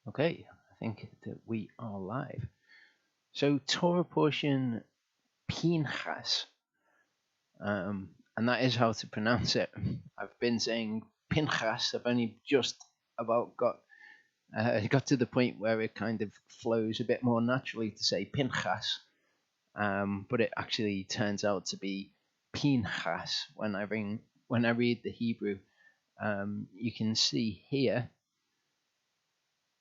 Okay, I think that we are live. So Torah portion Pinchas, and that is how to pronounce it. I've been saying Pinchas. I've only just about got to the point where it kind of flows a bit more naturally to say Pinchas, but it actually turns out to be Pinchas when I read the Hebrew. You can see here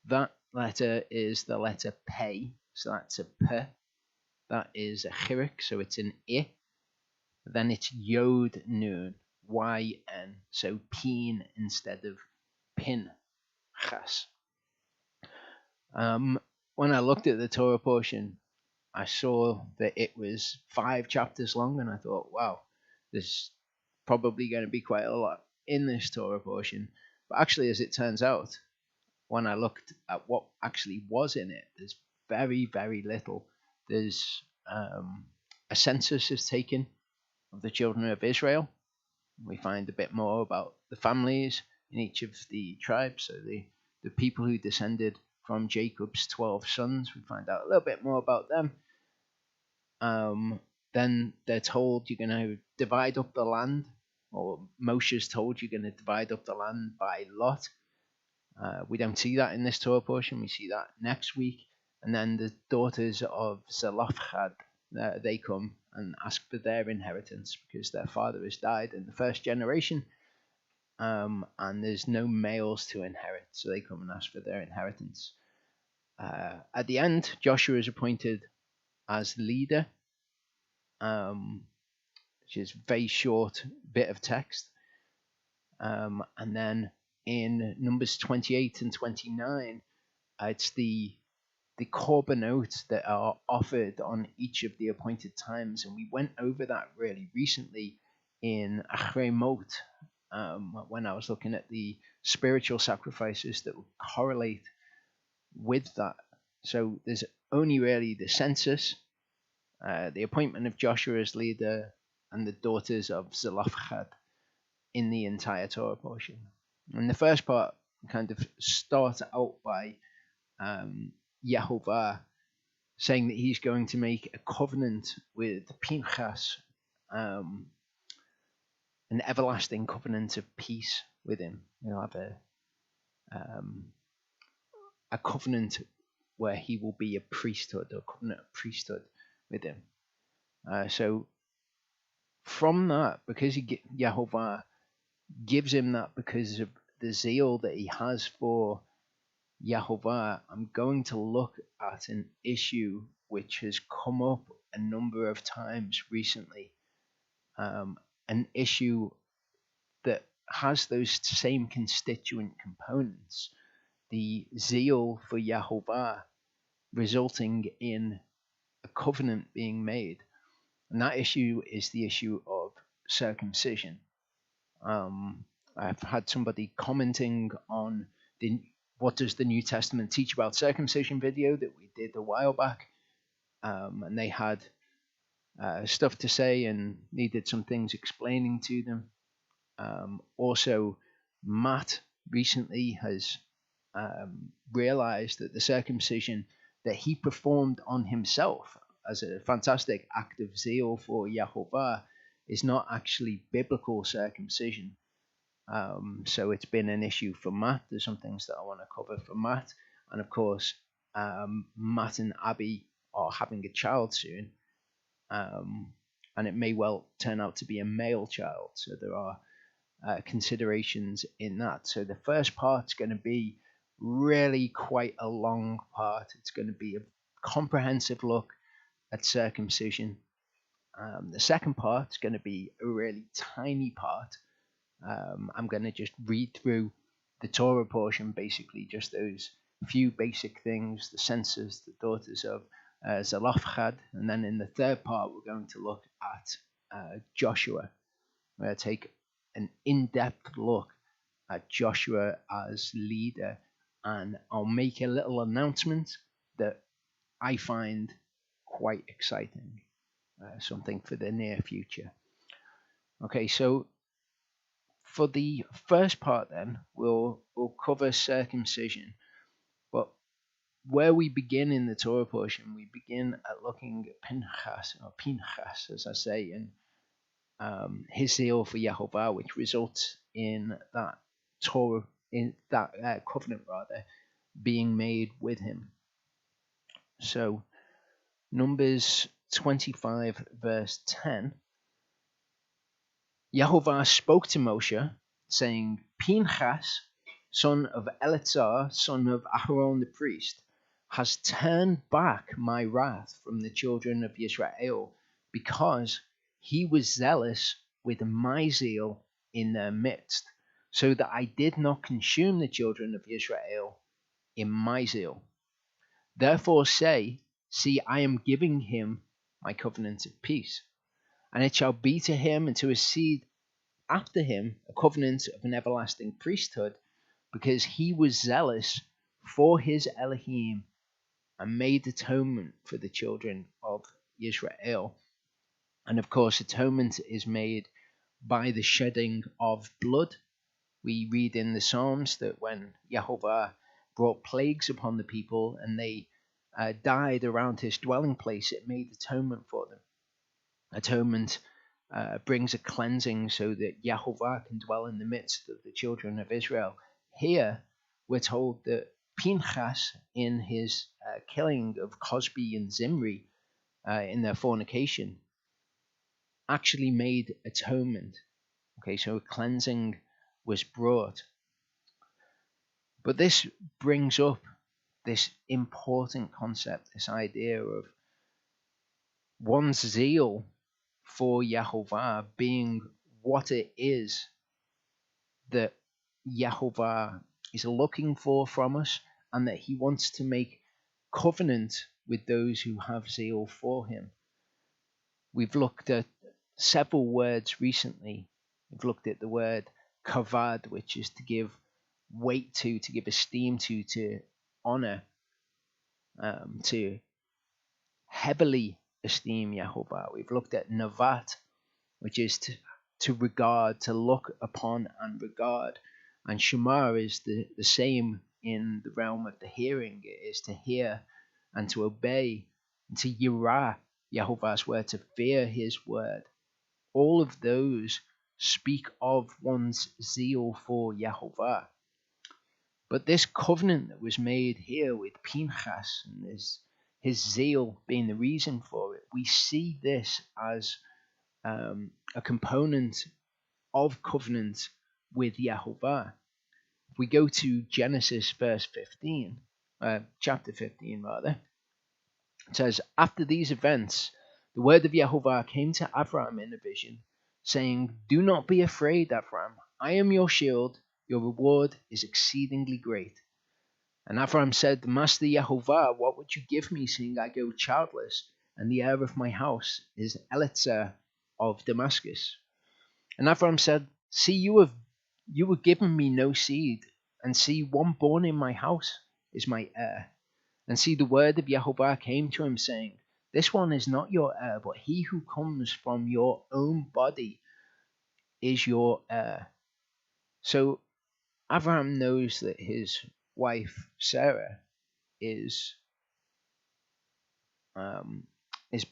that letter is the letter P, so that's a P. That is a chirik, so it's an I. Then it's Yod Nun, Y-N, so Peen instead of Pin, Chas. When I looked at the Torah portion, I saw that it was 5 chapters long, and I thought, wow, there's probably going to be quite a lot in this Torah portion. But actually, as it turns out, when I looked at what actually was in it, there's very, very little. There's a census is taken of the children of Israel. We find a bit more about the families in each of the tribes. So the people who descended from Jacob's 12 sons, we find out a little bit more about them. Then they're told you're going to divide up the land, or Moshe's told you're going to divide up the land by lot. We don't see that in this Torah portion. We see that next week. And then the daughters of Zelophehad, they come and ask for their inheritance because their father has died in the first generation, and there's no males to inherit. So they come and ask for their inheritance. At the end, Joshua is appointed as leader, which is a very short bit of text. And then in Numbers 28 and 29, it's the korbanot that are offered on each of the appointed times, and we went over that really recently in Achrei Mot, when I was looking at the spiritual sacrifices that would correlate with that. So there's only really the census, the appointment of Joshua as leader, and the daughters of Zelophehad in the entire Torah portion. And the first part kind of starts out by Yehovah saying that he's going to make a covenant with Pinchas, an everlasting covenant of peace with him. He'll have a covenant where he will be a priesthood, or covenant of priesthood with him. So from that, because Yehovah gives him that because of the zeal that he has for Yehovah, I'm going to look at an issue which has come up a number of times recently, an issue that has those same constituent components, the zeal for Yehovah resulting in a covenant being made, and that issue is the issue of circumcision. I've had somebody commenting on the what does the New Testament teach about circumcision video that we did a while back, and they had stuff to say and needed some things explaining to them. Also, Matt recently has realized that the circumcision that he performed on himself as a fantastic act of zeal for Yehovah is not actually biblical circumcision. So it's been an issue for Matt. There's some things that I want to cover for Matt. And of course, Matt and Abby are having a child soon. And it may well turn out to be a male child. So there are considerations in that. So the first part's going to be really quite a long part. It's going to be a comprehensive look at circumcision. The second part is going to be a really tiny part. I'm going to just read through the Torah portion, basically just those few basic things, the census, the daughters of Zelophehad, and then in the third part we're going to look at Joshua. We're going to take an in-depth look at Joshua as leader, and I'll make a little announcement that I find quite exciting, something for the near future. Okay, so for the first part then, we'll cover circumcision, but where we begin in the Torah portion, we begin at looking at Pinchas, as I say, and his zeal for Yehovah, which results in that Torah, in that covenant rather, being made with him. So Numbers 25 verse 10, Yehovah spoke to Moshe, saying, Pinchas, son of Eleazar, son of Aaron the priest, has turned back my wrath from the children of Israel, because he was zealous with my zeal in their midst, so that I did not consume the children of Israel in my zeal. Therefore say, see, I am giving him my covenant of peace, and it shall be to him and to his seed after him a covenant of an everlasting priesthood, because he was zealous for his Elohim and made atonement for the children of Israel. And of course, atonement is made by the shedding of blood. We read in the Psalms that when Yehovah brought plagues upon the people and they died around his dwelling place, it made atonement for them. Atonement brings a cleansing so that Yehovah can dwell in the midst of the children of Israel. Here, we're told that Pinchas, in his killing of Cosbi and Zimri in their fornication, actually made atonement. Okay, so a cleansing was brought. But this brings up this important concept, this idea of one's zeal for Yehovah being what it is that Yehovah is looking for from us, and that he wants to make covenant with those who have zeal for him. We've looked at several words recently. We've looked at the word kavod, which is to give weight to give esteem to honor, to heavily esteem Yehovah. We've looked at navat, which is to regard, to look upon and regard. And shamar is the same in the realm of the hearing. It is to hear and to obey, and to yirah Yehovah's word, to fear his word. All of those speak of one's zeal for Yehovah. But this covenant that was made here with Pinchas, and his zeal being the reason for it, we see this as a component of covenant with Yehovah. If we go to Genesis chapter 15 rather, it says, after these events, the word of Yehovah came to Avram in a vision, saying, do not be afraid, Avram. I am your shield. Your reward is exceedingly great. And Avram said, Master Yehovah, what would you give me, seeing I go childless, and the heir of my house is Eleazar of Damascus? And Avram said, see, you have given me no seed, and see, one born in my house is my heir. And see, the word of Yehovah came to him, saying, this one is not your heir, but he who comes from your own body is your heir. So Avram knows that his wife Sarah is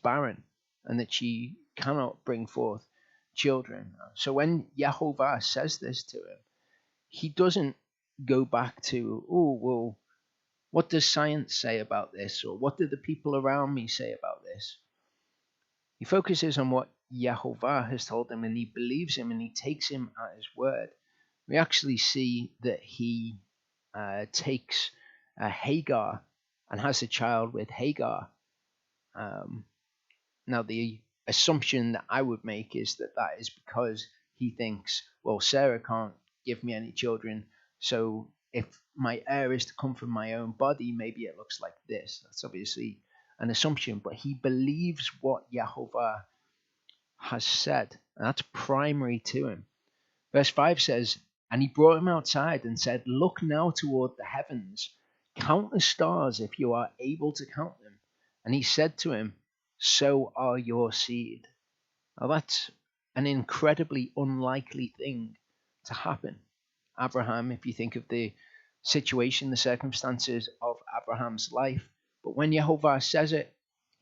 barren, and that she cannot bring forth children. So when Yehovah says this to him, he doesn't go back to, oh, well, what does science say about this? Or what do the people around me say about this? He focuses on what Yehovah has told him, and he believes him, and he takes him at his word. We actually see that he takes Hagar and has a child with Hagar. Now, the assumption that I would make is that is because he thinks, well, Sarah can't give me any children, so if my heir is to come from my own body, maybe it looks like this. That's obviously an assumption, but he believes what Yehovah has said, and that's primary to him. Verse 5 says, and he brought him outside and said, look now toward the heavens, count the stars if you are able to count them. And he said to him, so are your seed. Now that's an incredibly unlikely thing to happen. Abraham, if you think of the situation, the circumstances of Abraham's life. But when Yehovah says it,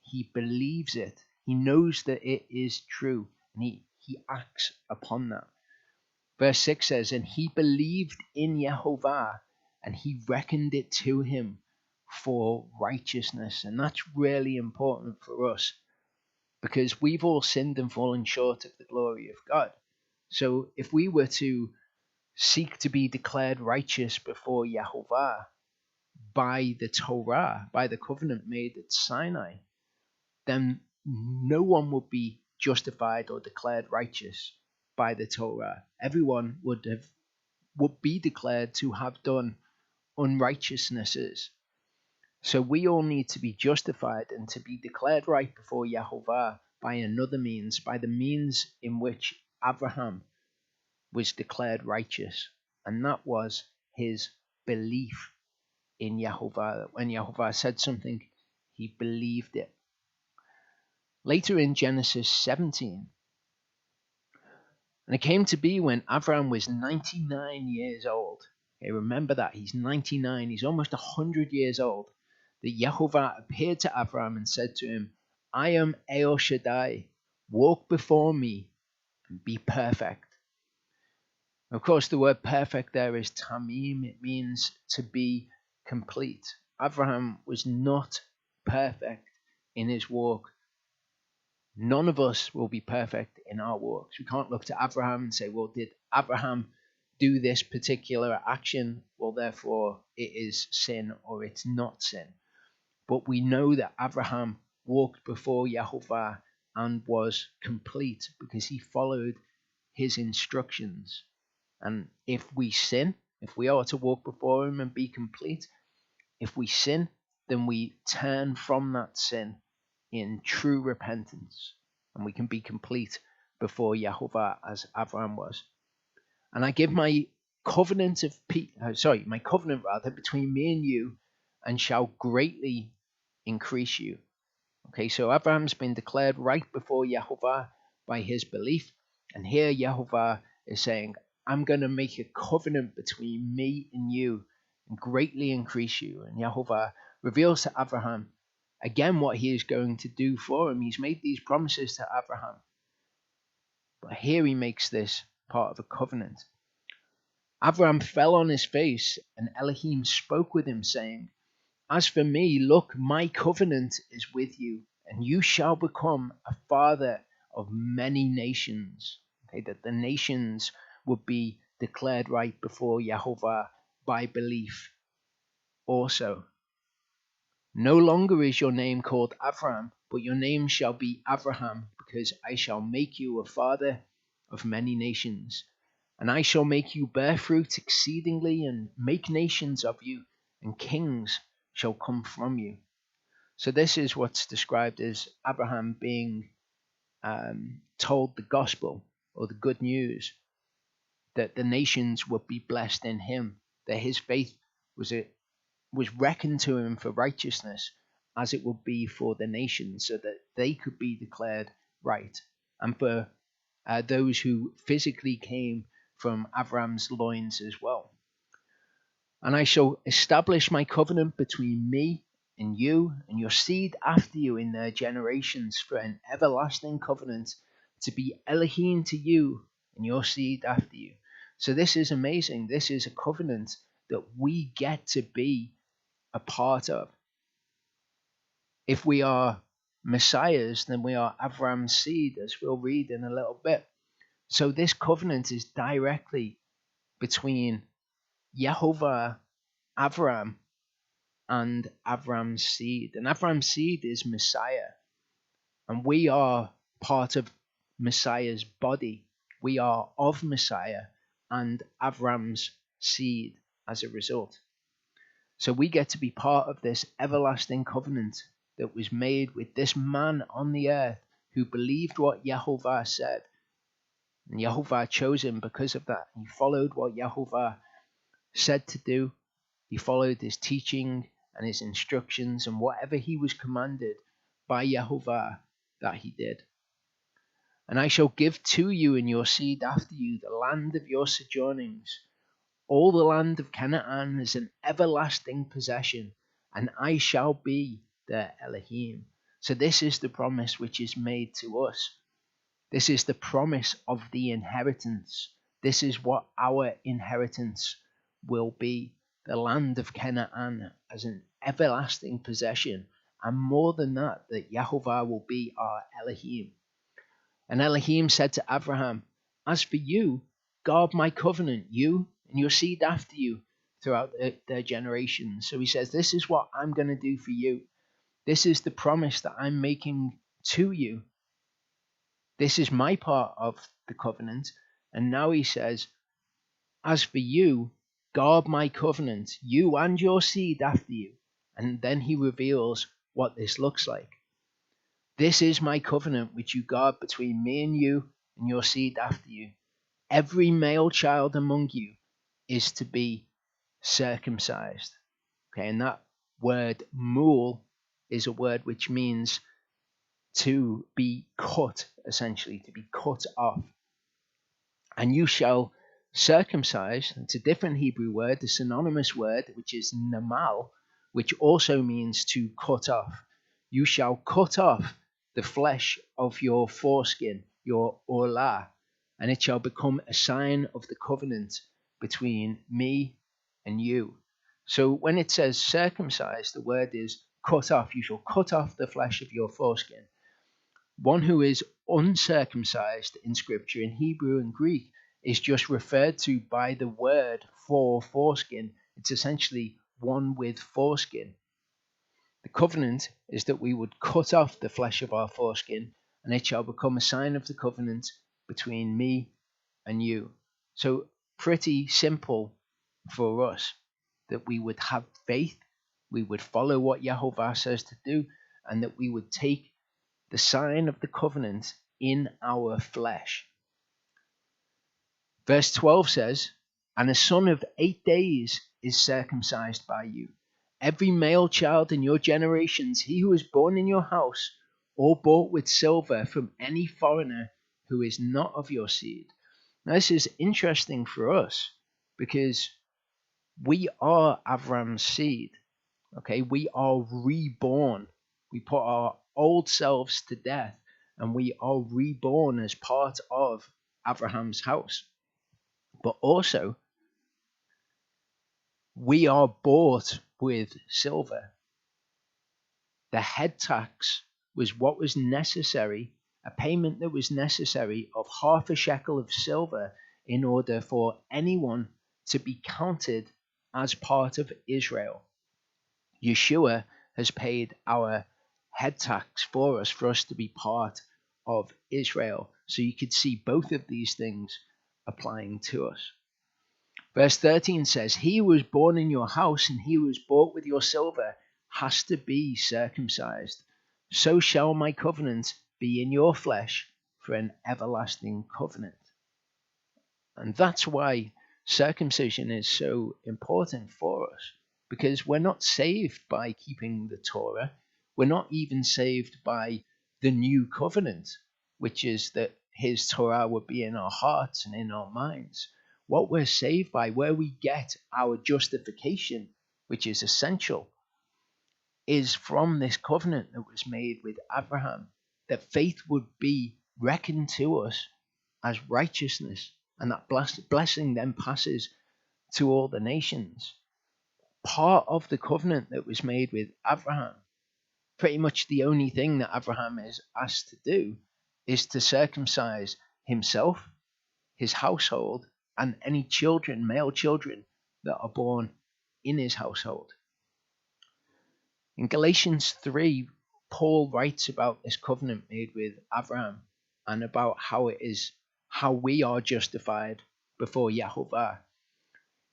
he believes it. He knows that it is true, and he acts upon that. Verse 6 says, and he believed in Yehovah, and he reckoned it to him for righteousness. And that's really important for us, because we've all sinned and fallen short of the glory of God. So if we were to seek to be declared righteous before Yehovah by the Torah, by the covenant made at Sinai, then no one would be justified or declared righteous by the Torah. Everyone would be declared to have done unrighteousnesses. So we all need to be justified and to be declared right before Yehovah by another means, by the means in which Abraham was declared righteous, and that was his belief in Yehovah. That when Yehovah said something, he believed it. Later in Genesis 17, and it came to be when Abraham was 99 years old. Okay, remember that, he's 99, he's almost 100 years old, that Yehovah appeared to Abraham and said to him, I am El Shaddai, walk before me and be perfect. Of course, the word perfect there is tamim. It means to be complete. Abraham was not perfect in his walk. None of us will be perfect in our walks. We can't look to Abraham and say, well, did Abraham do this particular action? Well, therefore, it is sin or it's not sin. But we know that Abraham walked before Yehovah and was complete because he followed his instructions. And if we sin, if we are to walk before him and be complete, if we sin, then we turn from that sin in true repentance, and we can be complete before Yehovah as Abraham was. And I give my covenant between me and you, and shall greatly increase you. Okay, so Abraham's been declared right before Yehovah by his belief, and here Yehovah is saying, I'm going to make a covenant between me and you and greatly increase you. And Yehovah reveals to Abraham again what he is going to do for him. He's made these promises to Abraham, but here he makes this part of a covenant. Abraham fell on his face, and Elohim spoke with him, saying, as for me, look, my covenant is with you, and you shall become a father of many nations. Okay, that the nations would be declared right before Yehovah by belief also. No longer is your name called Abraham, but your name shall be Abraham, because I shall make you a father of many nations. And I shall make you bear fruit exceedingly, and make nations of you, and kings shall come from you. So this is what's described as Abraham being told the gospel, or the good news, that the nations would be blessed in him, that his faith was reckoned to him for righteousness, as it would be for the nations, so that they could be declared right, and for those who physically came from Abraham's loins as well. And I shall establish my covenant between me and you and your seed after you in their generations for an everlasting covenant, to be Elohim to you and your seed after you. So this is amazing. This is a covenant that we get to be a part of. If we are Messiahs, then we are Abraham's seed, as we'll read in a little bit. So this covenant is directly between Yehovah, Abraham, and Abraham's seed. And Abraham's seed is Messiah. And we are part of Messiah's body. We are of Messiah and Abraham's seed as a result. So we get to be part of this everlasting covenant that was made with this man on the earth who believed what Yehovah said. And Yehovah chose him because of that. He followed what Yehovah said to do. He followed his teaching and his instructions, and whatever he was commanded by Yehovah, that he did. And I shall give to you and your seed after you the land of your sojournings, all the land of Canaan as an everlasting possession, and I shall be their Elohim. So this is the promise which is made to us. This is the promise of the inheritance. This is what our inheritance will be. The land of Canaan as an everlasting possession. And more than that, that Yahovah will be our Elohim. And Elohim said to Abraham, as for you, guard my covenant, you and your seed after you throughout their generations. So he says, this is what I'm going to do for you. This is the promise that I'm making to you. This is my part of the covenant. And now he says, as for you, guard my covenant, you and your seed after you. And then he reveals what this looks like. This is my covenant which you guard between me and you and your seed after you. Every male child among you is to be circumcised. Okay, and that word mul is a word which means to be cut, essentially, to be cut off. And you shall circumcise, it's a different Hebrew word, a synonymous word, which is namal, which also means to cut off. You shall cut off the flesh of your foreskin, your olah, and it shall become a sign of the covenant between me and you. So when it says circumcise, the word is cut off. You shall cut off the flesh of your foreskin. One who is uncircumcised in Scripture, in Hebrew and Greek, is just referred to by the word for foreskin. It's essentially one with foreskin. The covenant is that we would cut off the flesh of our foreskin, and it shall become a sign of the covenant between me and you. So pretty simple for us, that we would have faith, we would follow what Yahovah says to do, and that we would take the sign of the covenant in our flesh. Verse 12 says, and a son of 8 days is circumcised by you. Every male child in your generations, he who is born in your house, or bought with silver from any foreigner who is not of your seed. Now this is interesting for us, because we are Avram's seed. Okay, we are reborn. We put our old selves to death, and we are reborn as part of Abraham's house. But also, we are bought with silver. The head tax was what was necessary, a payment that was necessary of half a shekel of silver in order for anyone to be counted as part of Israel. Yeshua has paid our head tax for us to be part of Israel. So you could see both of these things applying to us. Verse 13 says, he who was born in your house and he who was bought with your silver has to be circumcised. So shall my covenant be in your flesh for an everlasting covenant. And that's why circumcision is so important for us, because we're not saved by keeping the Torah. We're not even saved by the new covenant, which is that his Torah would be in our hearts and in our minds. What we're saved by, where we get our justification, which is essential, is from this covenant that was made with Abraham, that faith would be reckoned to us as righteousness, and that blessing then passes to all the nations. Part of the covenant that was made with Abraham, pretty much the only thing that Abraham is asked to do, is to circumcise himself, his household, and any children, male children, that are born in his household. In Galatians 3, Paul writes about this covenant made with Abraham and about how we are justified before Yahovah.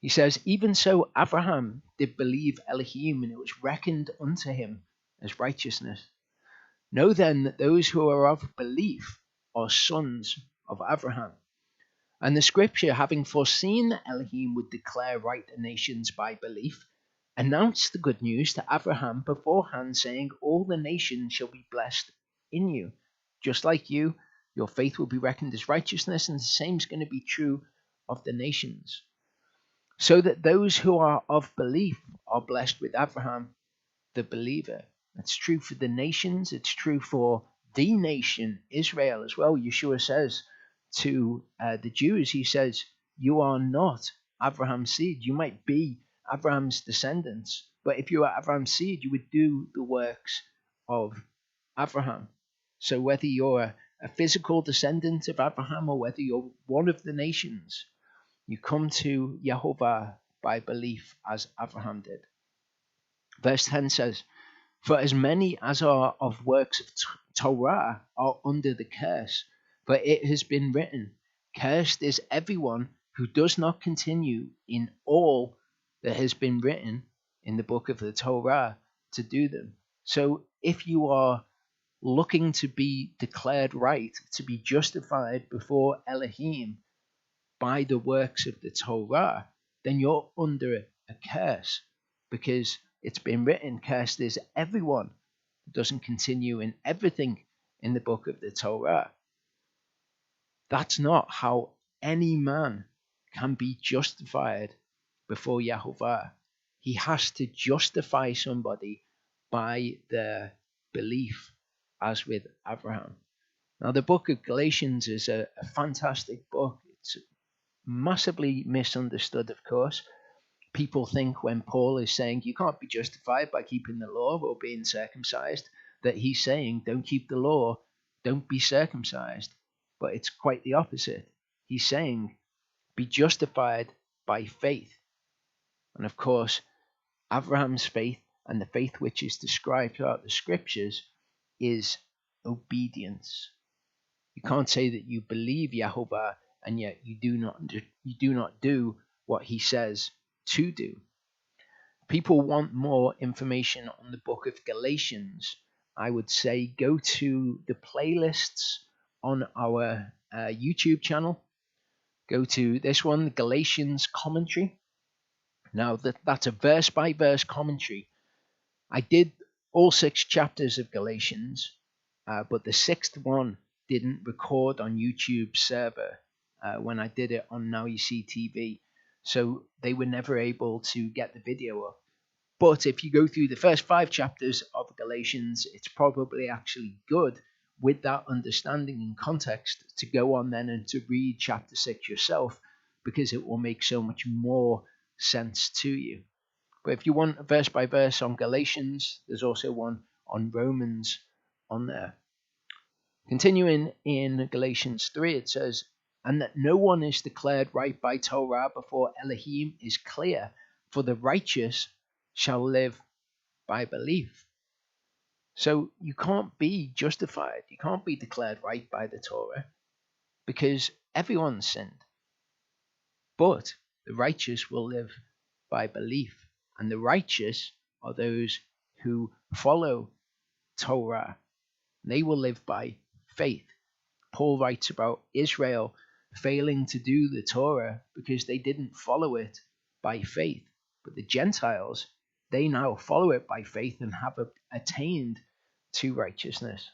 He says, even so Abraham did believe Elohim, and it was reckoned unto him as righteousness. Know then that those who are of belief are sons of Abraham. And the scripture, having foreseen that Elohim would declare right the nations by belief, announced the good news to Abraham beforehand, saying, all the nations shall be blessed in you. Just like you, your faith will be reckoned as righteousness, and the same is going to be true of the nations. So that those who are of belief are blessed with Abraham, the believer. It's true for the nations. It's true for the nation, Israel, as well. Yeshua says to the Jews, he says, you are not Abraham's seed. You might be Abraham's descendants, but if you are Abraham's seed, you would do the works of Abraham. So whether you're a physical descendant of Abraham or whether you're one of the nations, you come to Yehovah by belief as Abraham did. Verse 10 says, for as many as are of works of Torah are under the curse, for it has been written, cursed is everyone who does not continue in all that has been written in the book of the Torah to do them. So if you are looking to be declared right, to be justified before Elohim by the works of the Torah, then you're under a curse, because it's been written, cursed is everyone who doesn't continue in everything in the book of the Torah. That's not how any man can be justified before Yehovah. He has to justify somebody by their belief, as with Abraham. Now, the book of Galatians is a fantastic book. It's massively misunderstood, of course. People think when Paul is saying you can't be justified by keeping the law or being circumcised, that he's saying don't keep the law, don't be circumcised. But it's quite the opposite. He's saying be justified by faith. And of course, Abraham's faith and the faith which is described throughout the scriptures is obedience. You can't say that you believe Yehovah and yet you do not do what he says to do. People want more information on the book of Galatians. I would say go to the playlists on our YouTube channel. Go to this one, Galatians commentary. Now that's a verse by verse commentary. I did all 6 chapters of Galatians, but the 6th one didn't record on YouTube server when I did it on Now You See TV. So they were never able to get the video up. But if you go through the first 5 chapters of Galatians, it's probably actually good with that understanding and context to go on then and to read chapter 6 yourself, because it will make so much more sense to you. But if you want a verse by verse on Galatians, there's also one on Romans on there. Continuing in Galatians 3, it says, and that no one is declared right by Torah before Elohim is clear, for the righteous shall live by belief. So you can't be justified, you can't be declared right by the Torah, because everyone's sinned. But the righteous will live by belief, and the righteous are those who follow Torah. They will live by faith. Paul writes about Israel failing to do the Torah because they didn't follow it by faith. But the Gentiles, they now follow it by faith and have attained to righteousness.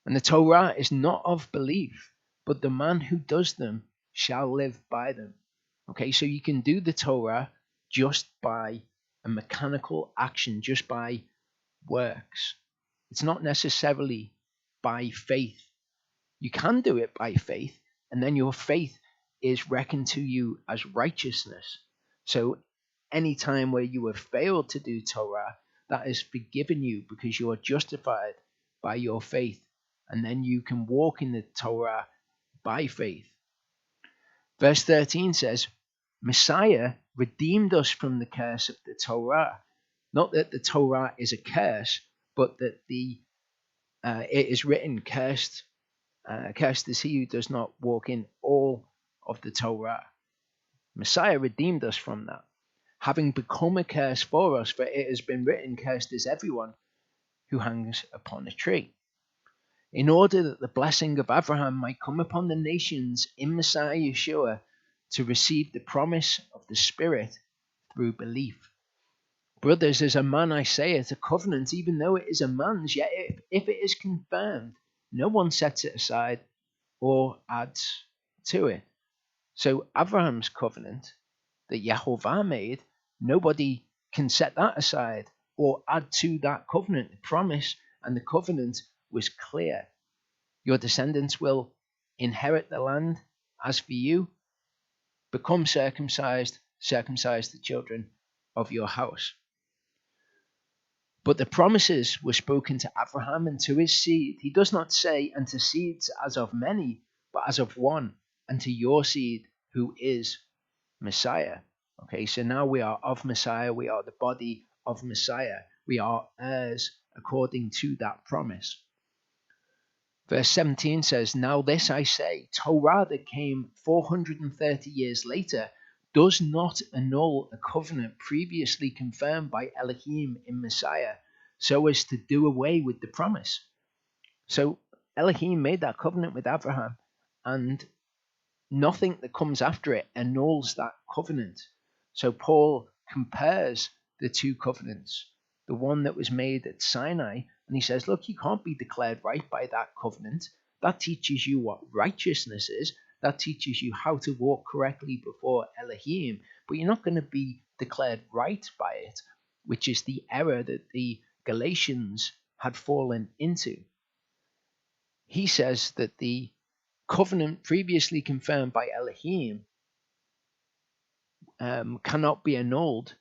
And the Torah is not of belief, but the man who does them shall live by them. Okay, so you can do the Torah just by a mechanical action, just by works. It's not necessarily by faith. You can do it by faith, and then your faith is reckoned to you as righteousness. So any time where you have failed to do Torah, that is forgiven you because you are justified by your faith, and then you can walk in the Torah by faith. Verse 13 says, Messiah redeemed us from the curse of the Torah. Not that the Torah is a curse, but that it is written, cursed is he who does not walk in all of the Torah. Messiah redeemed us from that, having become a curse for us, for it has been written, cursed is everyone who hangs upon a tree. In order that the blessing of Abraham might come upon the nations in Messiah Yeshua, to receive the promise of the Spirit through belief. Brothers, as a man I say it, a covenant, even though it is a man's, yet if it is confirmed, no one sets it aside or adds to it. So Abraham's covenant that Yehovah made, nobody can set that aside or add to that covenant. The promise and the covenant was clear. Your descendants will inherit the land. As for you, become circumcised, circumcise the children of your house. But the promises were spoken to Abraham and to his seed. He does not say, and to seeds as of many, but as of one, and to your seed, who is Messiah. Okay, so now we are of Messiah. We are the body of Messiah. We are heirs according to that promise. Verse 17 says, now this I say, Torah that came 430 years later does not annul a covenant previously confirmed by Elohim in Messiah, so as to do away with the promise. So Elohim made that covenant with Abraham, and nothing that comes after it annuls that covenant. So Paul compares the two covenants, the one that was made at Sinai, and he says, look, you can't be declared right by that covenant. That teaches you what righteousness is. That teaches you how to walk correctly before Elohim, but you're not going to be declared right by it, which is the error that the Galatians had fallen into. He says that the covenant previously confirmed by Elohim cannot be annulled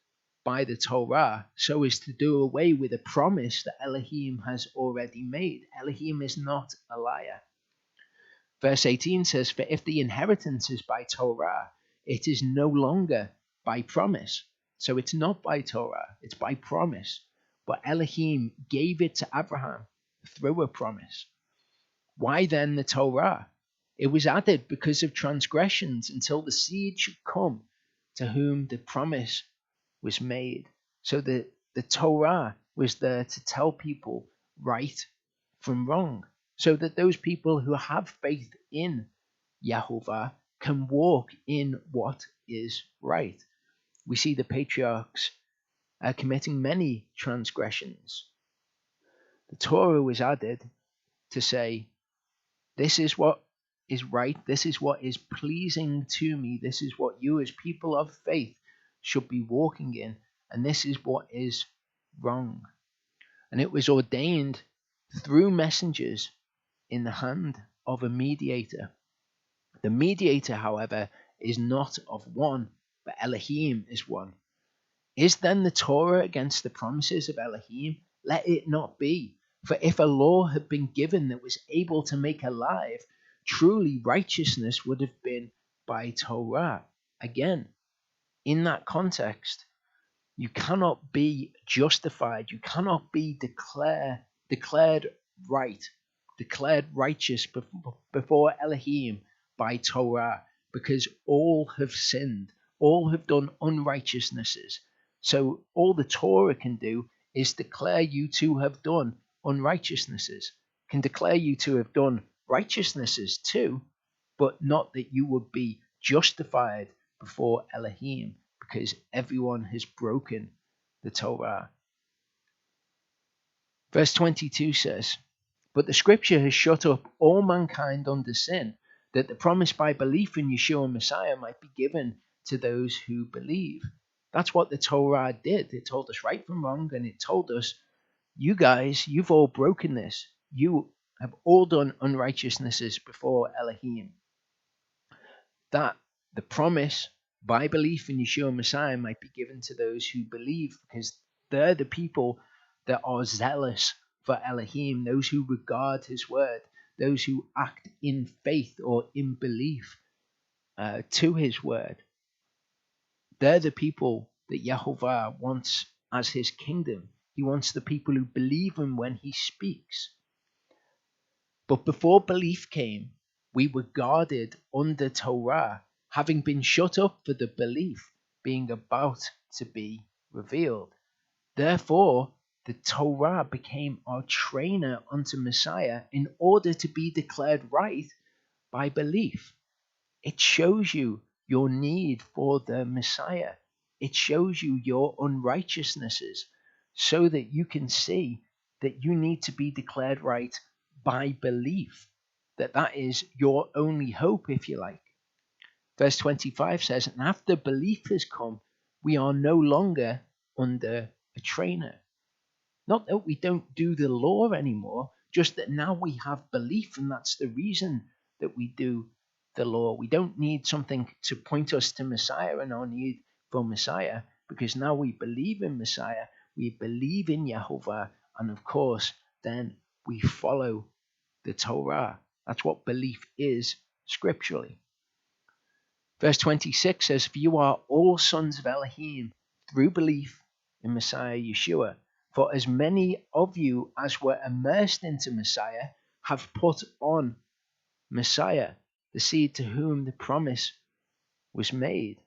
by the Torah, so as to do away with a promise that Elohim has already made. Elohim is not a liar. Verse 18 says, for if the inheritance is by Torah, it is no longer by promise. So it's not by Torah, it's by promise. But Elohim gave it to Abraham through a promise. Why then the Torah? It was added because of transgressions until the seed should come to whom the promise was made. So the Torah was there to tell people right from wrong, so that those people who have faith in Yahovah can walk in what is right. We see the patriarchs committing many transgressions. The Torah was added to say, this is what is right, this is what is pleasing to me, this is what you as people of faith should be walking in, and this is what is wrong. And it was ordained through messengers in the hand of a mediator. The mediator, however, is not of one, but Elohim is one. Is then the Torah against the promises of Elohim? Let it not be. For if a law had been given that was able to make alive, truly righteousness would have been by Torah. Again, in that context, you cannot be justified. You cannot be declared right, declared righteous before Elohim by Torah, because all have sinned, all have done unrighteousnesses. So all the Torah can do is declare you to have done unrighteousnesses, can declare you to have done righteousnesses too, but not that you would be justified before Elohim, because everyone has broken the Torah. Verse 22 says, but the scripture has shut up all mankind under sin, that the promise by belief in Yeshua Messiah might be given to those who believe. That's what the Torah did. It told us right from wrong, and it told us, you guys, you've all broken this. You have all done unrighteousnesses before Elohim. That the promise by belief in Yeshua Messiah might be given to those who believe, because they're the people that are zealous for Elohim, those who regard his word, those who act in faith or in belief to his word. They're the people that Yahovah wants as his kingdom. He wants the people who believe him when he speaks. But before belief came, we were guarded under Torah, having been shut up for the belief being about to be revealed. Therefore, the Torah became our trainer unto Messiah in order to be declared right by belief. It shows you your need for the Messiah. It shows you your unrighteousnesses so that you can see that you need to be declared right by belief, that is your only hope, if you like. Verse 25 says, and after belief has come, we are no longer under a trainer. Not that we don't do the law anymore, just that now we have belief, and that's the reason that we do the law. We don't need something to point us to Messiah and our need for Messiah, because now we believe in Messiah, we believe in Yehovah, and of course, then we follow the Torah. That's what belief is scripturally. Verse 26 says, "For you are all sons of Elohim through belief in Messiah Yeshua. For as many of you as were immersed into Messiah have put on Messiah, the seed to whom the promise was made."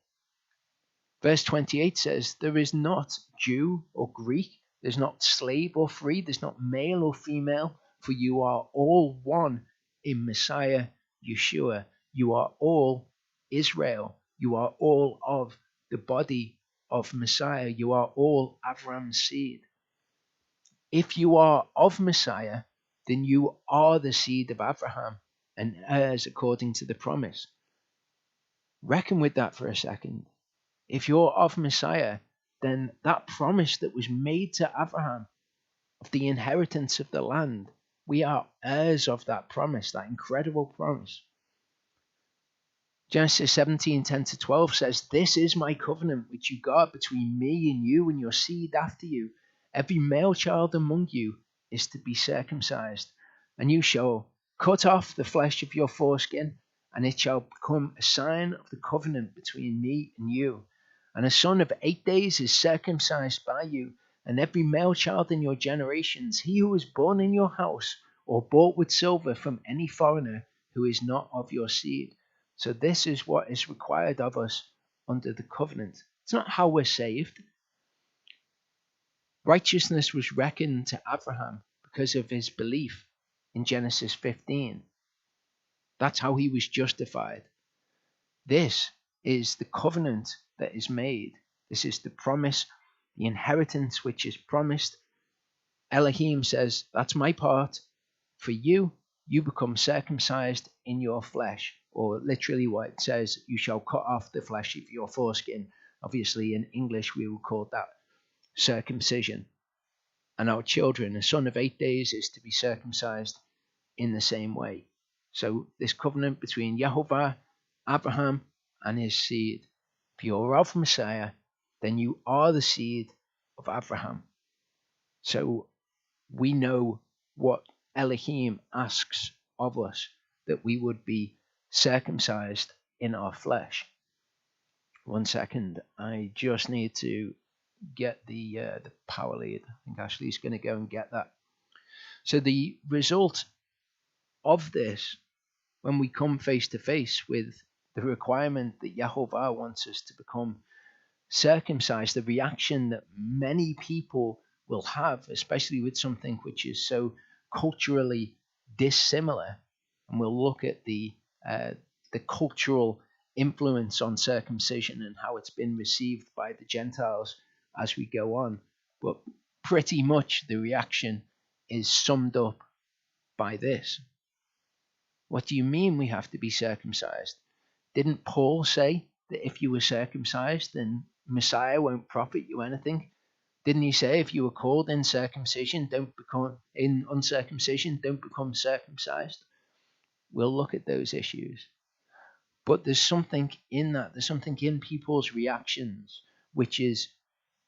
Verse 28 says, "There is not Jew or Greek, there's not slave or free, there's not male or female, for you are all one in Messiah Yeshua. You are all Israel. You are all of the body of Messiah. You are all Avram's seed." If you are of Messiah, then you are the seed of Abraham and heirs according to the promise. Reckon with that for a second. If you're of Messiah, then that promise that was made to Abraham of the inheritance of the land, we are heirs of that promise, that incredible promise. Genesis 17:10-12 says, "This is my covenant which you guard between me and you and your seed after you. Every male child among you is to be circumcised, and you shall cut off the flesh of your foreskin, and it shall become a sign of the covenant between me and you. And a son of 8 days is circumcised by you, and every male child in your generations, he who is born in your house or bought with silver from any foreigner who is not of your seed." So this is what is required of us under the covenant. It's not how we're saved. Righteousness was reckoned to Abraham because of his belief in Genesis 15. That's how he was justified. This is the covenant that is made. This is the promise, the inheritance which is promised. Elohim says, "That's my part. For you, you become circumcised in your flesh." Or literally what it says, "You shall cut off the flesh of your foreskin." Obviously in English we would call that circumcision. And our children, a son of 8 days is to be circumcised in the same way. So this covenant between Yehovah, Abraham, and his seed. If you're of Messiah, then you are the seed of Abraham. So we know what Elohim asks of us, that we would be circumcised in our flesh. 1 second, I just need to get the power lead. I think Ashley's going to go and get that. So the result of this, when we come face to face with the requirement that Yehovah wants us to become circumcised, the reaction that many people will have, especially with something which is so culturally dissimilar, and we'll look at the cultural influence on circumcision and how it's been received by the Gentiles as we go on. But pretty much the reaction is summed up by this. What do you mean we have to be circumcised? Didn't Paul say that if you were circumcised, then Messiah won't profit you anything? Didn't he say if you were called in uncircumcision, don't become circumcised? We'll look at those issues. But there's something in that, there's something in people's reactions, which is,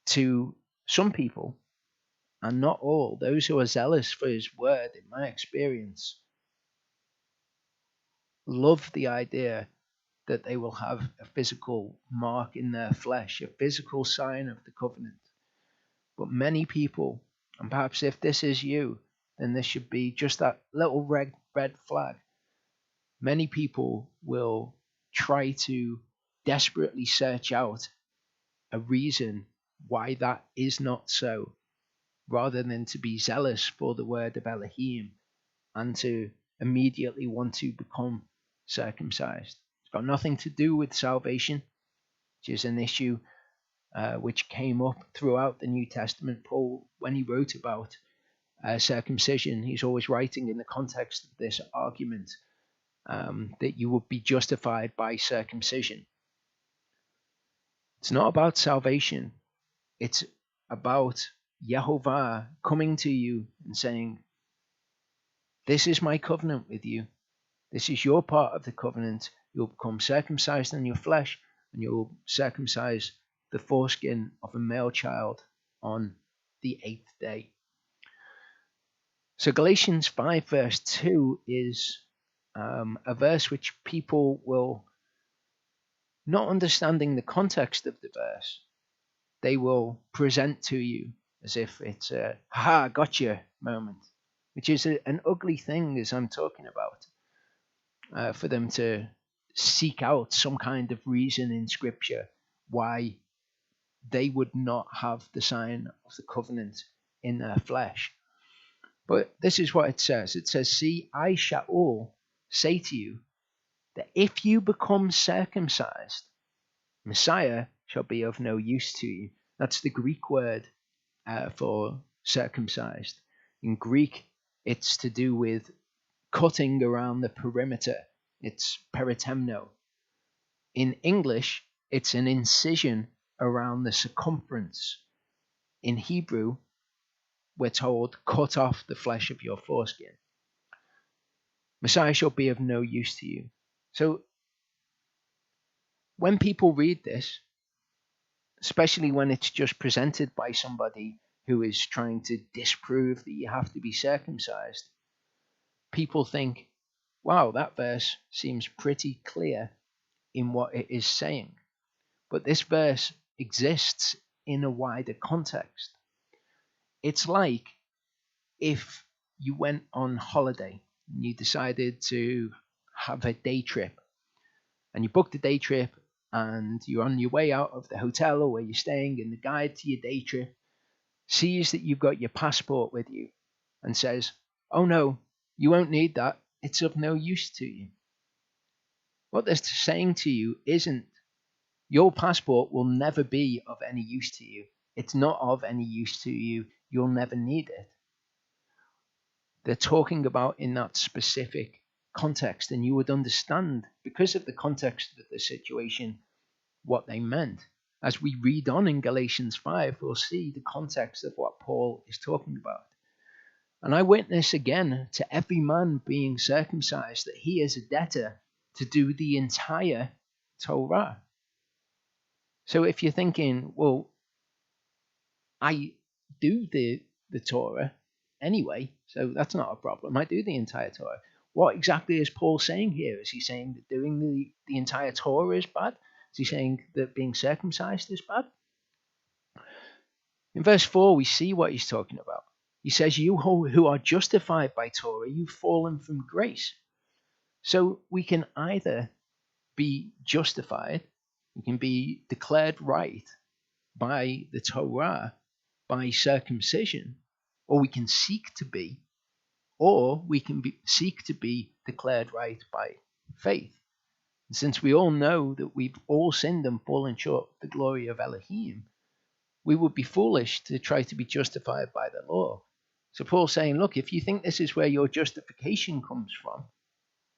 to some people, and not all, those who are zealous for his word, in my experience, love the idea that they will have a physical mark in their flesh, a physical sign of the covenant. But many people, and perhaps if this is you, then this should be just that little red flag. Many people will try to desperately search out a reason why that is not so, rather than to be zealous for the word of Elohim and to immediately want to become circumcised. It's got nothing to do with salvation, which is an issue which came up throughout the New Testament. Paul, when he wrote about circumcision, he's always writing in the context of this argument that you would be justified by circumcision. It's not about salvation. It's about Yehovah coming to you and saying, this is my covenant with you. This is your part of the covenant. You'll become circumcised in your flesh, and you'll circumcise the foreskin of a male child on the 8th day. So Galatians 5 verse 2 is a verse which people will, not understanding the context of the verse, they will present to you as if it's a ha gotcha moment, which is an ugly thing, as I'm talking about, for them to seek out some kind of reason in Scripture why they would not have the sign of the covenant in their flesh. But this is what it says. It says, see, I shall say to you that if you become circumcised, Messiah shall be of no use to you. That's the Greek word for circumcised. In Greek, it's to do with cutting around the perimeter. It's peritemno. In English, it's an incision around the circumference. In Hebrew, we're told, cut off the flesh of your foreskin. Messiah shall be of no use to you. So when people read this, especially when it's just presented by somebody who is trying to disprove that you have to be circumcised, people think, wow, that verse seems pretty clear in what it is saying. But this verse exists in a wider context. It's like if you went on holiday and you decided to have a day trip, and you booked a day trip and you're on your way out of the hotel or where you're staying, and the guide to your day trip sees that you've got your passport with you and says, oh no, you won't need that, it's of no use to you. What they're saying to you isn't, your passport will never be of any use to you. It's not of any use to you. You'll never need it. They're talking about in that specific context, and you would understand, because of the context of the situation, what they meant. As we read on in Galatians 5, we'll see the context of what Paul is talking about. And I witness again to every man being circumcised that he is a debtor to do the entire Torah. So if you're thinking, well, I do the Torah anyway, so that's not a problem. I do the entire Torah. What exactly is Paul saying here? Is he saying that doing the entire Torah is bad? Is he saying that being circumcised is bad? In verse 4, we see what he's talking about. He says, you who are justified by Torah, you've fallen from grace. So we can either be justified, we can be declared right by the Torah, by circumcision, or we can seek to be, or we can seek to be declared right by faith. And since we all know that we've all sinned and fallen short of the glory of Elohim, we would be foolish to try to be justified by the law. So Paul's saying, look, if you think this is where your justification comes from,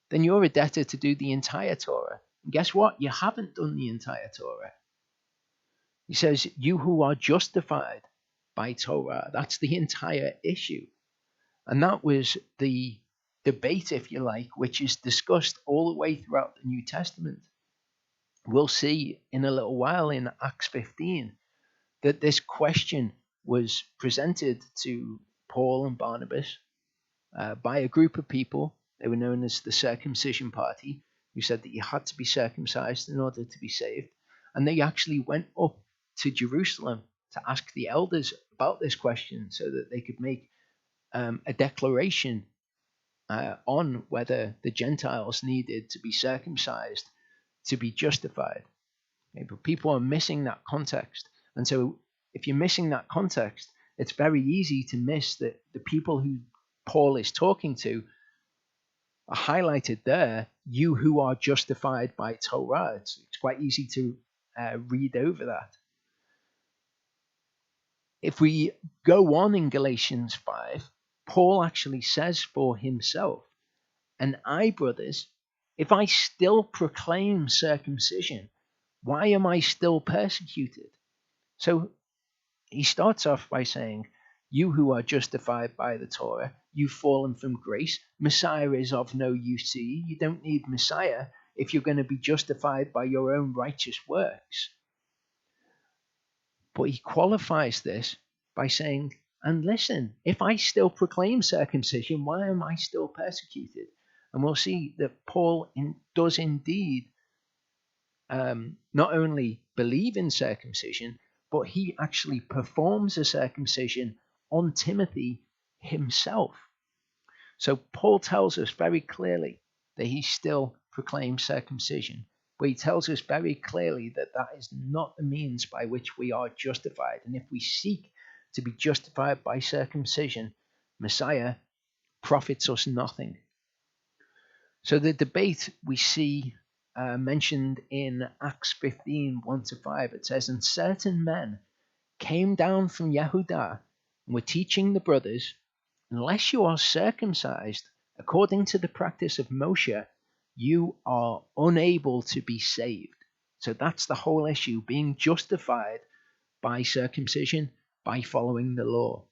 then you're a debtor to do the entire Torah. And guess what? You haven't done the entire Torah. He says, you who are justified by Torah, that's the entire issue. And that was the debate, if you like, which is discussed all the way throughout the New Testament. We'll see in a little while in Acts 15 that this question was presented to Paul and Barnabas by a group of people. They were known as the circumcision party, who said that you had to be circumcised in order to be saved. And they actually went up to Jerusalem to ask the elders about this question so that they could make a declaration on whether the Gentiles needed to be circumcised to be justified. Okay, but people are missing that context. And so if you're missing that context, it's very easy to miss that the people who Paul is talking to are highlighted there, you who are justified by Torah. It's quite easy to read over that. If we go on in Galatians 5, Paul actually says for himself, and I, brothers, if I still proclaim circumcision, why am I still persecuted? So he starts off by saying, you who are justified by the Torah, you've fallen from grace. Messiah is of no use to you. You don't need Messiah if you're going to be justified by your own righteous works. But he qualifies this by saying, and listen, if I still proclaim circumcision, why am I still persecuted? And we'll see that Paul does indeed not only believe in circumcision, but he actually performs a circumcision on Timothy himself. So Paul tells us very clearly that he still proclaims circumcision, but he tells us very clearly that that is not the means by which we are justified. And if we seek to be justified by circumcision, Messiah profits us nothing. So the debate we see mentioned in Acts 15, 1-5, it says, and certain men came down from Yehudah and were teaching the brothers, unless you are circumcised according to the practice of Moshe, you are unable to be saved. So that's the whole issue, being justified by circumcision, by following the law.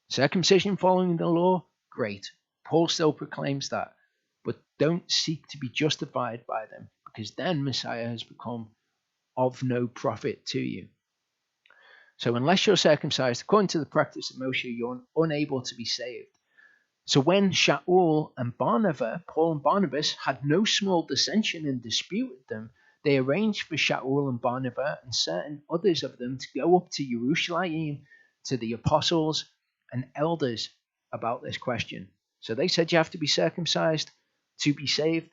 Circumcision following the law, great. Paul still proclaims that. But don't seek to be justified by them, because then Messiah has become of no profit to you. So unless you're circumcised according to the practice of Moshe, you're unable to be saved. So when Shaul and Barnabas, Paul and Barnabas, had no small dissension and dispute with them, they arranged for Shaul and Barnabas and certain others of them to go up to Jerusalem to the apostles and elders about this question. So they said you have to be circumcised to be saved.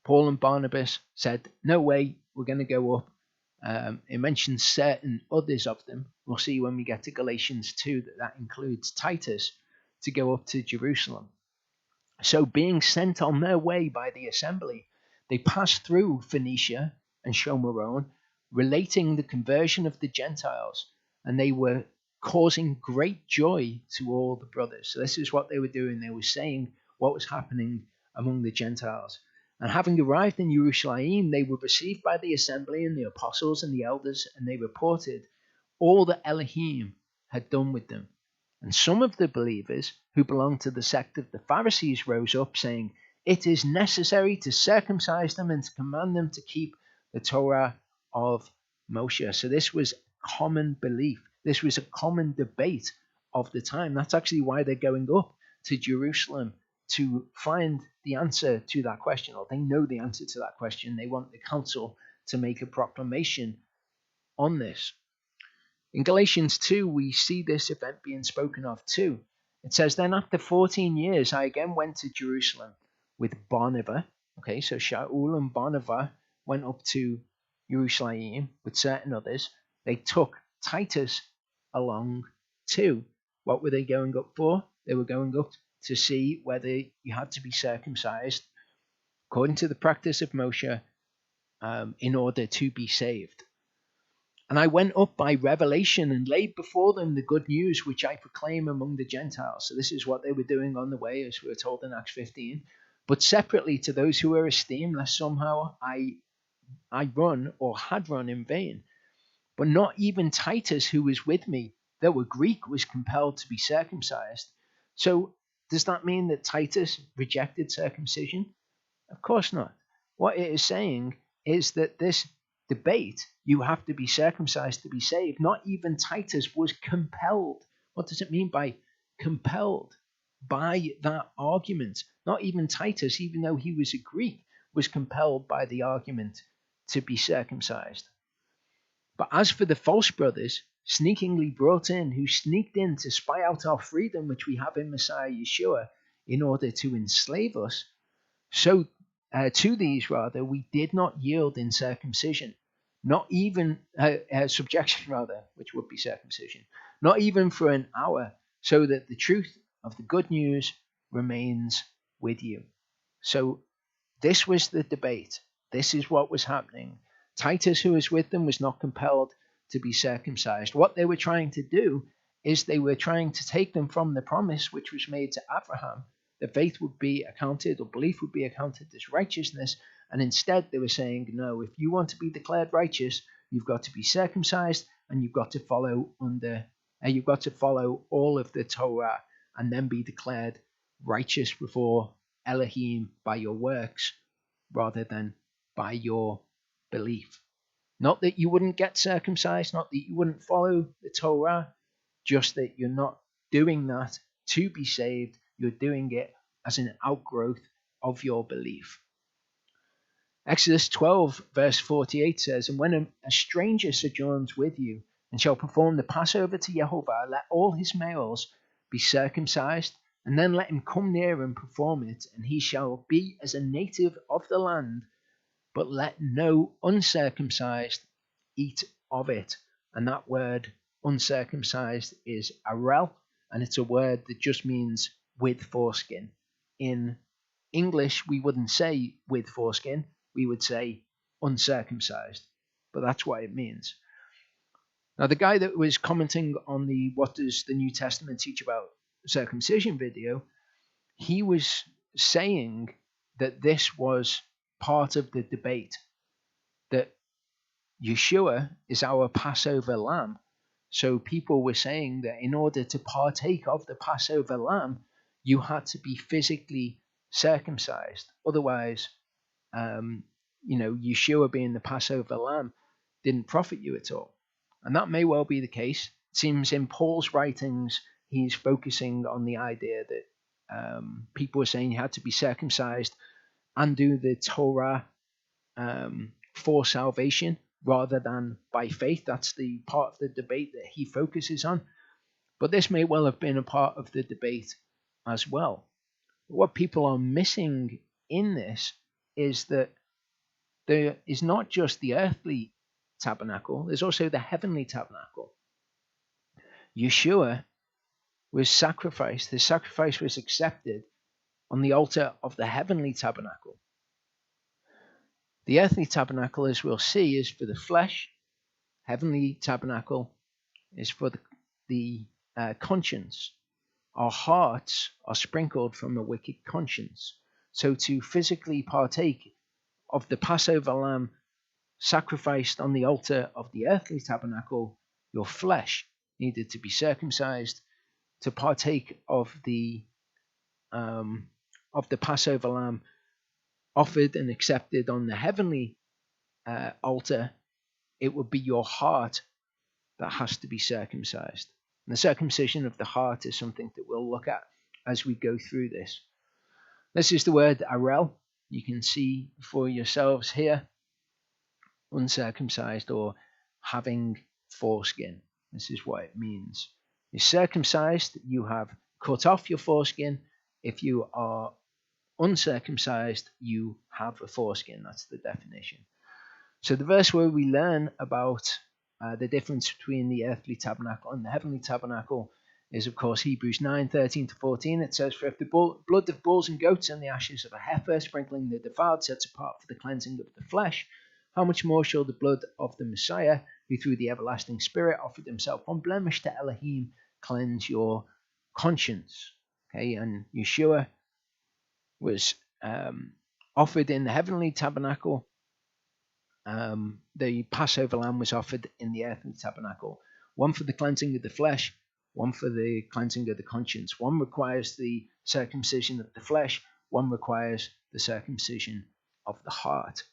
Paul and Barnabas said, no way, we're going to go up. It mentions certain others of them. We'll see when we get to Galatians 2 that includes Titus to go up to Jerusalem. So being sent on their way by the assembly, they passed through Phoenicia and Shomeron, relating the conversion of the Gentiles, and they were causing great joy to all the brothers. So this is what they were doing. They were saying what was happening among the Gentiles. And having arrived in Jerusalem, they were received by the assembly and the apostles and the elders, and they reported all that Elohim had done with them. And some of the believers who belonged to the sect of the Pharisees rose up, saying, it is necessary to circumcise them and to command them to keep the Torah of Moshe. So this was common belief. This was a common debate of the time. That's actually why they're going up to Jerusalem, to find the answer to that question, or they know the answer to that question. They want the council to make a proclamation on this. In Galatians 2, we see this event being spoken of too. It says, then after 14 years, I again went to Jerusalem with Barnabas. Okay, so Shaul and Barnabas went up to Jerusalem with certain others. They took Titus along too. What were they going up for? They were going up to see whether you had to be circumcised according to the practice of Moshe in order to be saved. And I went up by revelation and laid before them the good news which I proclaim among the Gentiles. So this is what they were doing on the way, as we were told in Acts 15. But separately to those who were esteemed, lest somehow I run or had run in vain. But not even Titus, who was with me, though a Greek, was compelled to be circumcised. So does that mean that Titus rejected circumcision? Of course not. What it is saying is that this debate, you have to be circumcised to be saved, not even Titus was compelled. What does it mean by compelled? By that argument. Not even Titus, even though he was a Greek, was compelled by the argument to be circumcised. But as for the false brothers, sneakingly brought in, who sneaked in to spy out our freedom which we have in Messiah Yeshua in order to enslave us, so to these rather we did not yield in circumcision, not even subjection rather, which would be circumcision, not even for an hour, so that the truth of the good news remains with you. So this was the debate. This is what was happening. Titus, who was with them, was not compelled to be circumcised. What they were trying to do is they were trying to take them from the promise which was made to Abraham, that faith would be accounted, or belief would be accounted as righteousness, and instead they were saying, no, if you want to be declared righteous, you've got to be circumcised, and you've got to follow all of the Torah and then be declared righteous before Elohim by your works rather than by your belief. Not that you wouldn't get circumcised, not that you wouldn't follow the Torah, just that you're not doing that to be saved. You're doing it as an outgrowth of your belief. Exodus 12 verse 48 says, "And when a stranger sojourns with you and shall perform the Passover to Jehovah, let all his males be circumcised, and then let him come near and perform it, and he shall be as a native of the land, but let no uncircumcised eat of it." And that word uncircumcised is arel, and it's a word that just means with foreskin. In English, we wouldn't say with foreskin, we would say uncircumcised, but that's what it means. Now, the guy that was commenting on the "What does the New Testament teach about circumcision" video, he was saying that this was part of the debate, that Yeshua is our Passover lamb. So people were saying that in order to partake of the Passover lamb, you had to be physically circumcised. Otherwise, Yeshua being the Passover lamb didn't profit you at all. And that may well be the case. It seems in Paul's writings, he's focusing on the idea that people were saying you had to be circumcised and do the Torah for salvation rather than by faith. That's the part of the debate that he focuses on. But this may well have been a part of the debate as well. What people are missing in this is that there is not just the earthly tabernacle, there's also the heavenly tabernacle. Yeshua was sacrificed, his sacrifice was accepted on the altar of the heavenly tabernacle. The earthly tabernacle, as we'll see, is for the flesh. Heavenly tabernacle is for the conscience. Our hearts are sprinkled from a wicked conscience. So to physically partake of the Passover lamb sacrificed on the altar of the earthly tabernacle, your flesh needed to be circumcised. To partake of the Passover lamb offered and accepted on the heavenly altar, it would be your heart that has to be circumcised. And the circumcision of the heart is something that we'll look at as we go through this. This is the word arel. You can see for yourselves here, uncircumcised or having foreskin. This is what it means. You're circumcised, you have cut off your foreskin. If you are uncircumcised, you have a foreskin. That's the definition. So the verse where we learn about the difference between the earthly tabernacle and the heavenly tabernacle is, of course, Hebrews 9:13-14. It says, "For if the blood of bulls and goats and the ashes of a heifer, sprinkling the defiled, sets apart for the cleansing of the flesh, how much more shall the blood of the Messiah, who through the everlasting Spirit offered himself unblemished to Elohim, cleanse your conscience?" Okay, and Yeshua was offered in the heavenly tabernacle. The Passover lamb was offered in the earthly tabernacle. One for the cleansing of the flesh, one for the cleansing of the conscience. One requires the circumcision of the flesh, one requires the circumcision of the heart.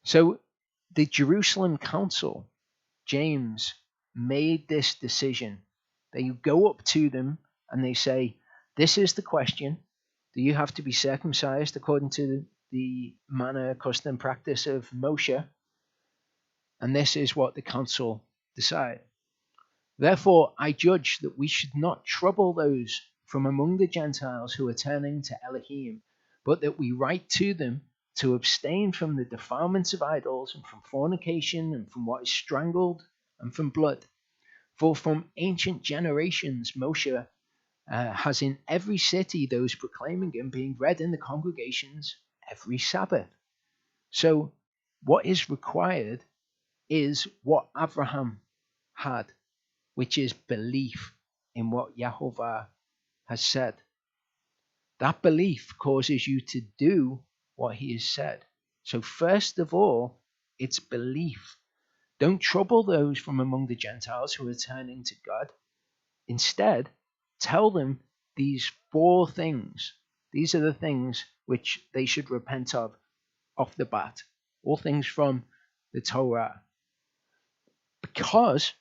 So the Jerusalem Council, James, made this decision. They go up to them and they say, this is the question. Do you have to be circumcised according to the manner, custom, practice of Moshe? And this is what the council decided. Therefore, I judge that we should not trouble those from among the Gentiles who are turning to Elohim, but that we write to them to abstain from the defilements of idols and from fornication and from what is strangled and from blood. For from ancient generations Moshe has in every city those proclaiming him, being read in the congregations every Sabbath. So what is required is what Abraham had, which is belief in what Yehovah has said. That belief causes you to do what he has said. So first of all, it's belief. Don't trouble those from among the Gentiles who are turning to God. Instead, tell them these 4 things. These are the things which they should repent of off the bat. All things from the Torah. Because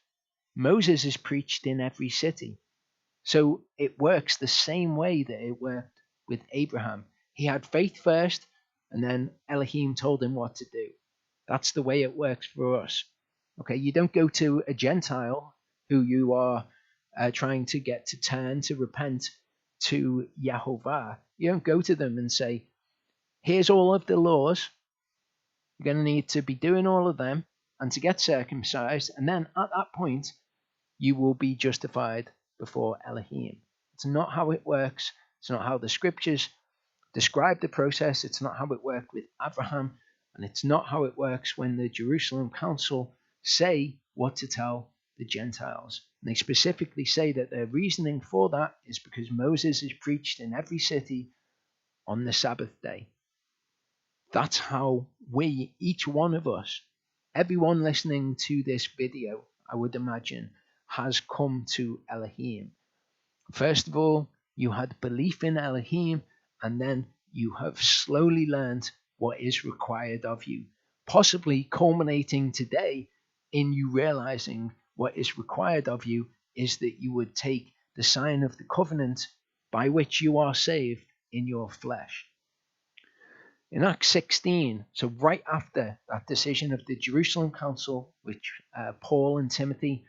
Moses is preached in every city. So it works the same way that it worked with Abraham. He had faith first, and then Elohim told him what to do. That's the way it works for us. Okay, you don't go to a Gentile who you are trying to get to turn, to repent to Yahovah. You don't go to them and say, here's all of the laws. You're going to need to be doing all of them and to get circumcised. And then at that point, you will be justified before Elohim. It's not how it works. It's not how the scriptures describe the process. It's not how it worked with Abraham. And it's not how it works when the Jerusalem Council say what to tell the Gentiles. And they specifically say that their reasoning for that is because Moses is preached in every city on the Sabbath day. That's how we, each one of us, everyone listening to this video, I would imagine, has come to Elohim. First of all, you had belief in Elohim, and then you have slowly learned what is required of you, possibly culminating today in you realizing what is required of you is that you would take the sign of the covenant by which you are saved in your flesh. In Acts 16, so right after that decision of the Jerusalem Council, which Paul and Timothy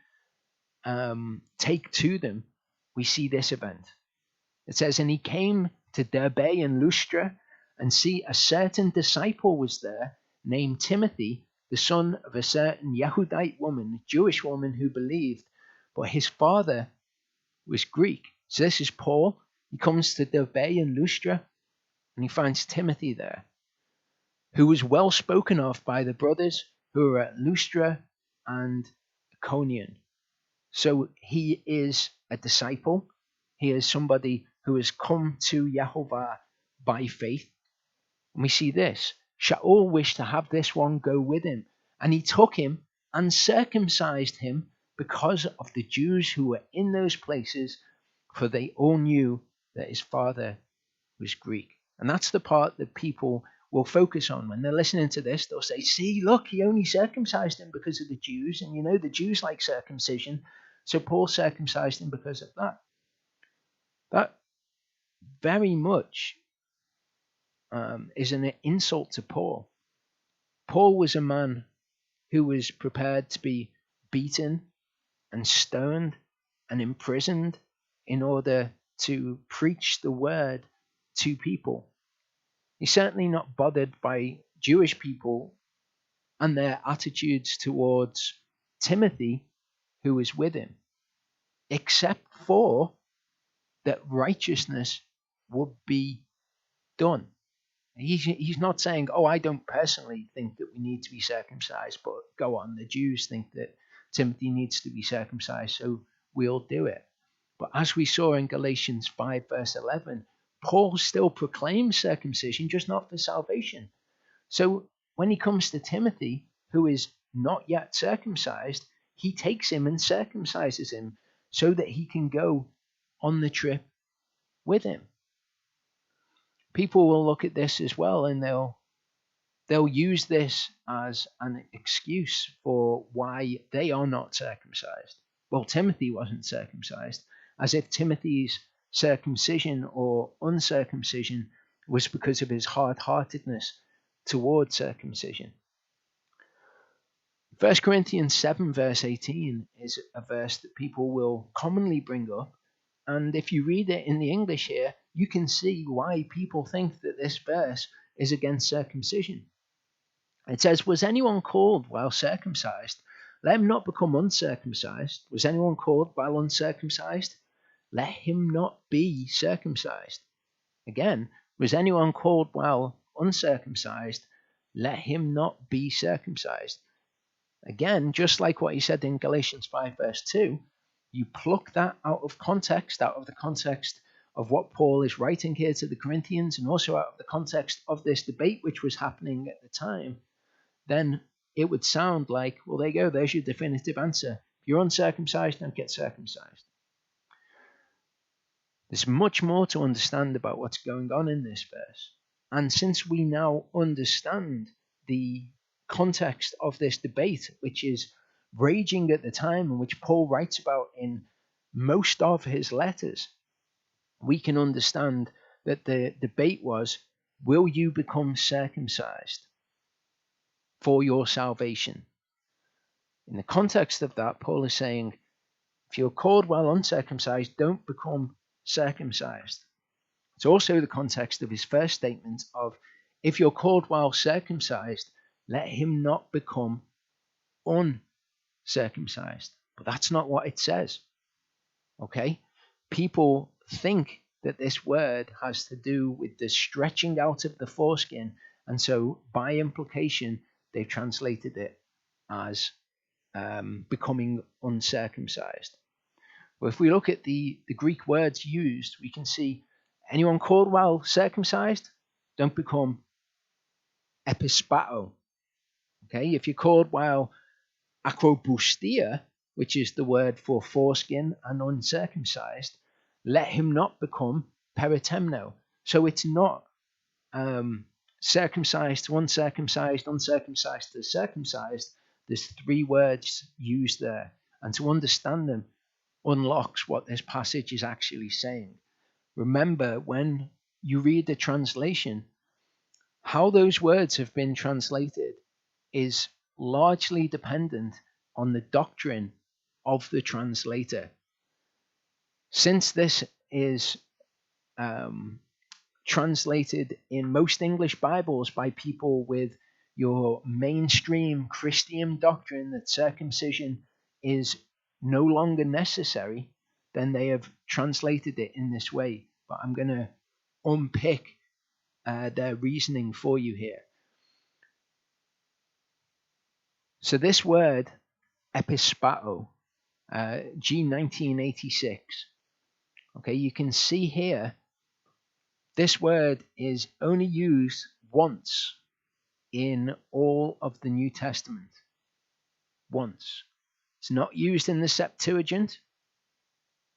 take to them, we see this event. It says, and he came to Derbe and Lystra, and see, a certain disciple was there, named Timothy, the son of a certain Yehudite woman, Jewish woman who believed, but his father was Greek. So this is Paul. He comes to Derbe and Lystra, and he finds Timothy there, who was well spoken of by the brothers who are at Lystra and Iconium. So he is a disciple. He is somebody who has come to Yahovah by faith. And we see this. Shaul wished to have this one go with him, and he took him and circumcised him because of the Jews who were in those places, for they all knew that his father was Greek. And that's the part that people will focus on when they're listening to this. They'll say, see, look, he only circumcised him because of the Jews, and you know the Jews like circumcision, so Paul circumcised him because of that. That very much is an insult to Paul. Paul was a man who was prepared to be beaten and stoned and imprisoned in order to preach the word to people. He's certainly not bothered by Jewish people and their attitudes towards Timothy, who is with him, except for that righteousness would be done. He's not saying, oh, I don't personally think that we need to be circumcised, but go on, the Jews think that Timothy needs to be circumcised, so we'll do it. But as we saw in Galatians 5 verse 11, Paul still proclaims circumcision, just not for salvation. So when he comes to Timothy, who is not yet circumcised, he takes him and circumcises him so that he can go on the trip with him. People will look at this as well, and they'll use this as an excuse for why they are not circumcised. Well, Timothy wasn't circumcised, as if Timothy's circumcision or uncircumcision was because of his hard-heartedness towards circumcision. 1 Corinthians 7 verse 18 is a verse that people will commonly bring up, and if you read it in the English here, you can see why people think that this verse is against circumcision. It says, was anyone called while circumcised? Let him not become uncircumcised. Was anyone called while uncircumcised? Let him not be circumcised. Again, was anyone called while uncircumcised? Let him not be circumcised. Again, just like what he said in Galatians 5 verse 2, you pluck that out of the context of what Paul is writing here to the Corinthians, and also out of the context of this debate which was happening at the time, then it would sound like, well, there you go, there's your definitive answer. If you're uncircumcised, don't get circumcised. There's much more to understand about what's going on in this verse. And since we now understand the context of this debate, which is raging at the time and which Paul writes about in most of his letters, we can understand that the debate was, will you become circumcised for your salvation? In the context of that, Paul is saying, if you're called while uncircumcised, don't become circumcised. It's also the context of his first statement of, if you're called while circumcised, let him not become uncircumcised. But that's not what it says. Okay? People think that this word has to do with the stretching out of the foreskin, and so by implication, they've translated it as becoming uncircumcised. Well, if we look at the Greek words used, we can see anyone called while circumcised, don't become epispao. Okay, if you're called while acrobustia, which is the word for foreskin and uncircumcised, let him not become peritemno. So it's not circumcised to uncircumcised, uncircumcised to circumcised. There's three words used there, and to understand them unlocks what this passage is actually saying. Remember, when you read the translation, how those words have been translated is largely dependent on the doctrine of the translator. Since this is translated in most English Bibles by people with your mainstream Christian doctrine that circumcision is no longer necessary, then they have translated it in this way. But I'm going to unpick their reasoning for you here. So this word, epispao, G1986, okay, you can see here, this word is only used once in all of the New Testament. Once. It's not used in the Septuagint.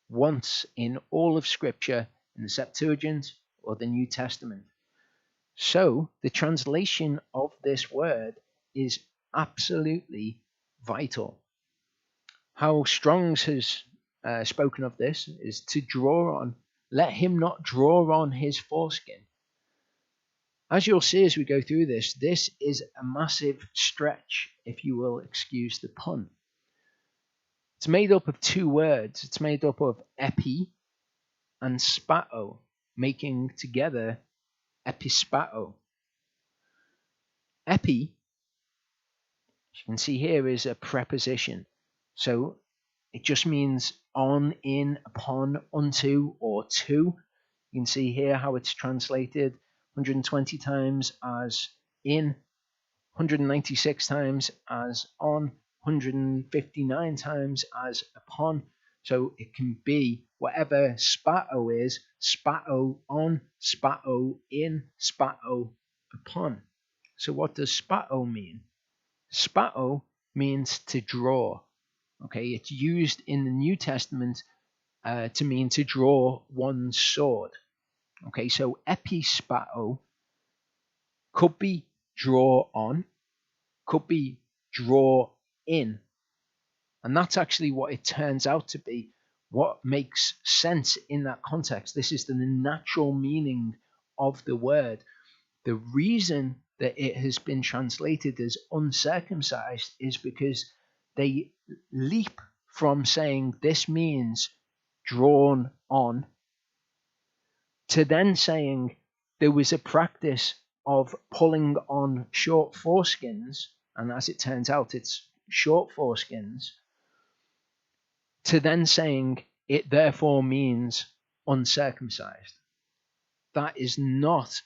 Once in all of Scripture, in the Septuagint or the New Testament. So the translation of this word is absolutely vital. How Strong's has spoken of this is to draw on, let him not draw on his foreskin. As you'll see as we go through this is a massive stretch, if you will excuse the pun. It's made up of two words. It's made up of epi and spao, making together epispao. Epi, as you can see here, is a preposition. So it just means on, in, upon, unto, or to. You can see here how it's translated 120 times as in, 196 times as on, 159 times as upon. So it can be whatever spao is, spao on, spao in, spao upon. So what does spao mean? Spao means to draw. Okay, it's used in the New Testament to mean to draw one's sword. Okay, so epispao could be draw on, could be draw in. And that's actually what it turns out to be, what makes sense in that context. This is the natural meaning of the word. The reason that it has been translated as uncircumcised is because they leap from saying this means drawn on to then saying there was a practice of pulling on short foreskins, and as it turns out it's short foreskins, to then saying it therefore means uncircumcised. That is not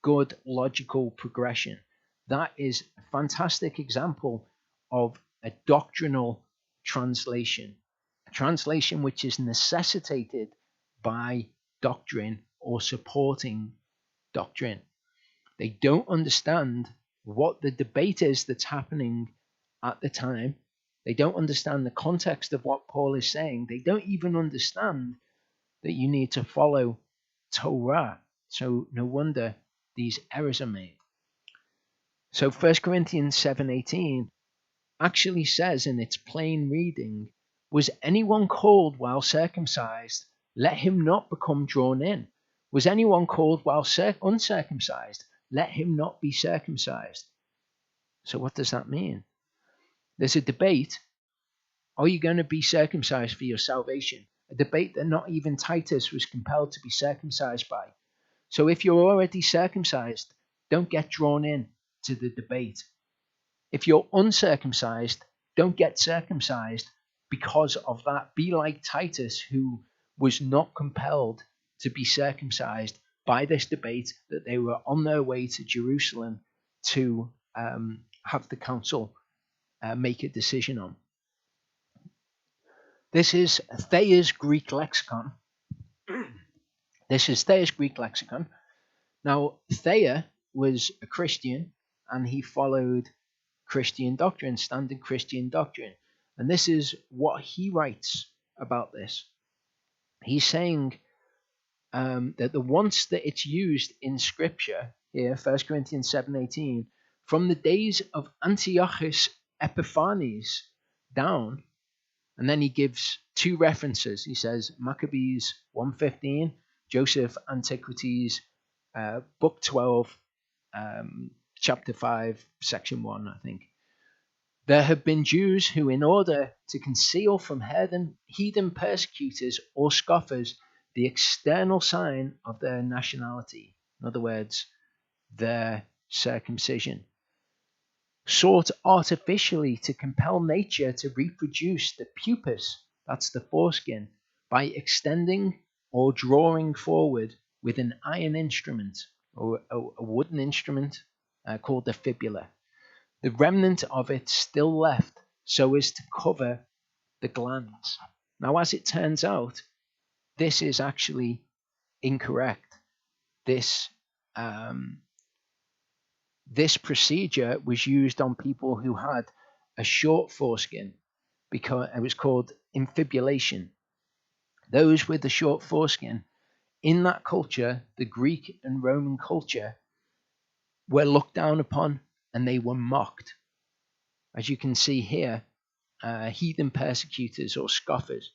good logical progression. That is a fantastic example of a doctrinal translation, a translation which is necessitated by doctrine or supporting doctrine. They don't understand what the debate is that's happening at the time. They don't understand the context of what Paul is saying. They don't even understand that you need to follow Torah. So no wonder these errors are made. So 1 Corinthians 7:18 actually says in its plain reading, was anyone called while circumcised? Let him not become drawn in. Was anyone called while uncircumcised? Let him not be circumcised. So what does that mean? There's a debate. Are you going to be circumcised for your salvation? A debate that not even Titus was compelled to be circumcised by. So if you're already circumcised, don't get drawn in to the debate. If you're uncircumcised, don't get circumcised because of that. Be like Titus, who was not compelled to be circumcised by this debate, that they were on their way to Jerusalem to have the council make a decision on. This is Thayer's Greek lexicon. This is Thayer's Greek lexicon. Now, Thayer was a Christian, and he followed Christian doctrine, standard Christian doctrine. And this is what he writes about this. He's saying that the once that it's used in Scripture, here, 1 Corinthians 7:18, from the days of Antiochus Epiphanes down, and then he gives two references. He says Maccabees 1:15, Joseph Antiquities, book 12, chapter 5, section 1, I think. There have been Jews who, in order to conceal from heathen persecutors or scoffers the external sign of their nationality, in other words, their circumcision, sought artificially to compel nature to reproduce the pupus, that's the foreskin, by extending or drawing forward with an iron instrument or a wooden instrument called the fibula, the remnant of it still left, so as to cover the glands. Now, as it turns out, this is actually incorrect. This procedure was used on people who had a short foreskin, because it was called infibulation. Those with the short foreskin, in that culture, the Greek and Roman culture, were looked down upon and they were mocked. As you can see here, heathen persecutors or scoffers.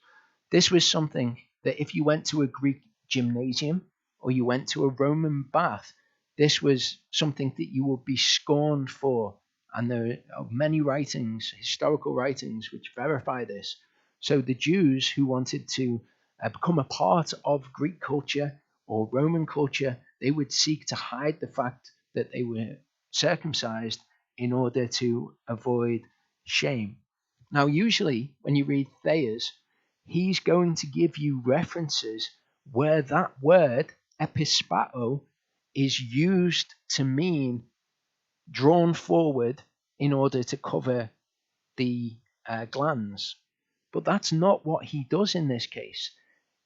This was something that if you went to a Greek gymnasium or you went to a Roman bath, this was something that you would be scorned for. And there are many writings, historical writings, which verify this. So the Jews who wanted to become a part of Greek culture or Roman culture, they would seek to hide the fact that they were circumcised in order to avoid shame. Now, usually when you read Thayer's, he's going to give you references where that word, epispao, is used to mean drawn forward in order to cover the glands. But that's not what he does in this case.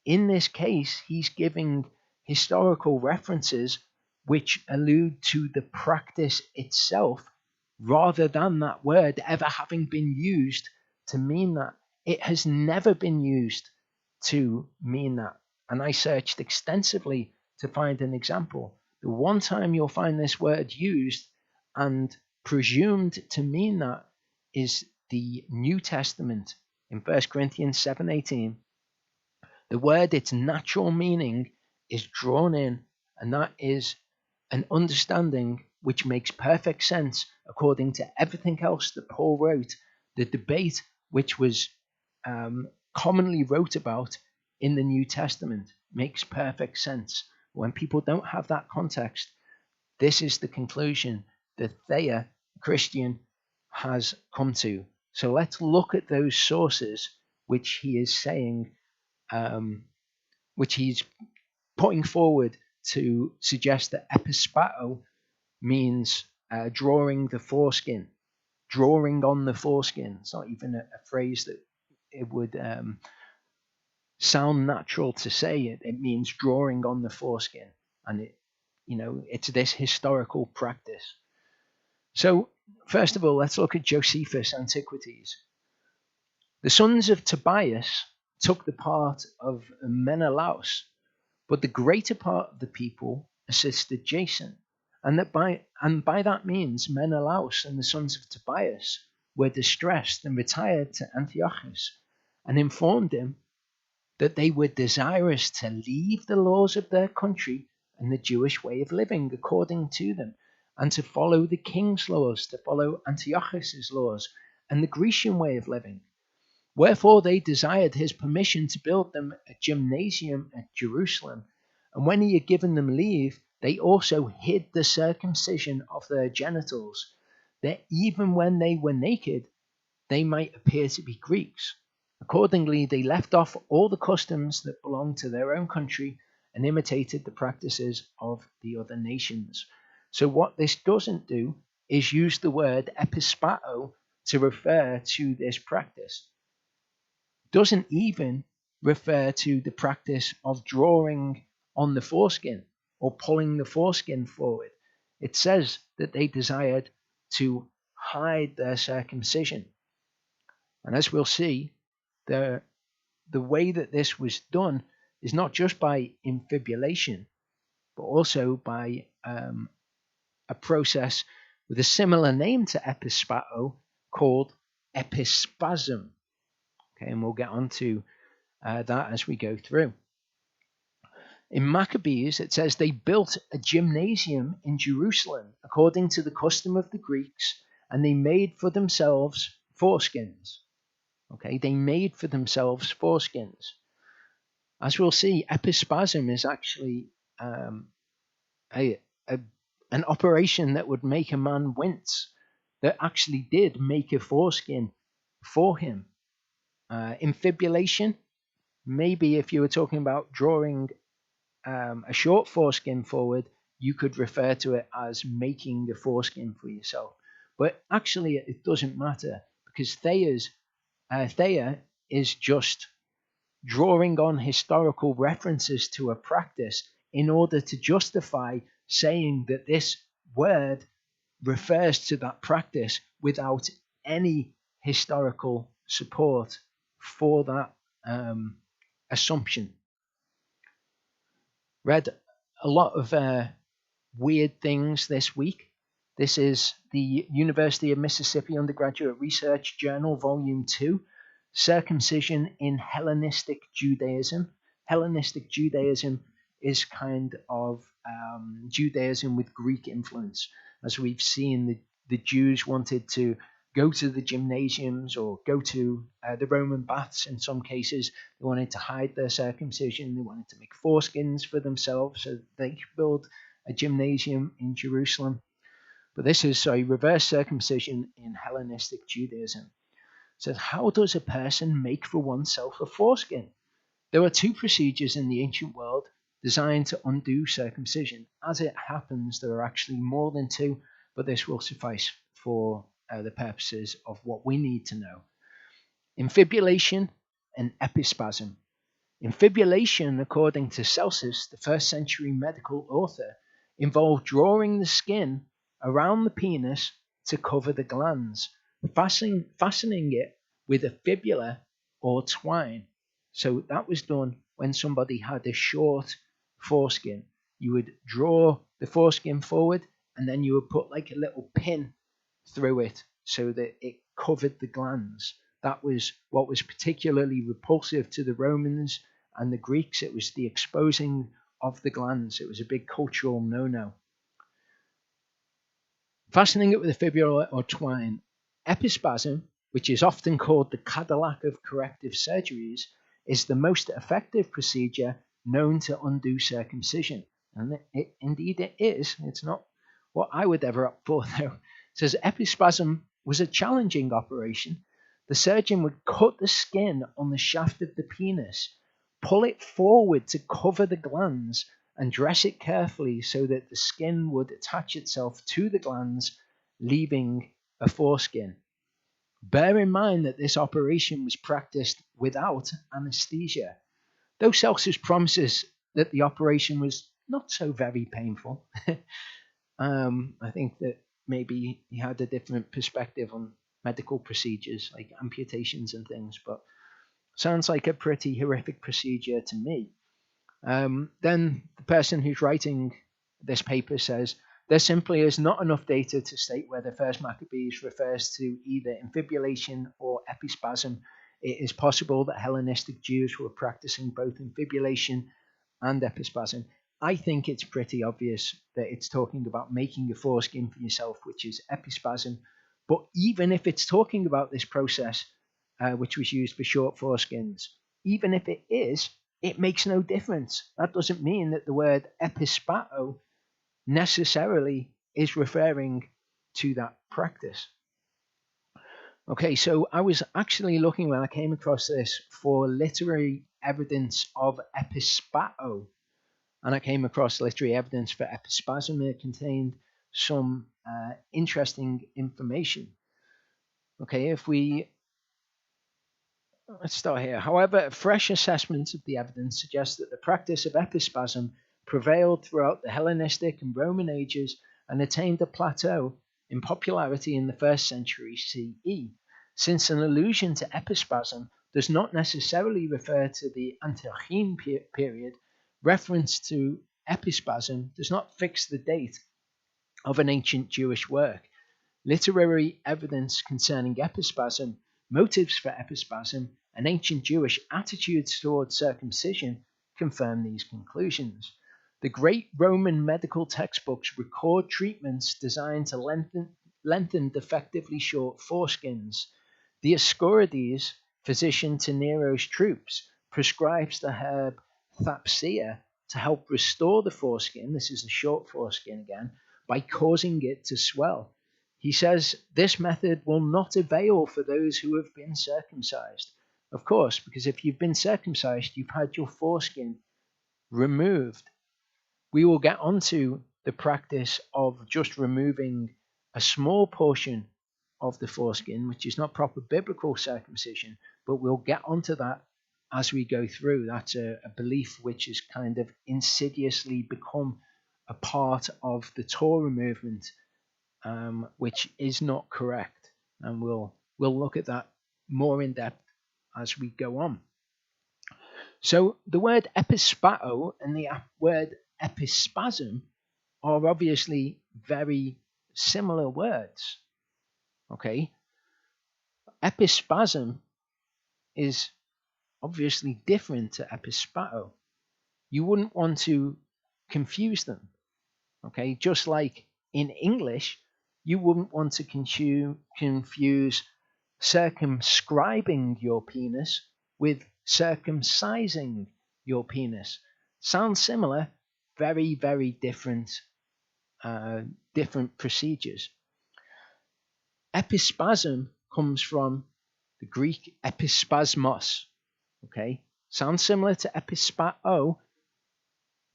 In this case, he's giving historical references which allude to the practice itself, rather than that word ever having been used to mean that. It has never been used to mean that. And I searched extensively to find an example. The one time you'll find this word used and presumed to mean that is the New Testament in 1 Corinthians 7:18. The word, its natural meaning is drawn in, and that is an understanding which makes perfect sense according to everything else that Paul wrote. The debate which was commonly wrote about in the New Testament makes perfect sense. When people don't have that context, this is the conclusion that Thayer, Christian, has come to. So let's look at those sources which he is saying, which he's putting forward to suggest that epispao means drawing the foreskin, drawing on the foreskin. It's not even a phrase that it would sound natural to say. It means drawing on the foreskin, and it's this historical practice. So, first of all, let's look at Josephus' Antiquities. The sons of Tobias took the part of Menelaus, but the greater part of the people assisted Jason. And by that means, Menelaus and the sons of Tobias were distressed and retired to Antiochus and informed him that they were desirous to leave the laws of their country and the Jewish way of living according to them, and to follow the king's laws, to follow Antiochus's laws and the Grecian way of living. Wherefore they desired his permission to build them a gymnasium at Jerusalem. And when he had given them leave, they also hid the circumcision of their genitals, that even when they were naked, they might appear to be Greeks. Accordingly, they left off all the customs that belonged to their own country and imitated the practices of the other nations. So what this doesn't do is use the word epispato to refer to this practice. Doesn't even refer to the practice of drawing on the foreskin or pulling the foreskin forward. It says that they desired to hide their circumcision. And as we'll see, the way that this was done is not just by infibulation, but also by a process with a similar name to epispato called epispasm. Okay, and we'll get on to that as we go through. In Maccabees, it says they built a gymnasium in Jerusalem according to the custom of the Greeks, and they made for themselves foreskins. Okay, they made for themselves foreskins. As we'll see, epispasm is actually an operation that would make a man wince, that actually did make a foreskin for him. Infibulation, maybe if you were talking about drawing a short foreskin forward, you could refer to it as making a foreskin for yourself. But actually, it doesn't matter, because Thea is just drawing on historical references to a practice in order to justify saying that this word refers to that practice without any historical support for that assumption. Read a lot of weird things this week. This is the University of Mississippi Undergraduate Research Journal, Volume 2, Circumcision in Hellenistic Judaism. Hellenistic Judaism is kind of Judaism with Greek influence. As we've seen, the Jews wanted to go to the gymnasiums or go to the Roman baths in some cases. They wanted to hide their circumcision. They wanted to make foreskins for themselves so that they could build a gymnasium in Jerusalem. But this is reverse circumcision in Hellenistic Judaism. So how does a person make for oneself a foreskin? There are two procedures in the ancient world designed to undo circumcision. As it happens, there are actually more than two, but this will suffice for the purposes of what we need to know. Infibulation and epispasm. Infibulation, according to Celsus, the first century medical author, involved drawing the skin around the penis to cover the glands, fastening it with a fibula or twine. So that was done when somebody had a short foreskin. You would draw the foreskin forward, and then you would put like a little pin through it so that it covered the glands. That was what was particularly repulsive to the Romans and the Greeks. It was the exposing of the glands. It was a big cultural no-no. Fastening it with a fibula or twine. Epispasm, which is often called the Cadillac of corrective surgeries, is the most effective procedure known to undo circumcision. And indeed it is. It's not what I would ever opt for, though. It says epispasm was a challenging operation. The surgeon would cut the skin on the shaft of the penis, pull it forward to cover the glands, and dress it carefully so that the skin would attach itself to the glands, leaving a foreskin. Bear in mind that this operation was practiced without anesthesia. Though Celsus promises that the operation was not so very painful, I think that maybe he had a different perspective on medical procedures like amputations and things, but sounds like a pretty horrific procedure to me. Then the person who's writing this paper says, there simply is not enough data to state whether First Maccabees refers to either infibulation or epispasm. It is possible that Hellenistic Jews were practicing both infibulation and epispasm. I think it's pretty obvious that it's talking about making a foreskin for yourself, which is epispasm. But even if it's talking about this process, which was used for short foreskins, even if it is, it makes no difference. That doesn't mean that the word epispato necessarily is referring to that practice. Okay, so I was actually looking when I came across this for literary evidence of epispato, and I came across literary evidence for epispasm. It contained some interesting information. Okay, let's start here. However, fresh assessments of the evidence suggest that the practice of epispasm prevailed throughout the Hellenistic and Roman ages and attained a plateau in popularity in the 1st century CE. Since an allusion to epispasm does not necessarily refer to the Antiochene period, reference to epispasm does not fix the date of an ancient Jewish work. Literary evidence concerning epispasm, motives for epispasm, and ancient Jewish attitudes towards circumcision confirm these conclusions. The great Roman medical textbooks record treatments designed to lengthen defectively short foreskins. Dioscorides, physician to Nero's troops, prescribes the herb thapsia to help restore the foreskin, this is the short foreskin again, by causing it to swell. He says this method will not avail for those who have been circumcised. Of course, because if you've been circumcised, you've had your foreskin removed. We will get onto the practice of just removing a small portion of the foreskin, which is not proper biblical circumcision, but we'll get onto that as we go through. That's a belief which has kind of insidiously become a part of the Torah movement, which is not correct, and we'll look at that more in depth as we go on. So the word epispato and the word epispasm are obviously very similar words. Okay, epispasm is obviously different to epispato. You wouldn't want to confuse them. Okay, just like in English, you wouldn't want to confuse circumscribing your penis with circumcising your penis. Sounds similar, very, very different procedures. Epispasm comes from the Greek epispasmos. Okay, sounds similar to epispato,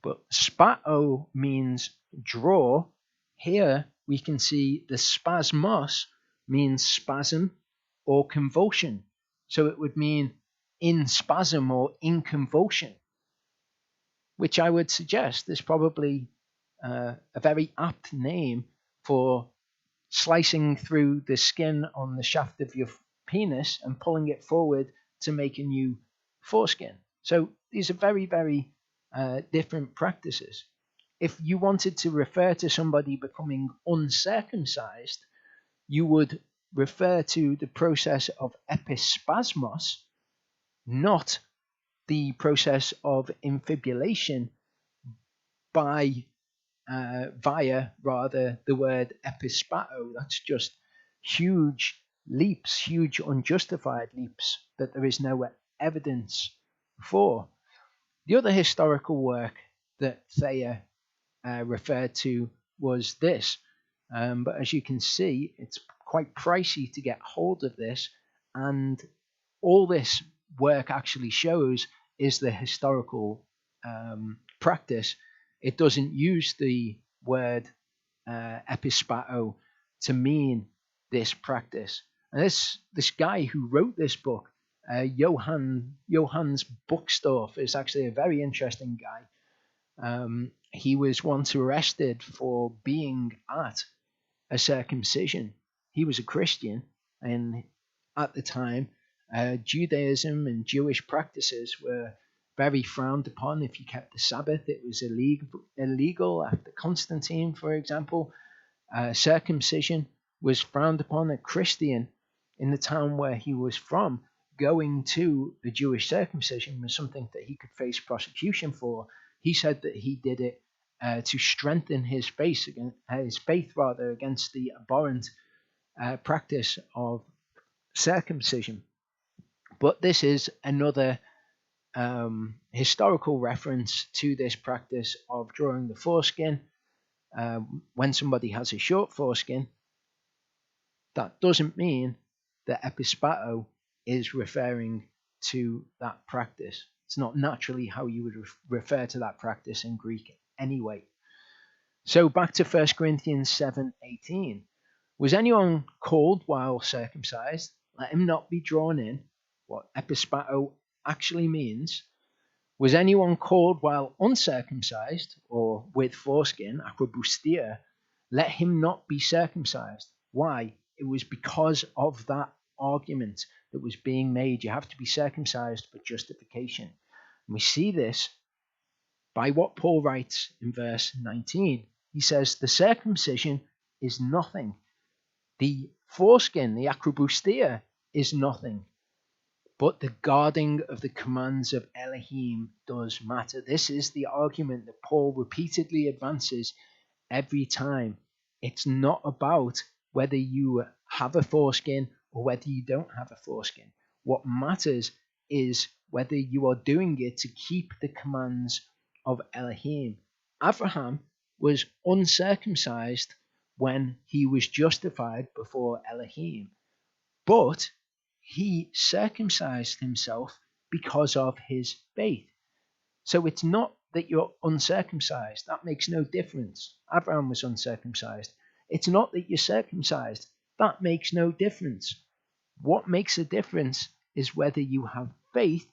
but spato means draw. Here we can see the spasmos means spasm or convulsion. So it would mean in spasm or in convulsion, which I would suggest is probably a very apt name for slicing through the skin on the shaft of your penis and pulling it forward to make a new foreskin. So these are very, very different practices. If you wanted to refer to somebody becoming uncircumcised, you would refer to the process of epispasmos, not the process of infibulation via rather the word epispato. That's just huge leaps, huge unjustified leaps that there is no evidence for. The other historical work that Thayer referred to was this, but as you can see, it's quite pricey to get hold of this, and all this work actually shows is the historical practice. It doesn't use the word epispato to mean this practice. And this guy who wrote this book, Johannes Buxtorf, is actually a very interesting guy. He was once arrested for being at a circumcision. He was a Christian, and at the time, Judaism and Jewish practices were very frowned upon. If you kept the Sabbath, it was illegal after Constantine, for example. Circumcision was frowned upon. A Christian in the town where he was from, going to a Jewish circumcision was something that he could face prosecution for. He said that he did it to strengthen his faith against the abhorrent practice of circumcision. But this is another historical reference to this practice of drawing the foreskin. When somebody has a short foreskin, that doesn't mean that epispato is referring to that practice. It's not naturally how you would refer to that practice in Greek anyway. So back to 1 Corinthians 7:18. Was anyone called while circumcised? Let him not be drawn in. What epispato actually means. Was anyone called while uncircumcised, or with foreskin, akrobustia? Let him not be circumcised. Why? It was because of that argument that was being made. You have to be circumcised for justification. And we see this by what Paul writes in verse 19. He says, the circumcision is nothing. The foreskin, the akrobustia, is nothing. But the guarding of the commands of Elohim does matter. This is the argument that Paul repeatedly advances every time. It's not about whether you have a foreskin or whether you don't have a foreskin. What matters is whether you are doing it to keep the commands of Elohim. Abraham was uncircumcised when he was justified before Elohim, but he circumcised himself because of his faith. So it's not that you're uncircumcised. That makes no difference. Abraham was uncircumcised. It's not that you're circumcised. That makes no difference. What makes a difference is whether you have faith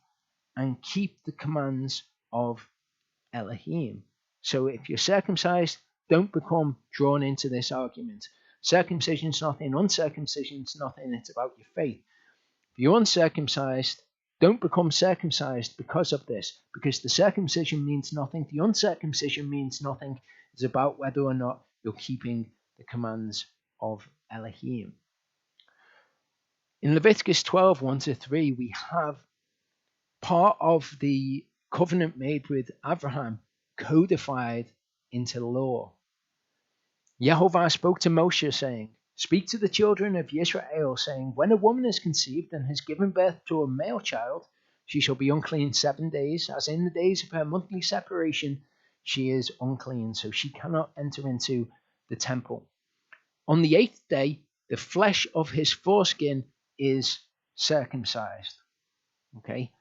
and keep the commands of Elohim. So if you're circumcised, don't become drawn into this argument. Circumcision's nothing, uncircumcision's nothing. It's about your faith. If you're uncircumcised, don't become circumcised because of this, because the circumcision means nothing. The uncircumcision means nothing. It's about whether or not you're keeping the commands of Elohim. In Leviticus 12:1-3, we have part of the covenant made with Abraham codified into law. Yehovah spoke to Moshe, saying, speak to the children of Israel, saying, when a woman is conceived and has given birth to a male child, she shall be unclean 7 days, as in the days of her monthly separation she is unclean, so she cannot enter into the temple. On the 8th day, the flesh of his foreskin is circumcised. Okay?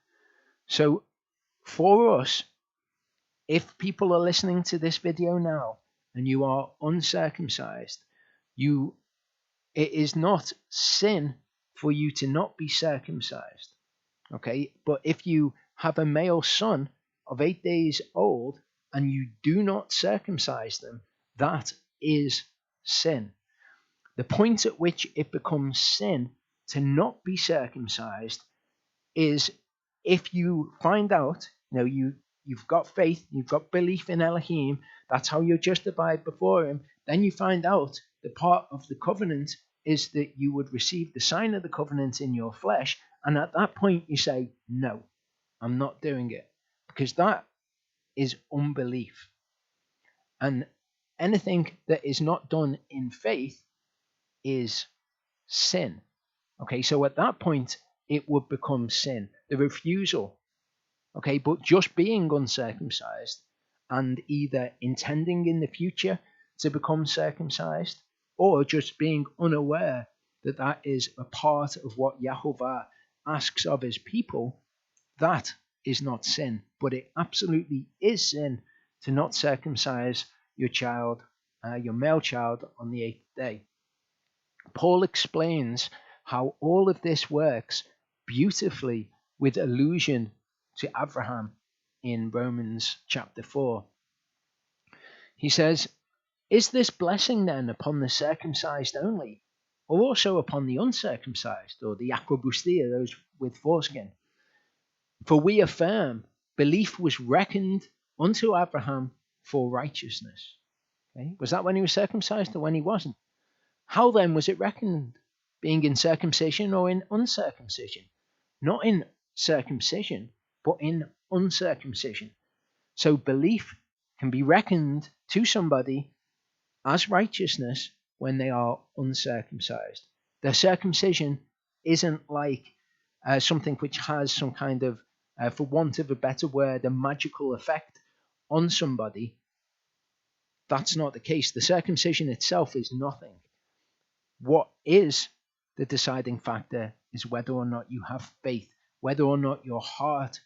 So, for us, if people are listening to this video now and you are uncircumcised, it is not sin for you to not be circumcised. Okay? But if you have a male son of 8 days old and you do not circumcise them, that is sin. The point at which it becomes sin to not be circumcised is if you find out, you've got faith, you've got belief in Elohim, that's how you're justified before him, then you find out the part of the covenant is that you would receive the sign of the covenant in your flesh, and at that point you say, no, I'm not doing it, because that is unbelief. And anything that is not done in faith is sin. Okay, so at that point it would become sin, the refusal. Okay, but just being uncircumcised and either intending in the future to become circumcised or just being unaware that that is a part of what Yehovah asks of his people, that is not sin. But it absolutely is sin to not circumcise your child, your male child, on the 8th day. Paul explains how all of this works beautifully with allusion to Abraham in Romans chapter 4. He says, Is this blessing then upon the circumcised only, or also upon the uncircumcised, or the acrobustia, those with foreskin? For we affirm, belief was reckoned unto Abraham for righteousness. Okay? Was that when he was circumcised or when he wasn't? How then was it reckoned? Being in circumcision or in uncircumcision? Not in circumcision, but in uncircumcision. So belief can be reckoned to somebody as righteousness when they are uncircumcised. Their circumcision isn't like something which has some kind of, for want of a better word, a magical effect on somebody. That's not the case. The circumcision itself is nothing. What is the deciding factor is whether or not you have faith, whether or not your heart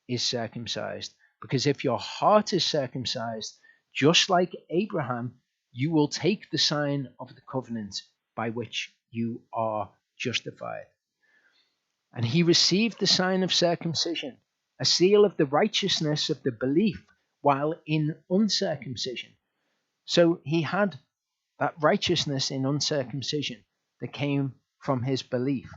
is circumcised. Because if your heart is circumcised, just like Abraham, you will take the sign of the covenant by which you are justified. And he received the sign of circumcision, a seal of the righteousness of the belief, while in uncircumcision. So he had that righteousness in uncircumcision that came from his belief.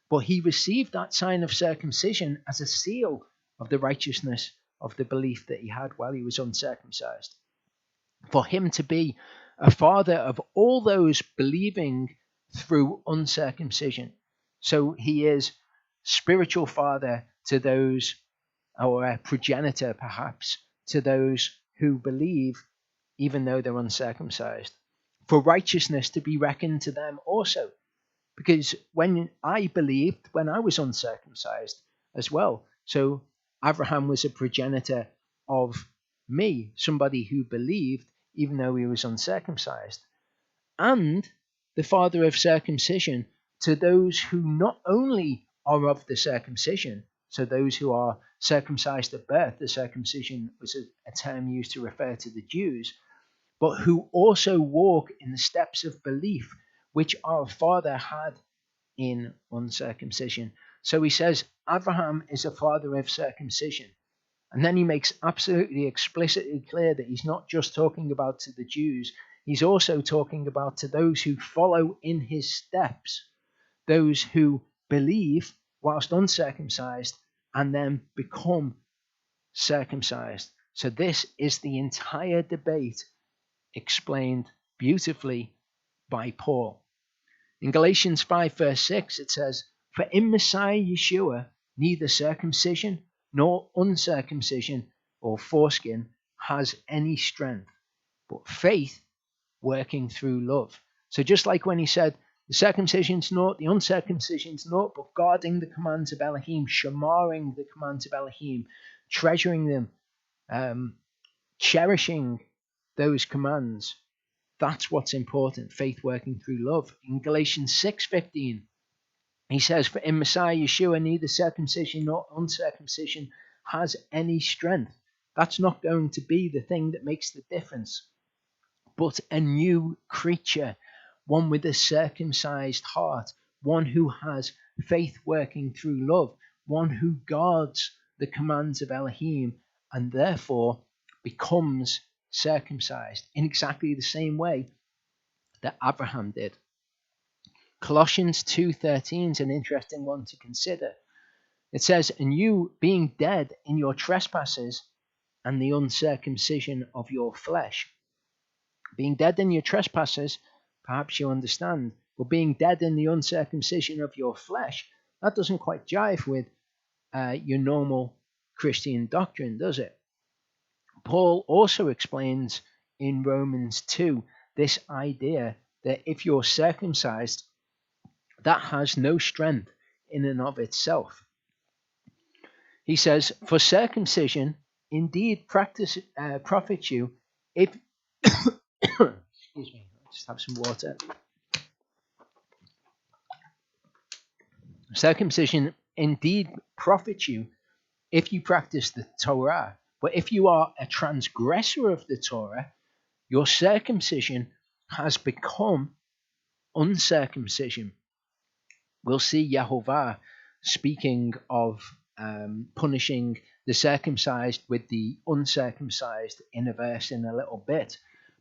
But he received that sign of circumcision as a seal of the righteousness of the belief that he had while he was uncircumcised. For him to be a father of all those believing through uncircumcision. So he is spiritual father to those, or a progenitor perhaps, to those who believe even though they're uncircumcised. For righteousness to be reckoned to them also. Because when I believed, when I was uncircumcised as well. So Abraham was a progenitor of me, somebody who believed even though he was uncircumcised. And the father of circumcision to those who not only are of the circumcision, so those who are circumcised at birth, the circumcision was a term used to refer to the Jews, but who also walk in the steps of belief which our father had in uncircumcision. So he says Abraham is a father of circumcision. And then he makes absolutely explicitly clear that he's not just talking about to the Jews, he's also talking about to those who follow in his steps, those who believe whilst uncircumcised and then become circumcised. So this is the entire debate explained beautifully by Paul. In Galatians 5 verse 6 it says, "For in Messiah Yeshua neither circumcision nor uncircumcision or foreskin has any strength, but faith working through love." So just like when he said, the circumcision's naught, the uncircumcision's naught, but guarding the commands of Elohim, shamaring the commands of Elohim, treasuring them, cherishing those commands. That's what's important, faith working through love. In Galatians 6:15, he says, "For in Messiah Yeshua neither circumcision nor uncircumcision has any strength." That's not going to be the thing that makes the difference, but a new creature, one with a circumcised heart, one who has faith working through love, one who guards the commands of Elohim and therefore becomes circumcised in exactly the same way that Abraham did. Colossians 2:13 is an interesting one to consider. It says, "And you, being dead in your trespasses and the uncircumcision of your flesh." Being dead in your trespasses, perhaps you understand, but being dead in the uncircumcision of your flesh, that doesn't quite jive with your normal Christian doctrine, does it? Paul also explains in Romans 2 this idea that if you're circumcised, that has no strength in and of itself. He says, "For circumcision indeed profits you if..." Excuse me, I'll just have some water. "Circumcision indeed profits you if you practice the Torah. But if you are a transgressor of the Torah, your circumcision has become uncircumcision." We'll see Yehovah speaking of punishing the circumcised with the uncircumcised in a verse in a little bit.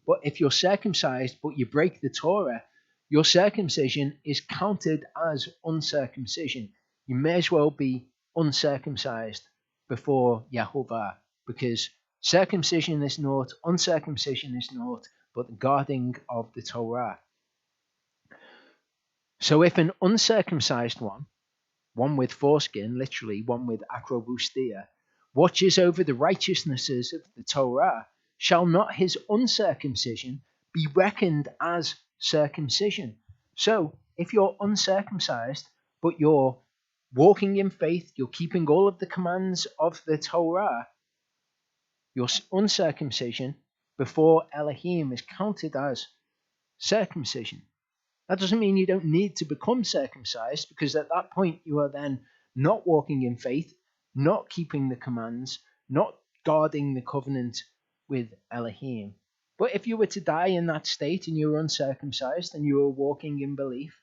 But if you're circumcised but you break the Torah, your circumcision is counted as uncircumcision. You may as well be uncircumcised before Yahovah, because circumcision is naught, uncircumcision is naught, but the guarding of the Torah. So if an uncircumcised one with foreskin, literally one with acrobustia, watches over the righteousnesses of the Torah, shall not his uncircumcision be reckoned as circumcision? So if you're uncircumcised, but you're walking in faith, you're keeping all of the commands of the Torah, your uncircumcision before Elohim is counted as circumcision. That doesn't mean you don't need to become circumcised, because at that point you are then not walking in faith, not keeping the commands, not guarding the covenant with Elohim. But if you were to die in that state and you were uncircumcised and you were walking in belief,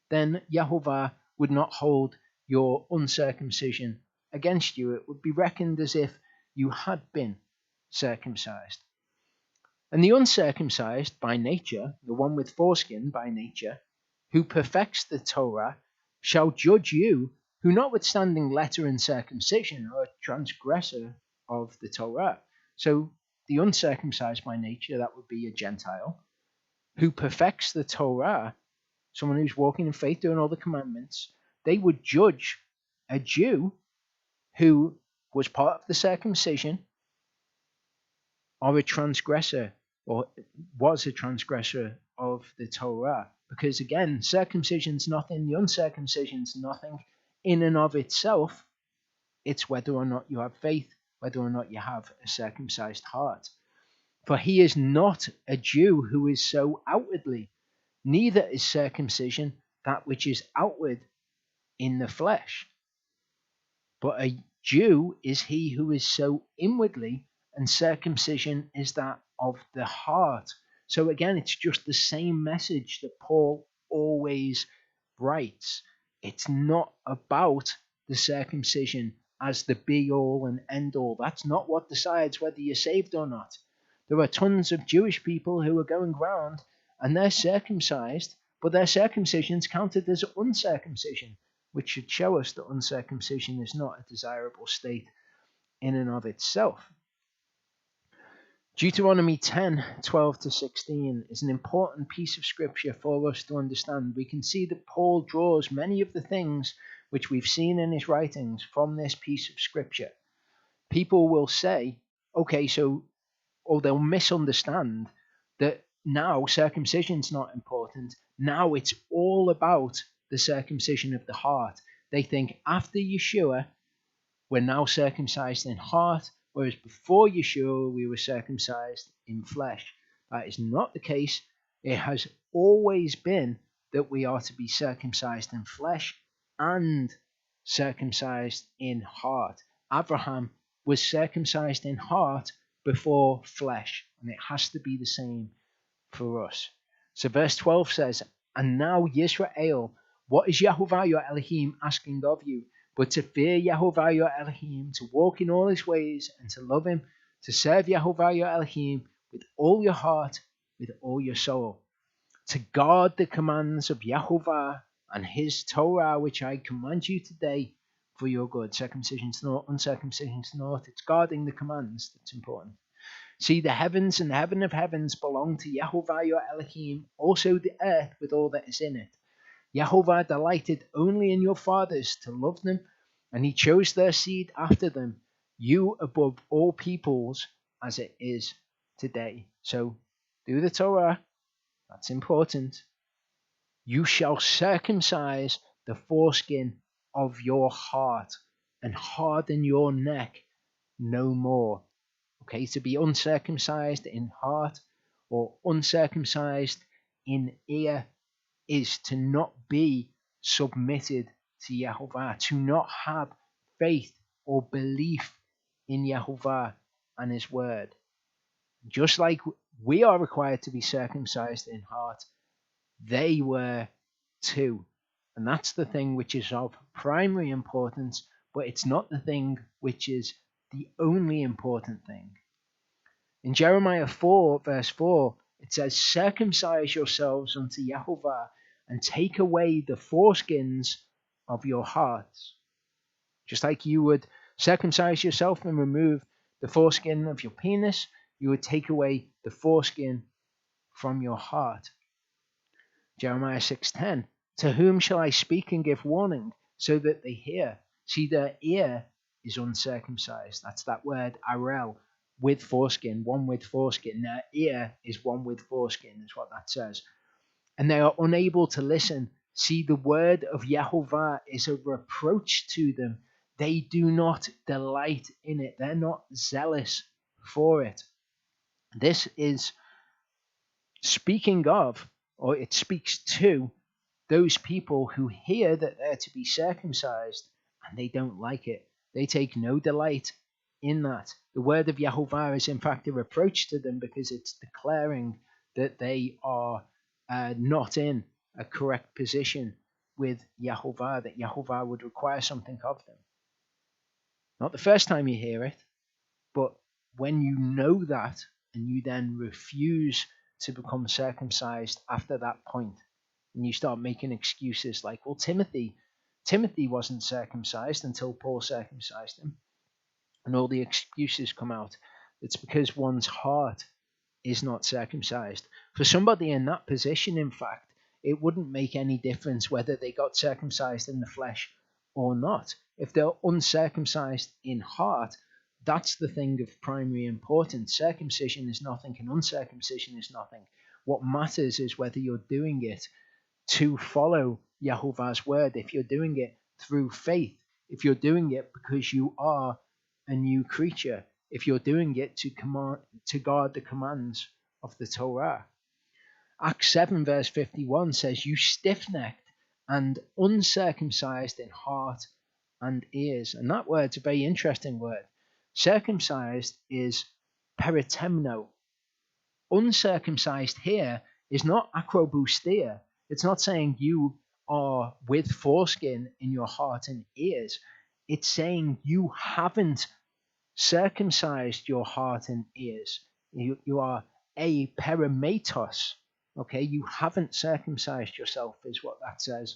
then Yahovah would not hold your uncircumcision against you. It would be reckoned as if you had been circumcised. And the uncircumcised by nature, the one with foreskin by nature, who perfects the Torah, shall judge you, who notwithstanding letter and circumcision are a transgressor of the Torah. So the uncircumcised by nature, that would be a Gentile, who perfects the Torah, someone who's walking in faith, doing all the commandments, they would judge a Jew who was part of the circumcision, or a transgressor, or was a transgressor of the Torah. Because again, circumcision's nothing, the uncircumcision's nothing in and of itself. It's whether or not you have faith, whether or not you have a circumcised heart. For he is not a Jew who is so outwardly, neither is circumcision that which is outward in the flesh. But a Jew is he who is so inwardly, and circumcision is that of the heart. So again, it's just the same message that Paul always writes. It's not about the circumcision as the be all and end all. That's not what decides whether you're saved or not. There are tons of Jewish people who are going around and they're circumcised, but their circumcision's counted as uncircumcision, which should show us that uncircumcision is not a desirable state in and of itself. Deuteronomy 10:12-16 is an important piece of scripture for us to understand. We can see that Paul draws many of the things which we've seen in his writings from this piece of scripture. People will say, okay, so, or they'll misunderstand that now circumcision's not important. Now it's all about the circumcision of the heart. They think after Yeshua, we're now circumcised in heart, whereas before Yeshua, we were circumcised in flesh. That is not the case. It has always been that we are to be circumcised in flesh and circumcised in heart. Abraham was circumcised in heart before flesh, and it has to be the same for us. So verse 12 says, and now Yisrael, what is Yahovah your Elohim asking of you? But to fear Yahovah your Elohim, to walk in all his ways, and to love him, to serve Yahovah your Elohim with all your heart, with all your soul, to guard the commands of Yahovah and his Torah, which I command you today for your good. Circumcision's not, uncircumcision's not. It's guarding the commands that's important. See, the heavens and the heaven of heavens belong to Yahovah your Elohim, also the earth with all that is in it. Yahovah delighted only in your fathers to love them, and he chose their seed after them, you above all peoples, as it is today. So, do the Torah. That's important. You shall circumcise the foreskin of your heart and harden your neck no more. Okay, to be uncircumcised in heart or uncircumcised in ear is to not be submitted to Yahovah, to not have faith or belief in Yahovah and his word. Just like we are required to be circumcised in heart, they were too. And that's the thing which is of primary importance, but it's not the thing which is the only important thing. In Jeremiah 4, verse 4, It says, circumcise yourselves unto Yahovah and take away the foreskins of your hearts. Just like you would circumcise yourself and remove the foreskin of your penis, you would take away the foreskin from your heart. Jeremiah 6:10, to whom shall I speak and give warning so that they hear? See, their ear is uncircumcised. That's that word arel, with foreskin, one with foreskin. Their ear is one with foreskin, is what that says. And they are unable to listen. See, the word of Yahovah is a reproach to them. They do not delight in it. They're not zealous for it. This is speaking of, or it speaks to, those people who hear that they're to be circumcised and they don't like it. They take no delight in that. The word of Yahovah is in fact a reproach to them because it's declaring that they are not in a correct position with Yahovah, that Yahovah would require something of them. Not the first time you hear it, but when you know that and you then refuse to become circumcised after that point, and you start making excuses like, well, Timothy wasn't circumcised until Paul circumcised him, and all the excuses come out. It's because one's heart is not circumcised. For somebody in that position, in fact, it wouldn't make any difference whether they got circumcised in the flesh or not. If they're uncircumcised in heart, that's the thing of primary importance. Circumcision is nothing and uncircumcision is nothing. What matters is whether you're doing it to follow Yahovah's word, if you're doing it through faith, if you're doing it because you are a new creature, if you're doing it to guard the commands of the Torah. Acts 7 verse 51 says, you stiff-necked and uncircumcised in heart and ears. And that word's a very interesting word. Circumcised is peritemno. Uncircumcised here is not acrobustia. It's not saying you are with foreskin in your heart and ears. It's saying you haven't circumcised your heart and ears. You are a perimetos. Okay, you haven't circumcised yourself, is what that says,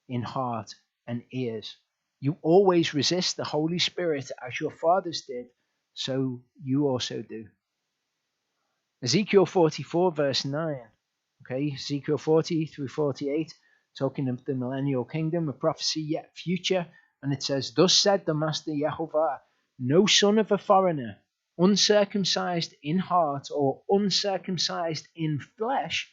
in heart and ears. You always resist the Holy Spirit as your fathers did, so you also do. Ezekiel 44 verse 9. Okay, Ezekiel 40 through 48, talking of the millennial kingdom, a prophecy yet future, and it says, thus said the Master Yahovah, no son of a foreigner, uncircumcised in heart or uncircumcised in flesh,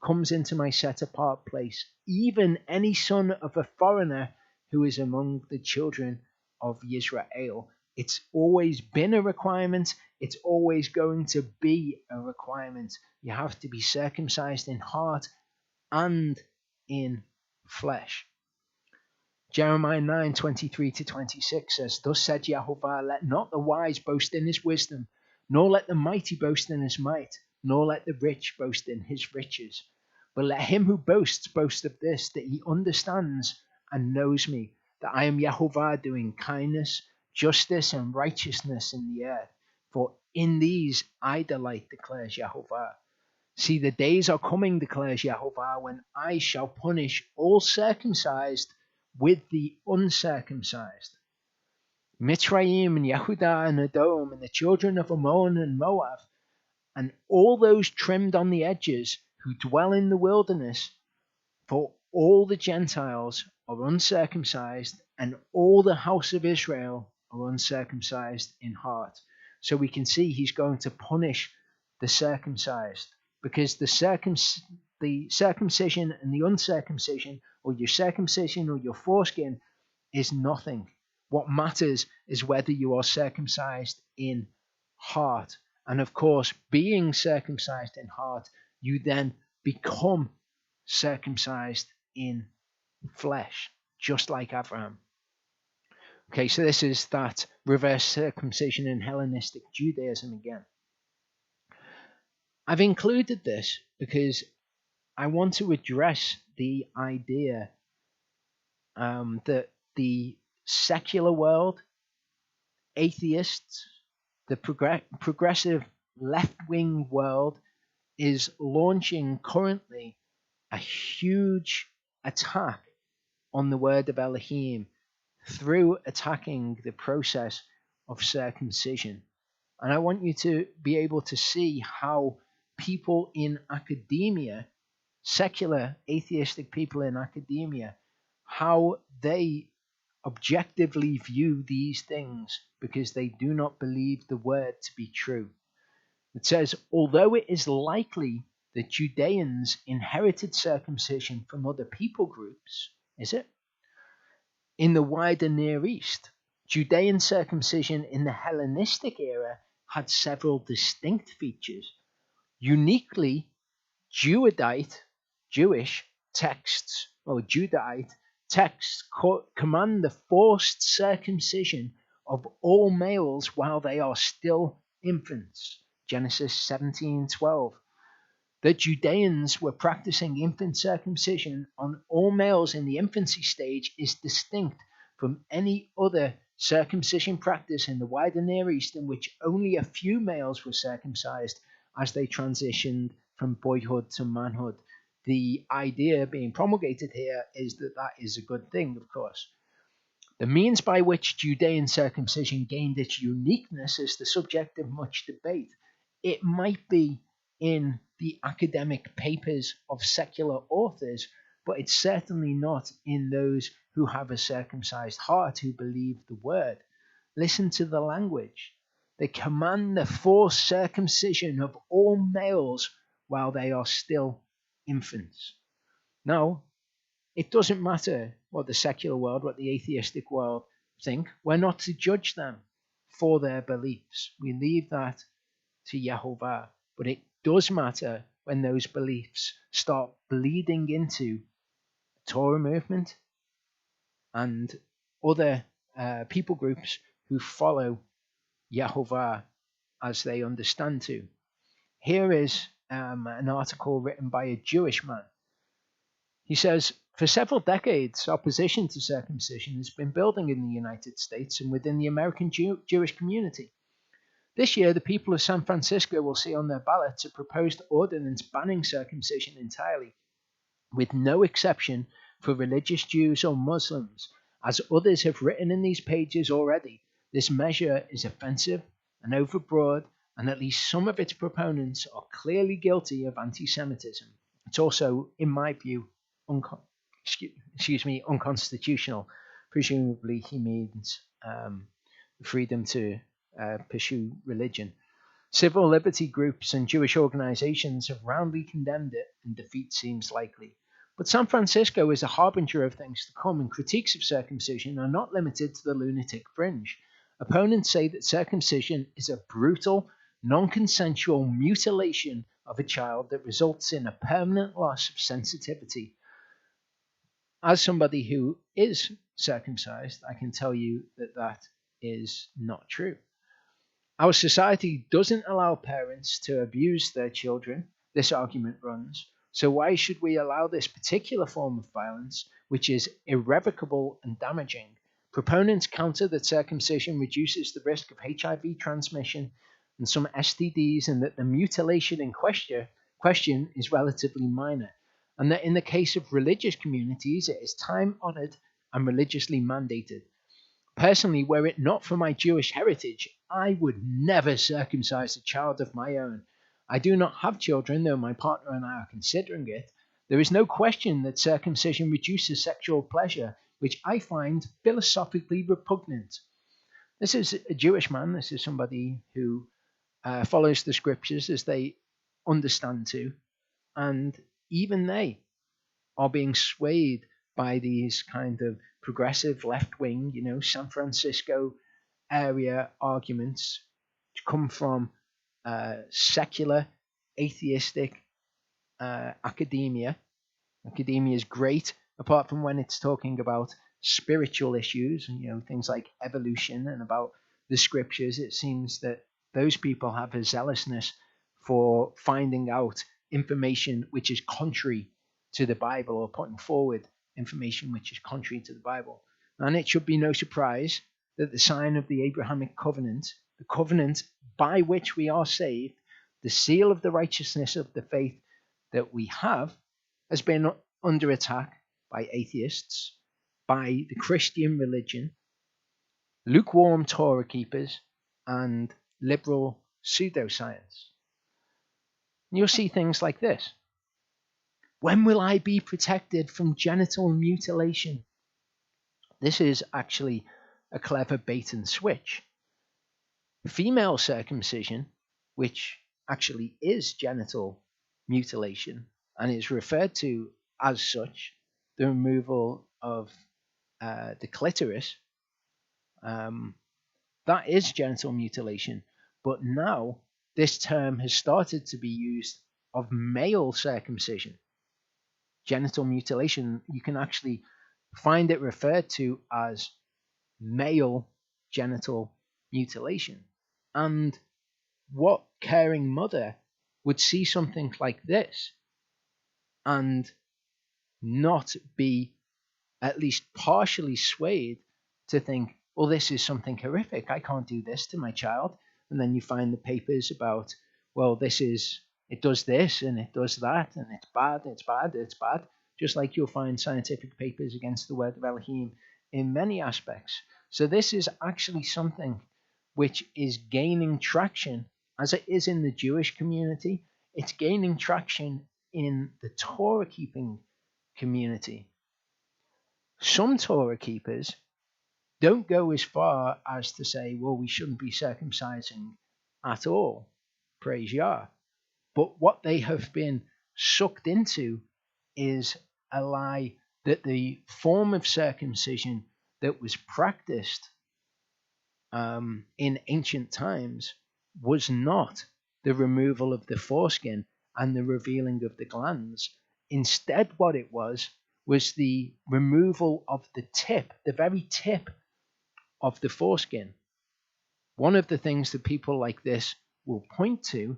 comes into my set-apart place, even any son of a foreigner who is among the children of Israel. It's always been a requirement. It's always going to be a requirement. You have to be circumcised in heart and in flesh. Jeremiah 9:23-26 says, thus said Yahovah, let not the wise boast in his wisdom, nor let the mighty boast in his might, nor let the rich boast in his riches. But let him who boasts boast of this, that he understands and knows me, that I am Yahovah, doing kindness, justice, and righteousness in the earth. For in these I delight, declares Yahovah. See, the days are coming, declares Yahovah, when I shall punish all circumcised with the uncircumcised. Mitzrayim and Yehudah and Edom and the children of Ammon and Moab, and all those trimmed on the edges who dwell in the wilderness, for all the Gentiles are uncircumcised, and all the house of Israel are uncircumcised in heart. So we can see he's going to punish the circumcised, because the circumcision and the uncircumcision, or your circumcision or your foreskin, is nothing. What matters is whether you are circumcised in heart. And of course, being circumcised in heart, you then become circumcised in flesh, just like Abraham. Okay, so this is that reverse circumcision in Hellenistic Judaism again. I've included this because I want to address the idea that the secular world, atheists, the progressive left-wing world is launching currently a huge attack on the word of Elohim through attacking the process of circumcision. And I want you to be able to see how people in academia, secular atheistic people in academia, how they objectively view these things because they do not believe the word to be true. It says, although it is likely that Judeans inherited circumcision from other people groups, is it? In the wider Near East, Judean circumcision in the Hellenistic era had several distinct features. Uniquely Jewish texts, or Judaite texts, command the forced circumcision of all males while they are still infants. Genesis 17:12. The Judeans were practicing infant circumcision on all males in the infancy stage is distinct from any other circumcision practice in the wider Near East in which only a few males were circumcised as they transitioned from boyhood to manhood. The idea being promulgated here is that that is a good thing, of course. The means by which Judean circumcision gained its uniqueness is the subject of much debate. It might be in the academic papers of secular authors, but it's certainly not in those who have a circumcised heart who believe the word. Listen to the language. They command the forced circumcision of all males while they are still infants. Now, it doesn't matter what the secular world, what the atheistic world think. We're not to judge them for their beliefs. We leave that to Yehovah. But it does matter when those beliefs start bleeding into the Torah movement and other people groups who follow Yehovah as they understand to. Here is an article written by a Jewish man. He says, for several decades, opposition to circumcision has been building in the United States and within the American Jewish community. This year, the people of San Francisco will see on their ballots a proposed ordinance banning circumcision entirely, with no exception for religious Jews or Muslims. As others have written in these pages already, this measure is offensive and overbroad, and at least some of its proponents are clearly guilty of anti-Semitism. It's also, in my view, unconstitutional. Presumably, he means freedom to pursue religion. Civil liberty groups and Jewish organizations have roundly condemned it, and defeat seems likely. But San Francisco is a harbinger of things to come, and critiques of circumcision are not limited to the lunatic fringe. Opponents say that circumcision is a brutal, non-consensual mutilation of a child that results in a permanent loss of sensitivity. As somebody who is circumcised, I can tell you that that is not true. Our society doesn't allow parents to abuse their children, this argument runs, so why should we allow this particular form of violence, which is irrevocable and damaging? Proponents counter that circumcision reduces the risk of HIV transmission and some STDs, and that the mutilation in question is relatively minor, and that in the case of religious communities it is time-honored and religiously mandated. Personally, were it not for my Jewish heritage, I would never circumcise a child of my own. I do not have children, though my partner and I are considering it. There is no question that circumcision reduces sexual pleasure, which I find philosophically repugnant. This is a Jewish man. This is somebody who follows the scriptures as they understand to, and even they are being swayed by these kind of progressive left-wing, San Francisco area arguments to come from secular, atheistic academia. Academia is great, apart from when it's talking about spiritual issues and things like evolution and about the scriptures. It seems that those people have a zealousness for finding out information which is contrary to the Bible, or putting forward information which is contrary to the Bible. And it should be no surprise that the sign of the Abrahamic covenant, the covenant by which we are saved, the seal of the righteousness of the faith that we have has been under attack by atheists, by the Christian religion, lukewarm Torah keepers, and liberal pseudoscience. You'll see things like this. When will I be protected from genital mutilation? This is actually a clever bait and switch. Female circumcision, which actually is genital mutilation and is referred to as such, the removal of the clitoris, that is genital mutilation. But now this term has started to be used of male circumcision. Genital mutilation, you can actually find it referred to as male genital mutilation. And what caring mother would see something like this and not be at least partially swayed to think, well, this is something horrific. I can't do this to my child. And then you find the papers about, well, it does this and it does that and it's bad, it's bad, it's bad. Just like you'll find scientific papers against the word of Elohim in many aspects. So this is actually something which is gaining traction, as it is in the Jewish community. It's gaining traction in the Torah keeping community. Some Torah keepers don't go as far as to say, well, we shouldn't be circumcising at all. Praise Yah. But what they have been sucked into is a lie that the form of circumcision that was practiced in ancient times was not the removal of the foreskin and the revealing of the glands. Instead, what it was the removal of the tip, the very tip of the foreskin. One of the things that people like this will point to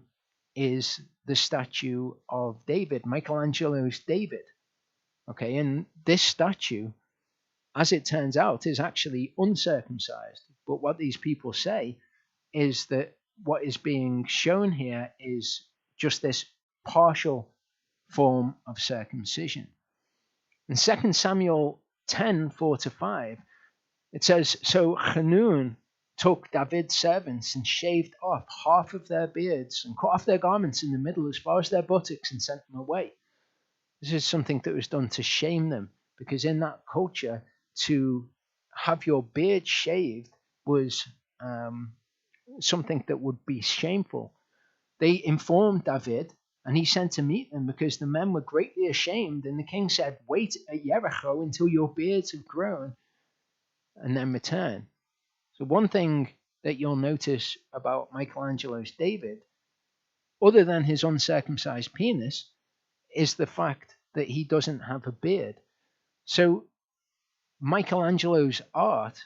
is the statue of David, Michelangelo's David. Okay, and this statue, as it turns out, is actually uncircumcised. But what these people say is that what is being shown here is just this partial form of circumcision. In 2 Samuel 10:4-5, it says, So Hanun took David's servants and shaved off half of their beards and cut off their garments in the middle as far as their buttocks and sent them away. This is something that was done to shame them, because in that culture, to have your beard shaved was something that would be shameful. They informed David, and he sent to meet them because the men were greatly ashamed. And the king said, wait at Jericho until your beards have grown and then return. So one thing that you'll notice about Michelangelo's David, other than his uncircumcised penis, is the fact that he doesn't have a beard. So Michelangelo's art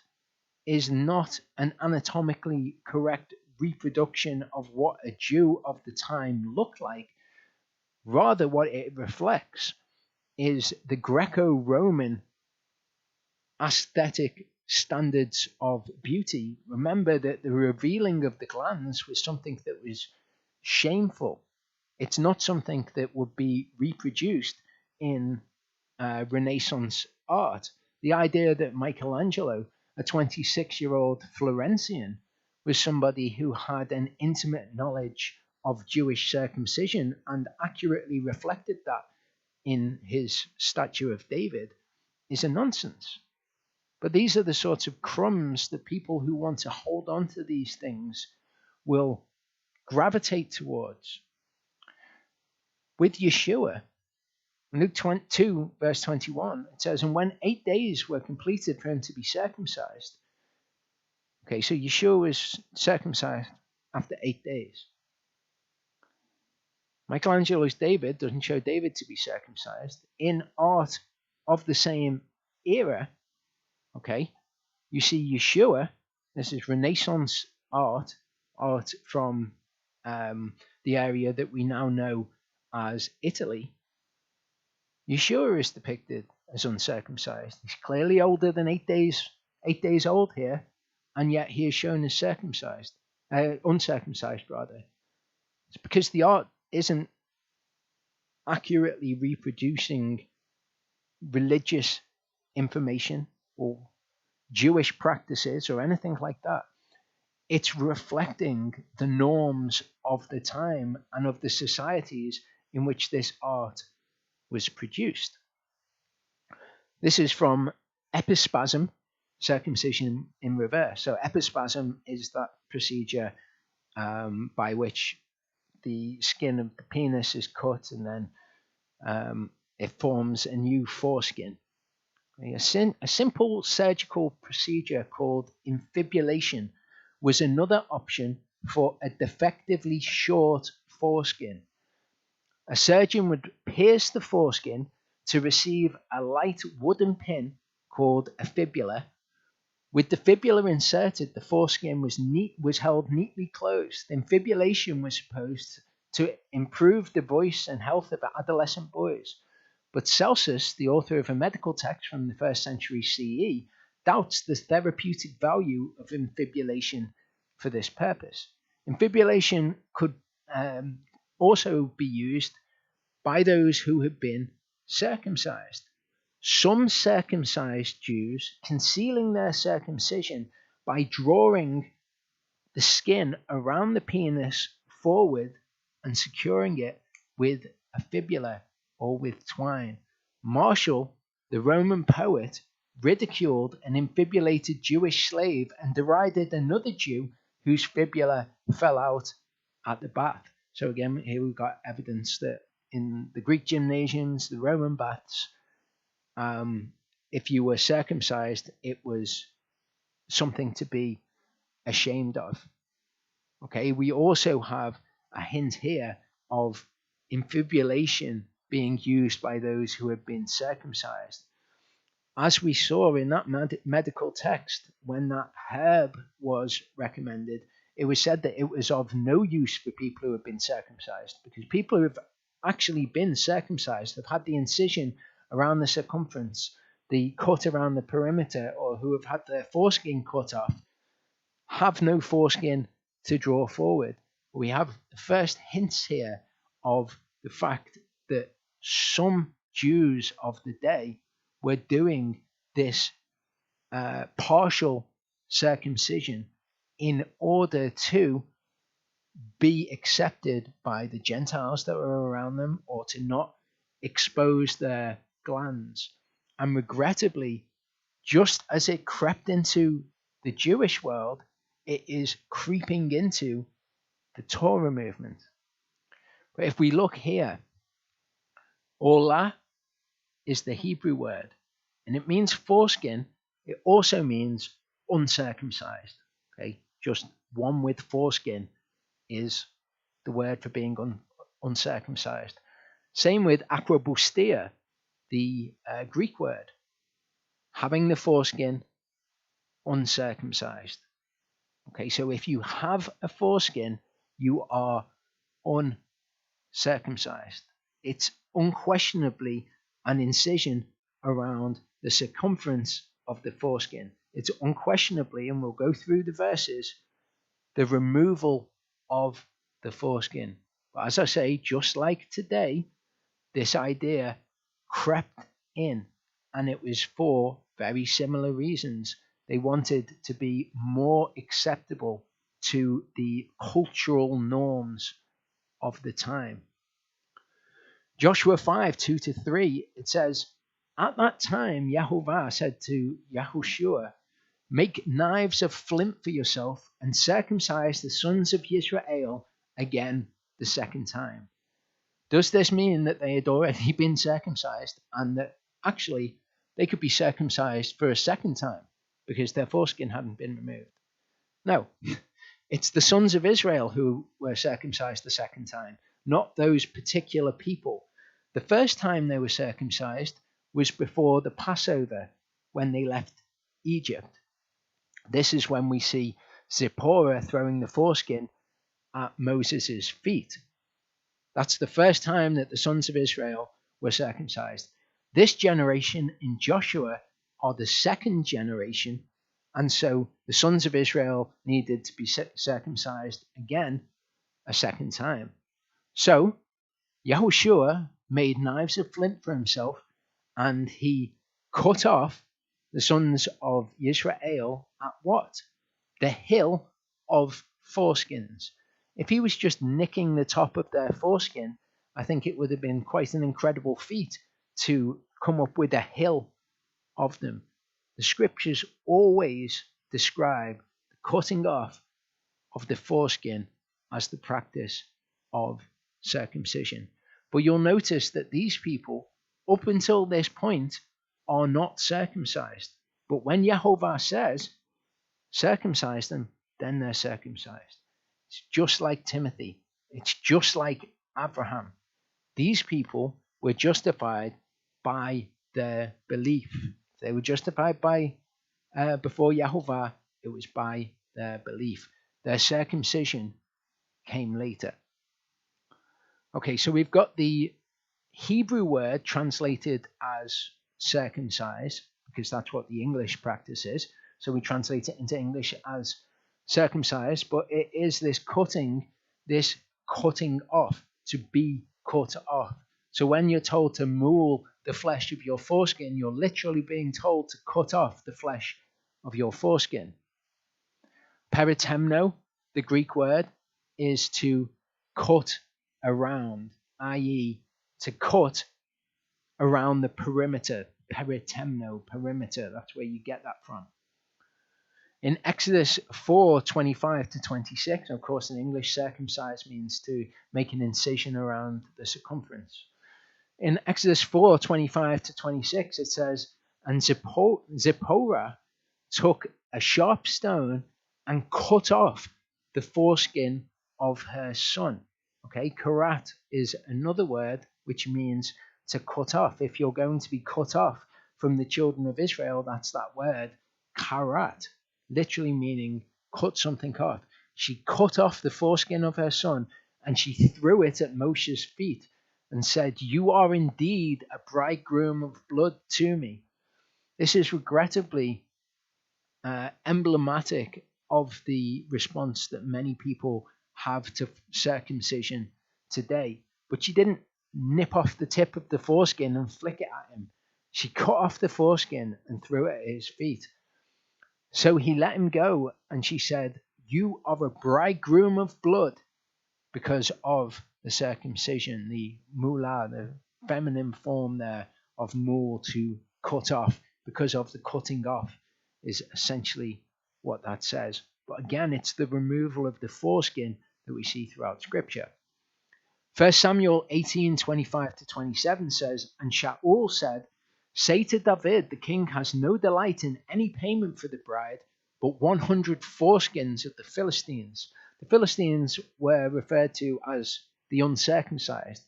is not an anatomically correct reproduction of what a Jew of the time looked like. Rather, what it reflects is the Greco-Roman aesthetic standards of beauty. Remember that the revealing of the glands was something that was shameful. It's not something that would be reproduced in Renaissance art. The idea that Michelangelo, a 26-year-old Florentian, was somebody who had an intimate knowledge of Jewish circumcision and accurately reflected that in his statue of David is a nonsense. But these are the sorts of crumbs that people who want to hold on to these things will gravitate towards. With Yeshua, Luke 2, verse 21, it says, and when 8 days were completed for him to be circumcised. Okay, so Yeshua was circumcised after 8 days. Michelangelo's David doesn't show David to be circumcised. In art of the same era, okay, you see Yeshua. This is Renaissance art from the area that we now know as Italy. Yeshua is depicted as uncircumcised. He's clearly older than 8 days old here, and yet he is shown as uncircumcised rather. It's because the art isn't accurately reproducing religious information or Jewish practices or anything like that. It's reflecting the norms of the time and of the societies in which this art was produced. This is from epispasm, circumcision in reverse. So epispasm is that procedure by which the skin of the penis is cut and then it forms a new foreskin. A simple surgical procedure called infibulation was another option for a defectively short foreskin. A surgeon would pierce the foreskin to receive a light wooden pin called a fibula. With the fibula inserted, the foreskin was held neatly closed. Infibulation was supposed to improve the voice and health of adolescent boys. But Celsus, the author of a medical text from the 1st century CE, doubts the therapeutic value of infibulation for this purpose. Infibulation could also be used by those who have been circumcised. Some circumcised Jews concealing their circumcision by drawing the skin around the penis forward and securing it with a fibula or with twine. Martial, the Roman poet, ridiculed an infibulated Jewish slave and derided another Jew whose fibula fell out at the bath. So again, here we've got evidence that in the Greek gymnasiums, the Roman baths, if you were circumcised, it was something to be ashamed of. Okay, we also have a hint here of infibulation being used by those who have been circumcised. As we saw in that medical text, when that herb was recommended, it was said that it was of no use for people who have been circumcised, because people who have actually been circumcised, have had the incision around the circumference, the cut around the perimeter, or who have had their foreskin cut off, have no foreskin to draw forward. We have the first hints here of the fact that some Jews of the day were doing this partial circumcision in order to be accepted by the Gentiles that were around them, or to not expose their glands. And regrettably, just as it crept into the Jewish world, it is creeping into the Torah movement. But if we look here, Olah is the Hebrew word, and it means foreskin. It also means uncircumcised. Okay, just one with foreskin is the word for being uncircumcised. Same with akrobustia, the Greek word, having the foreskin uncircumcised. Okay, so if you have a foreskin, you are uncircumcised. It's unquestionably an incision around the circumference of the foreskin. It's unquestionably, and we'll go through the verses, the removal of the foreskin. But as I say, just like today, this idea crept in, and it was for very similar reasons. They wanted to be more acceptable to the cultural norms of the time. Joshua 5, 2-3, it says, "At that time Yahovah said to Yahushua, make knives of flint for yourself and circumcise the sons of Israel again the second time." Does this mean that they had already been circumcised and that actually they could be circumcised for a second time because their foreskin hadn't been removed? No, it's the sons of Israel who were circumcised the second time, not those particular people. The first time they were circumcised was before the Passover, when they left Egypt. This is when we see Zipporah throwing the foreskin at Moses' feet. That's the first time that the sons of Israel were circumcised. This generation in Joshua are the second generation, and so the sons of Israel needed to be circumcised again a second time. So Yahushua made knives of flint for himself, and he cut off the sons of Israel at what? The hill of foreskins. If he was just nicking the top of their foreskin, I think it would have been quite an incredible feat to come up with a hill of them. The scriptures always describe the cutting off of the foreskin as the practice of circumcision. But you'll notice that these people, up until this point, are not circumcised. But when Jehovah says, circumcise them, then they're circumcised. It's just like Timothy. It's just like Abraham. These people were justified by their belief. They were justified by before Jehovah. It was by their belief. Their circumcision came later. Okay, so we've got the Hebrew word translated as circumcise, because that's what the English practice is. So we translate it into English as circumcised, but it is this cutting off, to be cut off. So when you're told to maul the flesh of your foreskin, you're literally being told to cut off the flesh of your foreskin. Peritemno, the Greek word, is to cut around, i.e. to cut around the perimeter. Peritemno, perimeter, that's where you get that from. In Exodus 4:25-26, of course in English, circumcise means to make an incision around the circumference. In Exodus 4:25-26, it says, and Zipporah took a sharp stone and cut off the foreskin of her son. Okay, karat is another word which means to cut off. If you're going to be cut off from the children of Israel, that's that word, karat, literally meaning cut something off. She cut off the foreskin of her son and she threw it at Moshe's feet and said, you are indeed a bridegroom of blood to me. This is regrettably emblematic of the response that many people have to circumcision today. But she didn't nip off the tip of the foreskin and flick it at him. She cut off the foreskin and threw it at his feet. So he let him go, and she said, you are a bridegroom of blood, because of the circumcision, the mulah, the feminine form there of mul, to cut off, because of the cutting off is essentially what that says. But again, it's the removal of the foreskin that we see throughout Scripture. 1 Samuel 18:25-27 says, and Shaul said, say to David, the king has no delight in any payment for the bride, but 100 foreskins of the Philistines. The Philistines were referred to as the uncircumcised,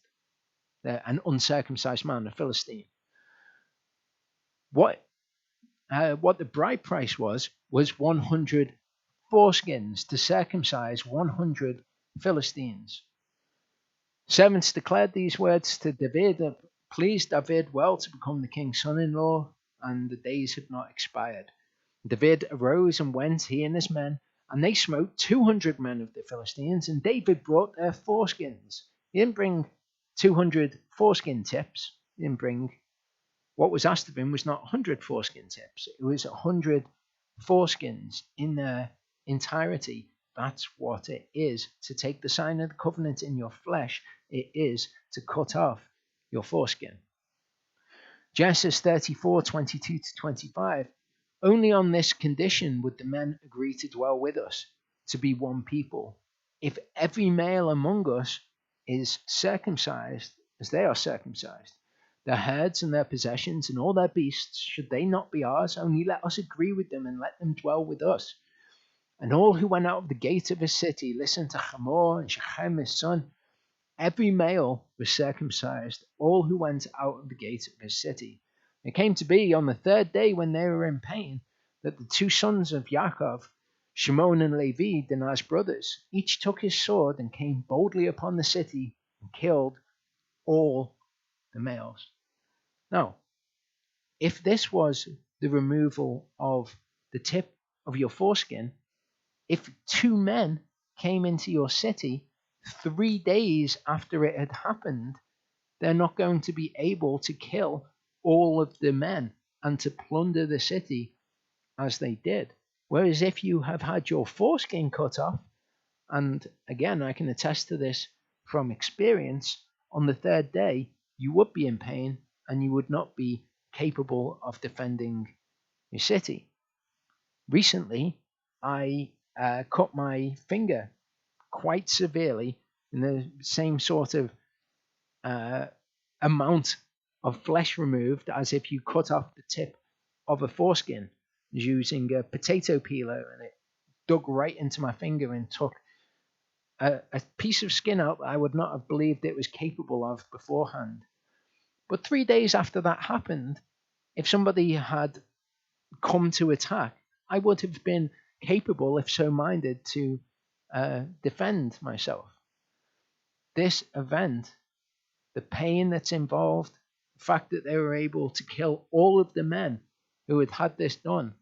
an uncircumcised man, a Philistine. What the bride price was 100 foreskins to circumcise 100 Philistines. Servants declared these words to David, pleased David well to become the king's son-in-law, and the days had not expired. David arose and went, he and his men, and they smote 200 men of the Philistines, and David brought their foreskins. He didn't bring 200 foreskin tips. He didn't bring, what was asked of him was not 100 foreskin tips. It was 100 foreskins in their entirety. That's what it is to take the sign of the covenant in your flesh. It is to cut off your foreskin. Genesis 34:22-25. Only on this condition would the men agree to dwell with us, to be one people. If every male among us is circumcised, as they are circumcised, their herds and their possessions and all their beasts, should they not be ours? Only let us agree with them and let them dwell with us. And all who went out of the gate of his city listened to Hamor and Shechem his son. Every male was circumcised, all who went out of the gate of his city. It came to be on the third day, when they were in pain, that the two sons of Yaakov, Shimon and Levi, Dinah's brothers, each took his sword and came boldly upon the city and killed all the males. Now, if this was the removal of the tip of your foreskin, if two men came into your city, 3 days after it had happened, they're not going to be able to kill all of the men and to plunder the city as they did. Whereas if you have had your foreskin cut off, and again, I can attest to this from experience, on the 3rd day, you would be in pain and you would not be capable of defending your city. Recently, I cut my finger quite severely in the same sort of amount of flesh removed as if you cut off the tip of a foreskin using a potato peeler, and it dug right into my finger and took a piece of skin out that I would not have believed it was capable of beforehand. But 3 days after that happened, if somebody had come to attack, I would have been capable, if so minded, to defend myself. This event, the pain that's involved, the fact that they were able to kill all of the men who had had this done,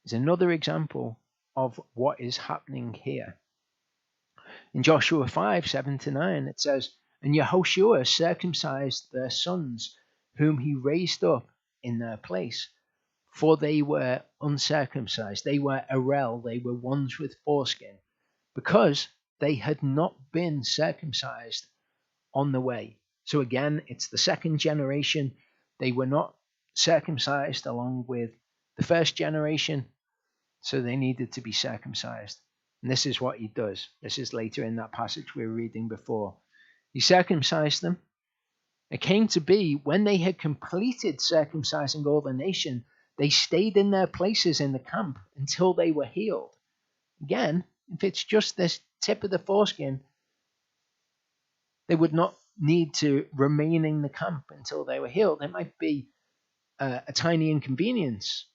is another example of what is happening here. In Joshua 5:7-9, it says, "And Yehoshua circumcised their sons, whom he raised up in their place. For they were uncircumcised, they were arel, they were ones with foreskin, because they had not been circumcised on the way." So again, it's the 2nd generation. They were not circumcised along with the 1st generation, so they needed to be circumcised. And this is what he does. This is later in that passage we were reading before. He circumcised them. It came to be, when they had completed circumcising all the nation, they stayed in their places in the camp until they were healed. Again, if it's just this tip of the foreskin, they would not need to remain in the camp until they were healed. It might be a tiny inconvenience,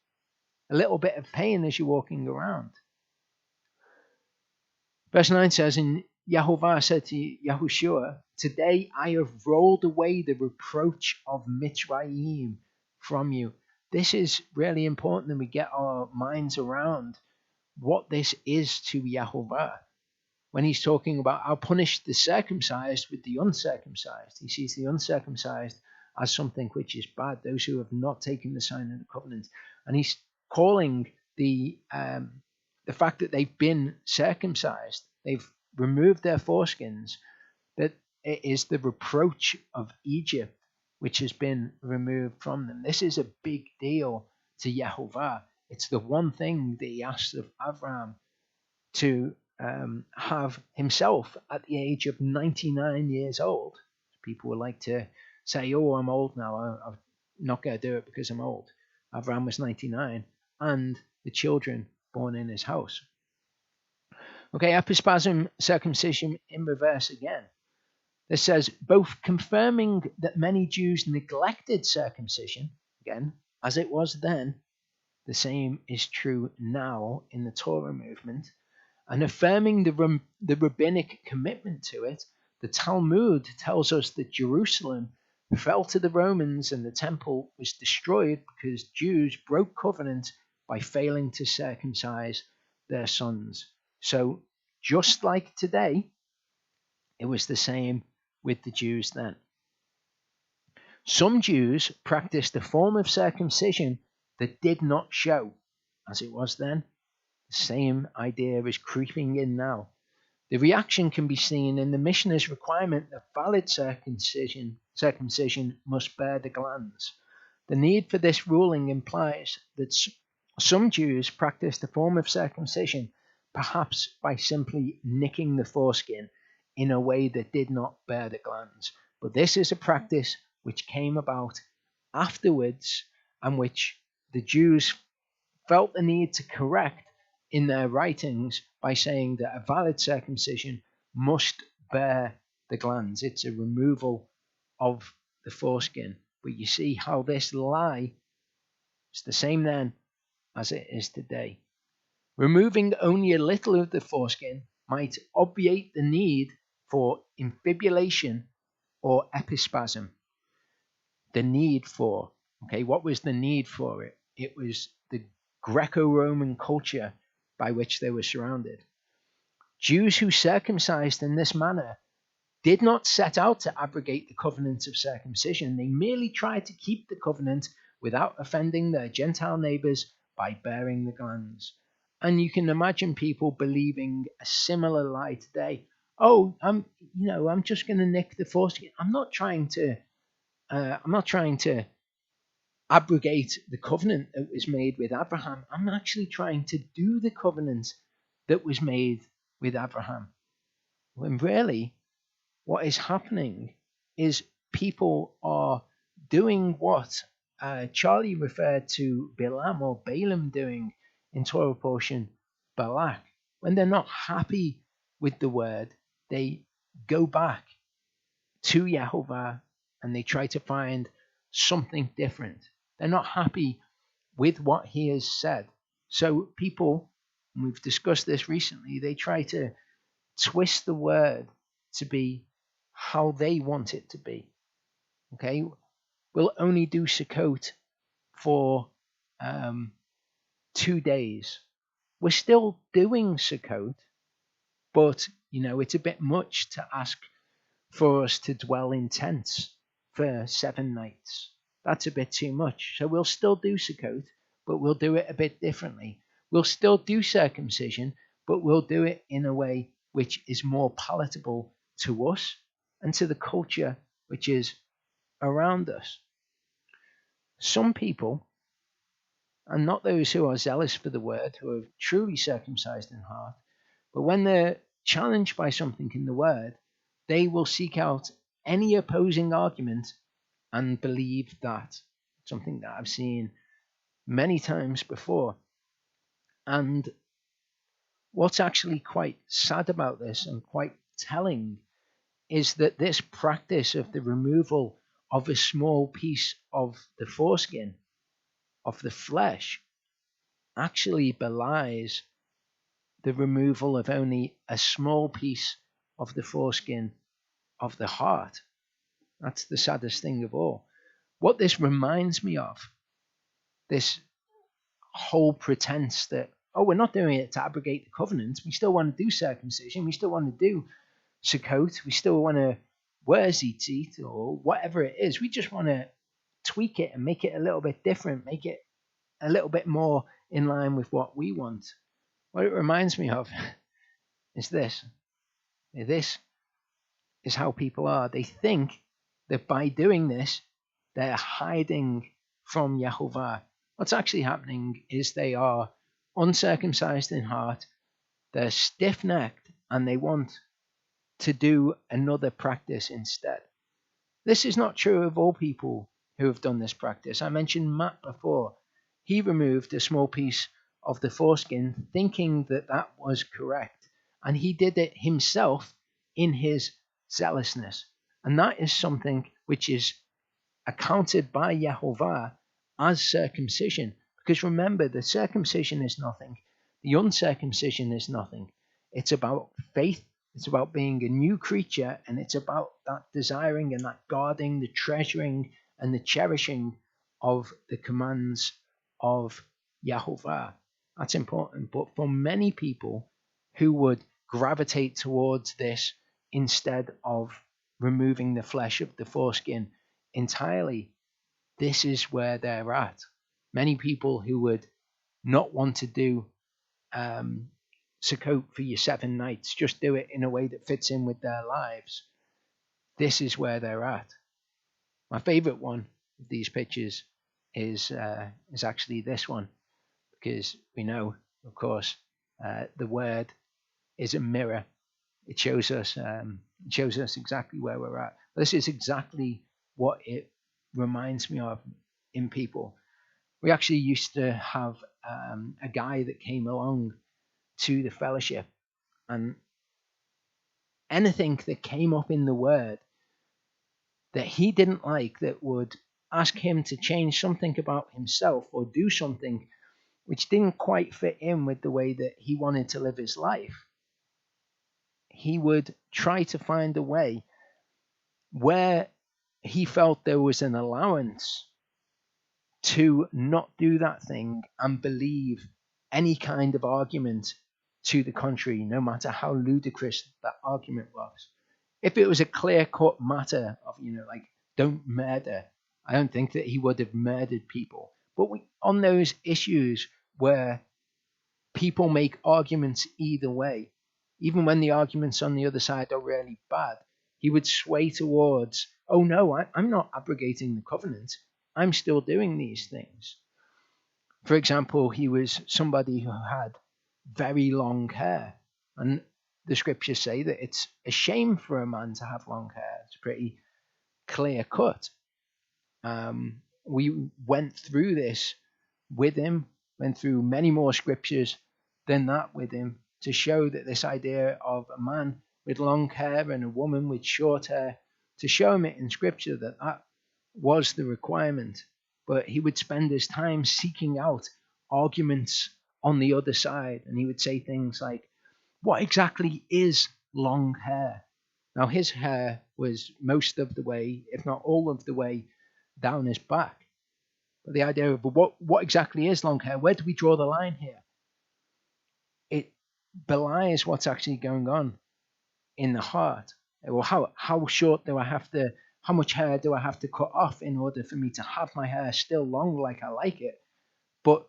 a little bit of pain as you're walking around. Verse 9 says, "And Yehovah said to Yahushua, today I have rolled away the reproach of Mitzrayim from you." This is really important that we get our minds around what this is to Yehovah. When he's talking about, "I'll punish the circumcised with the uncircumcised," he sees the uncircumcised as something which is bad, those who have not taken the sign of the covenant. And he's calling the fact that they've been circumcised, they've removed their foreskins, that it is the reproach of Egypt which has been removed from them. This is a big deal to Yehovah. It's the one thing that he asked of Abraham to have himself at the age of 99 years old. People would like to say, "Oh, I'm old now, I'm not going to do it because I'm old." Abraham was 99, and the children born in his house. Okay, epispasm, circumcision in reverse again. This says, both confirming that many Jews neglected circumcision, again, as it was then, the same is true now in the Torah movement, and affirming the rabbinic commitment to it. The Talmud tells us that Jerusalem fell to the Romans and the temple was destroyed because Jews broke covenant by failing to circumcise their sons. So just like today, it was the same with the Jews then. Some Jews practiced a form of circumcision that did not show, as it was then. The same idea is creeping in now. The reaction can be seen in the Mishnah's requirement that valid circumcision must bear the glands. The need for this ruling implies that some Jews practiced a form of circumcision, perhaps by simply nicking the foreskin in a way that did not bear the glands. But this is a practice which came about afterwards and which the Jews felt the need to correct in their writings by saying that a valid circumcision must bear the glands. It's a removal of the foreskin. But you see how this lie is the same then as it is today. Removing only a little of the foreskin might obviate the need for infibulation or epispasm. The need for, what was the need for it? It was the Greco-Roman culture by which they were surrounded. Jews who circumcised in this manner did not set out to abrogate the covenant of circumcision. They merely tried to keep the covenant without offending their Gentile neighbors by bearing the glands. And you can imagine people believing a similar lie today. Oh, I'm just going to nick the foreskin. I'm not trying to abrogate the covenant that was made with Abraham. I'm actually trying to do the covenant that was made with Abraham. When really, what is happening is people are doing what Charlie referred to Bilam or Balaam doing in Torah portion Balak. When they're not happy with the word, they go back to Yehovah and they try to find something different. They're not happy with what he has said. So people, and we've discussed this recently, they try to twist the word to be how they want it to be. Okay, we'll only do Sukkot for 2 days. We're still doing Sukkot, but it's a bit much to ask for us to dwell in tents for 7 nights. That's a bit too much. So we'll still do Sukkot, but we'll do it a bit differently. We'll still do circumcision, but we'll do it in a way which is more palatable to us and to the culture which is around us. Some people, and not those who are zealous for the word, who are truly circumcised in heart, but when they're challenged by something in the word, they will seek out any opposing argument and believe that. Something that I've seen many times before. And what's actually quite sad about this and quite telling is that this practice of the removal of a small piece of the foreskin, of the flesh, actually belies the removal of only a small piece of the foreskin of the heart. That's the saddest thing of all. What this reminds me of, this whole pretense that, we're not doing it to abrogate the covenant. We still want to do circumcision. We still want to do Sukkot. We still want to wear tzitzit or whatever it is. We just want to tweak it and make it a little bit different, make it a little bit more in line with what we want. What it reminds me of is this. This is how people are. They think that by doing this, they're hiding from Yehovah. What's actually happening is they are uncircumcised in heart, they're stiff-necked, and they want to do another practice instead. This is not true of all people who have done this practice. I mentioned Matt before. He removed a small piece of the foreskin thinking that that was correct, and he did it himself in his zealousness. And that is something which is accounted by Yehovah as circumcision. Because remember, the circumcision is nothing. The uncircumcision is nothing. It's about faith. It's about being a new creature. And it's about that desiring and that guarding, the treasuring and the cherishing of the commands of Yehovah. That's important. But for many people who would gravitate towards this instead of removing the flesh of the foreskin entirely, this is where they're at. Many people who would not want to do Sukkot for your 7 nights, just do it in a way that fits in with their lives. This is where they're at. My favorite one of these pictures is actually this one, because we know, of course, the word is a mirror. It shows us exactly where we're at. This is exactly what it reminds me of in people. We actually used to have a guy that came along to the fellowship, and anything that came up in the word that he didn't like, that would ask him to change something about himself or do something which didn't quite fit in with the way that he wanted to live his life, he would try to find a way where he felt there was an allowance to not do that thing and believe any kind of argument to the contrary, no matter how ludicrous that argument was. If it was a clear-cut matter of, like, don't murder, I don't think that he would have murdered people. But on those issues where people make arguments either way, even when the arguments on the other side are really bad, he would sway towards, oh no, I'm not abrogating the covenant. I'm still doing these things. For example, he was somebody who had very long hair. And the scriptures say that it's a shame for a man to have long hair. It's pretty clear cut. We went through this with him, went through many more scriptures than that with him to show that this idea of a man with long hair and a woman with short hair, to show him it in scripture that was the requirement. But he would spend his time seeking out arguments on the other side, and he would say things like, what exactly is long hair? Now, his hair was most of the way, if not all of the way, down his back. But the idea of what exactly is long hair? Where do we draw the line here? It belies what's actually going on in the heart. Well, how short do I have to, how much hair do I have to cut off in order for me to have my hair still long like I like it, but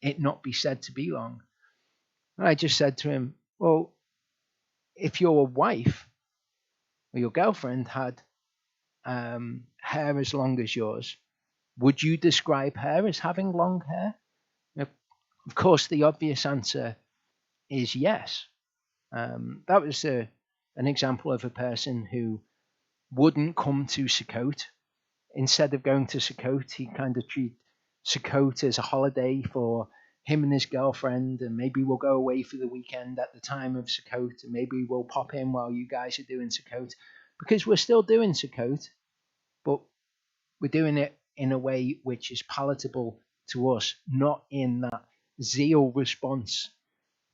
it not be said to be long? And I just said to him, well, if your wife or your girlfriend had hair as long as yours, would you describe her as having long hair? Now, of course, the obvious answer is yes. That was an example of a person who wouldn't come to Sukkot. Instead of going to Sukkot, he kind of treated Sukkot as a holiday for him and his girlfriend, and maybe we'll go away for the weekend at the time of Sukkot, and maybe we'll pop in while you guys are doing Sukkot, because we're still doing Sukkot, but we're doing it in a way which is palatable to us, not in that zeal response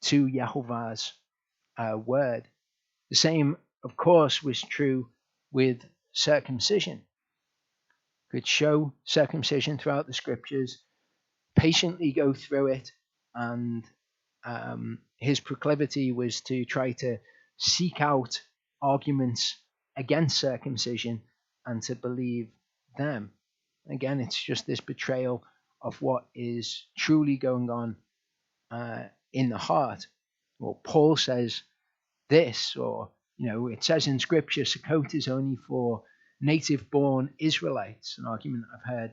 to Yehovah's word. The same, of course, was true with circumcision. Could show circumcision throughout the scriptures, patiently go through it, and his proclivity was to try to seek out arguments against circumcision and to believe them. Again, it's just this betrayal of what is truly going on in the heart. Well, Paul says this, or it says in scripture, Sukkot is only for native-born Israelites, an argument I've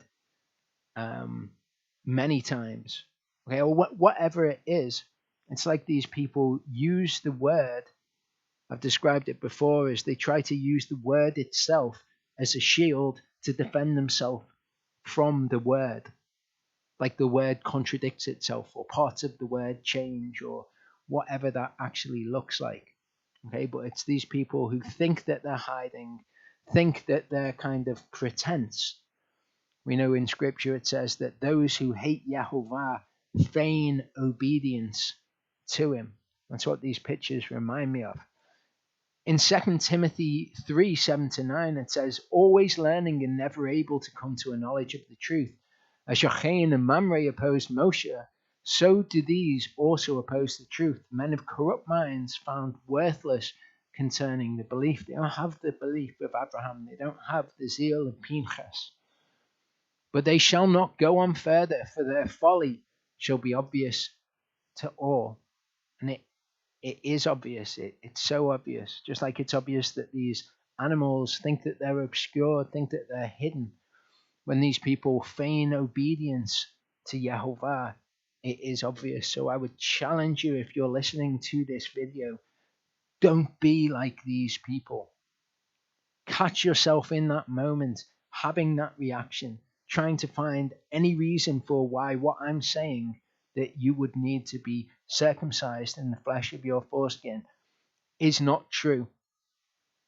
heard many times. Okay, or whatever it is, it's like these people use the word. I've described it before as they try to use the word itself as a shield to defend themselves from the word. Like the word contradicts itself, or parts of the word change, or whatever that actually looks like. Okay, but it's these people who think that they're hiding, think that they're kind of pretense. We know in scripture it says that those who hate Yehovah feign obedience to him. That's what these pictures remind me of. In 2 Timothy 3, 7-9, it says, always learning and never able to come to a knowledge of the truth. As Yochanan and Mamre opposed Moshe, so do these also oppose the truth. Men of corrupt minds found worthless concerning the belief. They don't have the belief of Abraham. They don't have the zeal of Pinchas. But they shall not go on further, for their folly shall be obvious to all. And it is obvious. It's so obvious. Just like it's obvious that these animals think that they're obscure, think that they're hidden. When these people feign obedience to Yehovah, it is obvious. So I would challenge you, if you're listening to this video, don't be like these people. Catch yourself in that moment, having that reaction, trying to find any reason for why what I'm saying, that you would need to be circumcised in the flesh of your foreskin, is not true.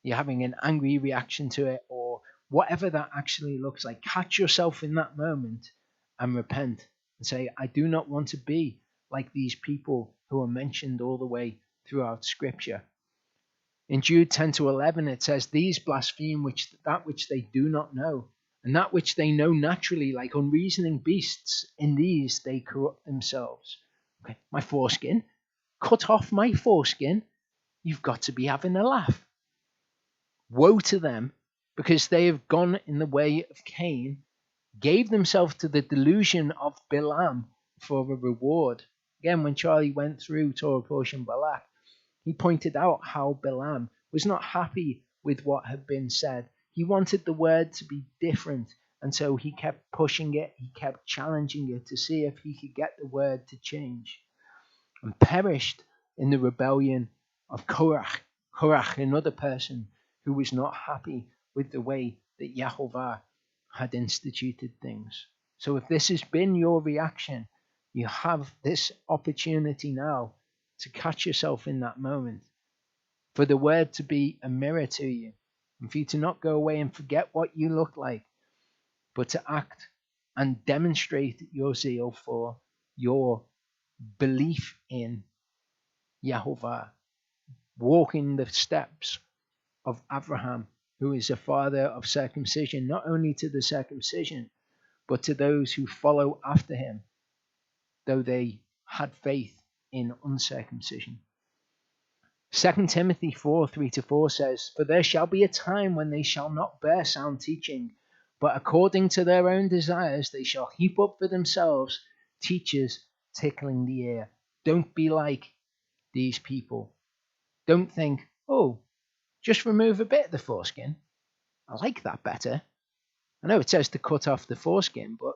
You're having an angry reaction to it, or whatever that actually looks like. Catch yourself in that moment and repent and say, I do not want to be like these people who are mentioned all the way throughout scripture. In Jude 10-11, it says, these blaspheme that which they do not know, and that which they know naturally, like unreasoning beasts, in these they corrupt themselves. Okay, my foreskin, cut off my foreskin, you've got to be having a laugh. Woe to them, because they have gone in the way of Cain, gave themselves to the delusion of Balaam for a reward. Again, when Charlie went through Torah portion Balak, he pointed out how Balaam was not happy with what had been said. He wanted the word to be different, and so he kept pushing it, he kept challenging it to see if he could get the word to change, and perished in the rebellion of Korach, another person who was not happy with the way that Yahovah had instituted things. So if this has been your reaction, you have this opportunity now to catch yourself in that moment, for the word to be a mirror to you, and for you to not go away and forget what you look like, but to act and demonstrate your zeal for your belief in Yahovah, walking the steps of Abraham, who is a father of circumcision, not only to the circumcision, but to those who follow after him, though they had faith in uncircumcision. 2 Timothy 4:3-4 says, "For there shall be a time when they shall not bear sound teaching, but according to their own desires they shall heap up for themselves teachers tickling the ear." Don't be like these people. Don't think, oh, just remove a bit of the foreskin. I like that better. I know it says to cut off the foreskin, but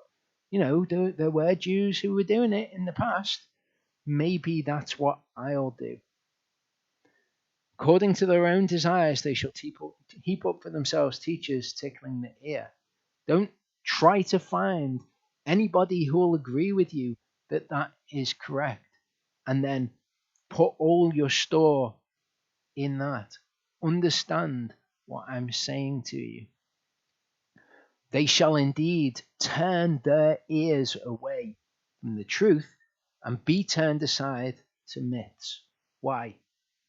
there were Jews who were doing it in the past. Maybe that's what I'll do. According to their own desires, they shall heap up for themselves teachers tickling the ear. Don't try to find anybody who will agree with you that that is correct, and then put all your store in that. Understand what I'm saying to you. They shall indeed turn their ears away from the truth and be turned aside to myths. Why?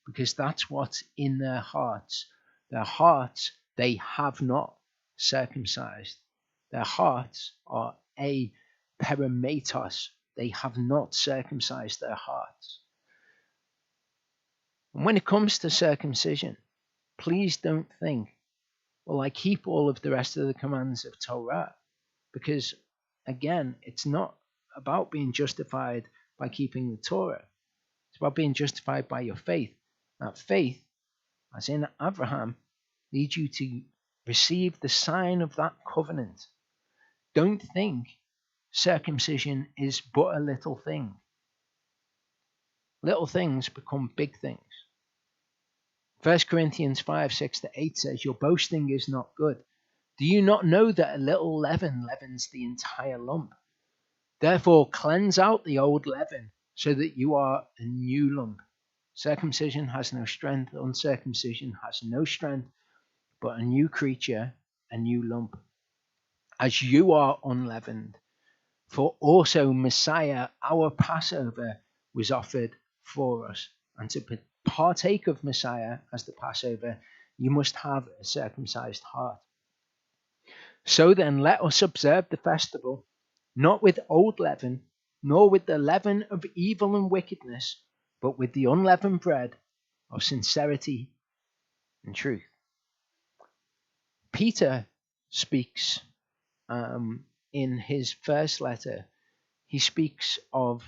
Because that's what's in their hearts. Their hearts they have not circumcised. Their hearts are a perimetos. They have not circumcised their hearts. And when it comes to circumcision, please don't think, well, I keep all of the rest of the commands of Torah. Because, again, it's not about being justified by keeping the Torah. It's about being justified by your faith. That faith, as in Abraham, leads you to receive the sign of that covenant. Don't think circumcision is but a little thing. Little things become big things. 1 Corinthians 5:6-8 says, "Your boasting is not good. Do you not know that a little leaven leavens the entire lump? Therefore cleanse out the old leaven, so that you are a new lump. Circumcision has no strength, uncircumcision has no strength, but a new creature, a new lump. As you are unleavened, for also Messiah, our Passover, was offered for us. And to partake of Messiah as the Passover, you must have a circumcised heart. So then let us observe the festival, not with old leaven, nor with the leaven of evil and wickedness, but with the unleavened bread of sincerity and truth." Peter speaks in his first letter, he speaks of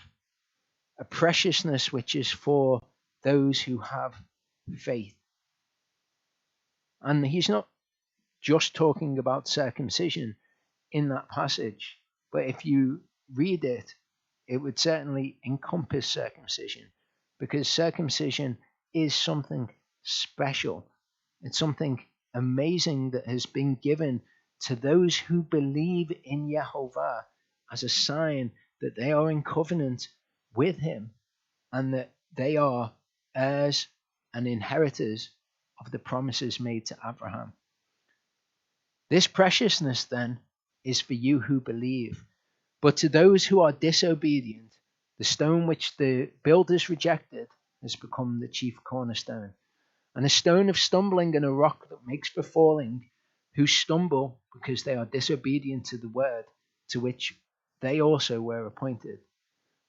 a preciousness which is for those who have faith. And he's not just talking about circumcision in that passage, but if you read it, it would certainly encompass circumcision, because circumcision is something special. It's something amazing that has been given to those who believe in Yahovah as a sign that they are in covenant with him and that they are heirs and inheritors of the promises made to Abraham. This preciousness then is for you who believe, but to those who are disobedient, the stone which the builders rejected has become the chief cornerstone, and a stone of stumbling and a rock that makes for falling, who stumble because they are disobedient to the word to which they also were appointed.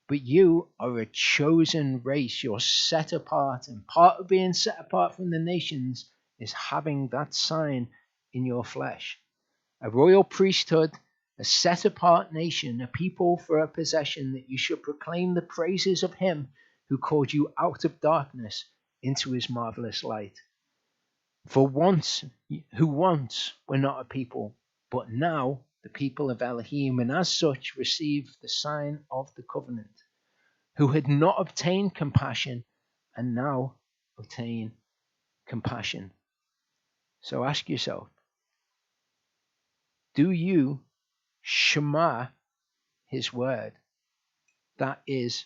But you are a chosen race. You're set apart. And part of being set apart from the nations is having that sign in your flesh. A royal priesthood, a set apart nation, a people for a possession, that you should proclaim the praises of him who called you out of darkness into his marvelous light. For once were not a people, but now the people of Elohim, and as such receive the sign of the covenant, who had not obtained compassion and now obtain compassion. So ask yourself, do you shema his word? That is,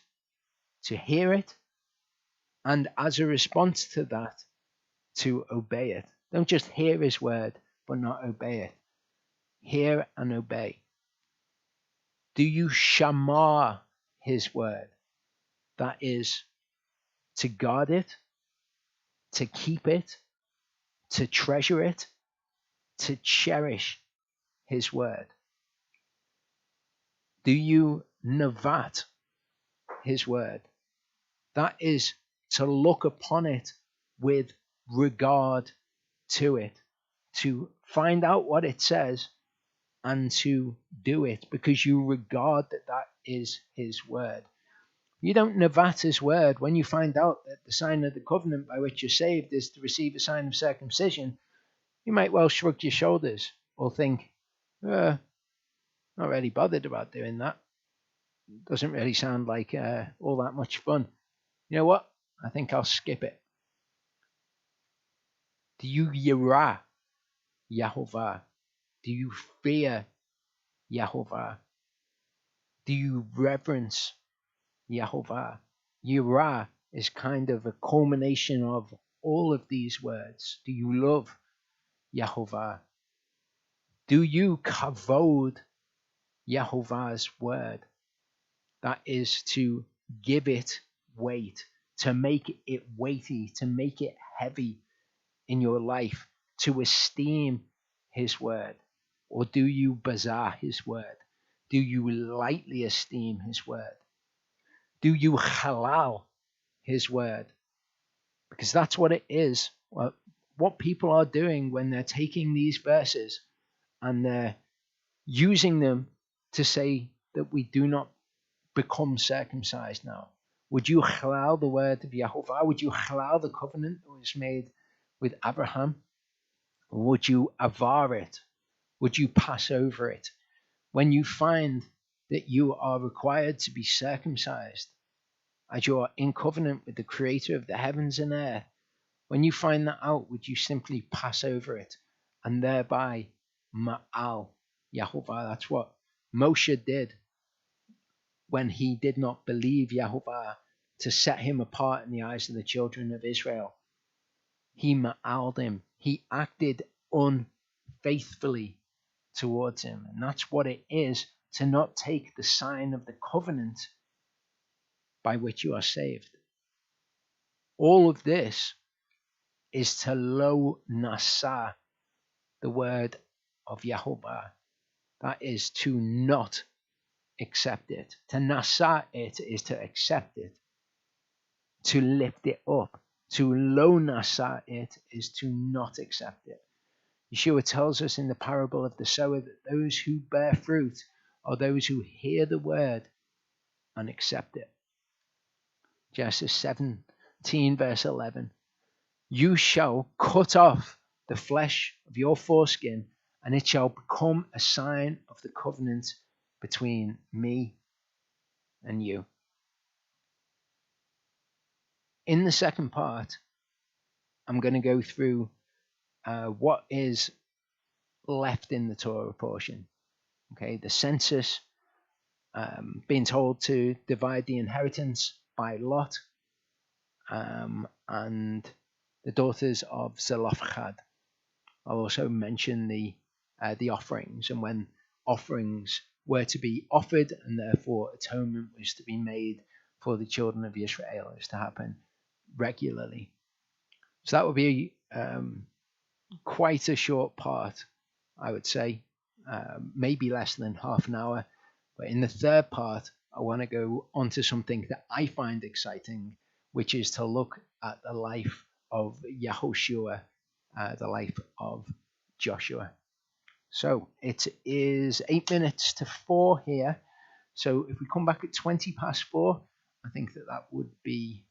to hear it, and as a response to that, to obey it. Don't just hear his word, but not obey it. Hear and obey. Do you shema his word? That is, to guard it, to keep it, to treasure it, to cherish his word. Do you nevat his word? That is, to look upon it with regard to it, to find out what it says and to do it because you regard that that is his word. You don't nevat his word when you find out that the sign of the covenant by which you're saved is to receive a sign of circumcision. You might well shrug your shoulders or think, not really bothered about doing that. Doesn't really sound like all that much fun. You know what? I think I'll skip it. Do you yirah Yahovah? Do you fear Yahovah? Do you reverence Yahovah? Yirah is kind of a culmination of all of these words. Do you love Yahovah? Do you kavod Yahovah's word? That is, to give it weight, to make it weighty, to make it heavy in your life, to esteem his word? Or do you bazar his word? Do you lightly esteem his word? Do you halal his word? Because that's what it is. Well, what people are doing when they're taking these verses and they're using them to say that we do not become circumcised now. Would you halal the word of Yahovah? Would you halal the covenant that was made with Abraham? Or would you avar it? Would you pass over it? When you find that you are required to be circumcised, as you are in covenant with the creator of the heavens and earth, when you find that out, would you simply pass over it and thereby ma'al Yahovah? That's what Moshe did when he did not believe Yahovah to set him apart in the eyes of the children of Israel. He ma'aled him. He acted unfaithfully towards him. And that's what it is to not take the sign of the covenant by which you are saved. All of this is to lo nasa, the word of Yahovah. That is to not accept it. To nasa it is to accept it, to lift it up. To lo nasa it is to not accept it. Yeshua tells us in the parable of the sower that those who bear fruit are those who hear the word and accept it. Genesis 17 verse 11. You shall cut off the flesh of your foreskin, and it shall become a sign of the covenant between me and you. In the second part, I'm going to go through what is left in the Torah portion. Okay, the census, being told to divide the inheritance by lot, and the daughters of Zelophehad. I'll also mention the offerings, and when offerings were to be offered, and therefore atonement was to be made for the children of Israel, is to happen regularly. So that would be quite a short part, I would say, maybe less than half an hour. But in the third part, I want to go on to something that I find exciting, which is to look at the life of Yahushua, the life of Joshua. So it is 8 minutes to 4 here. So if we come back at 20 past 4, I think that would be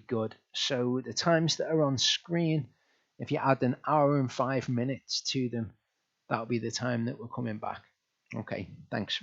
good. So the times that are on screen, if you add an hour and 5 minutes to them, that'll be the time that we're coming back. Okay, thanks.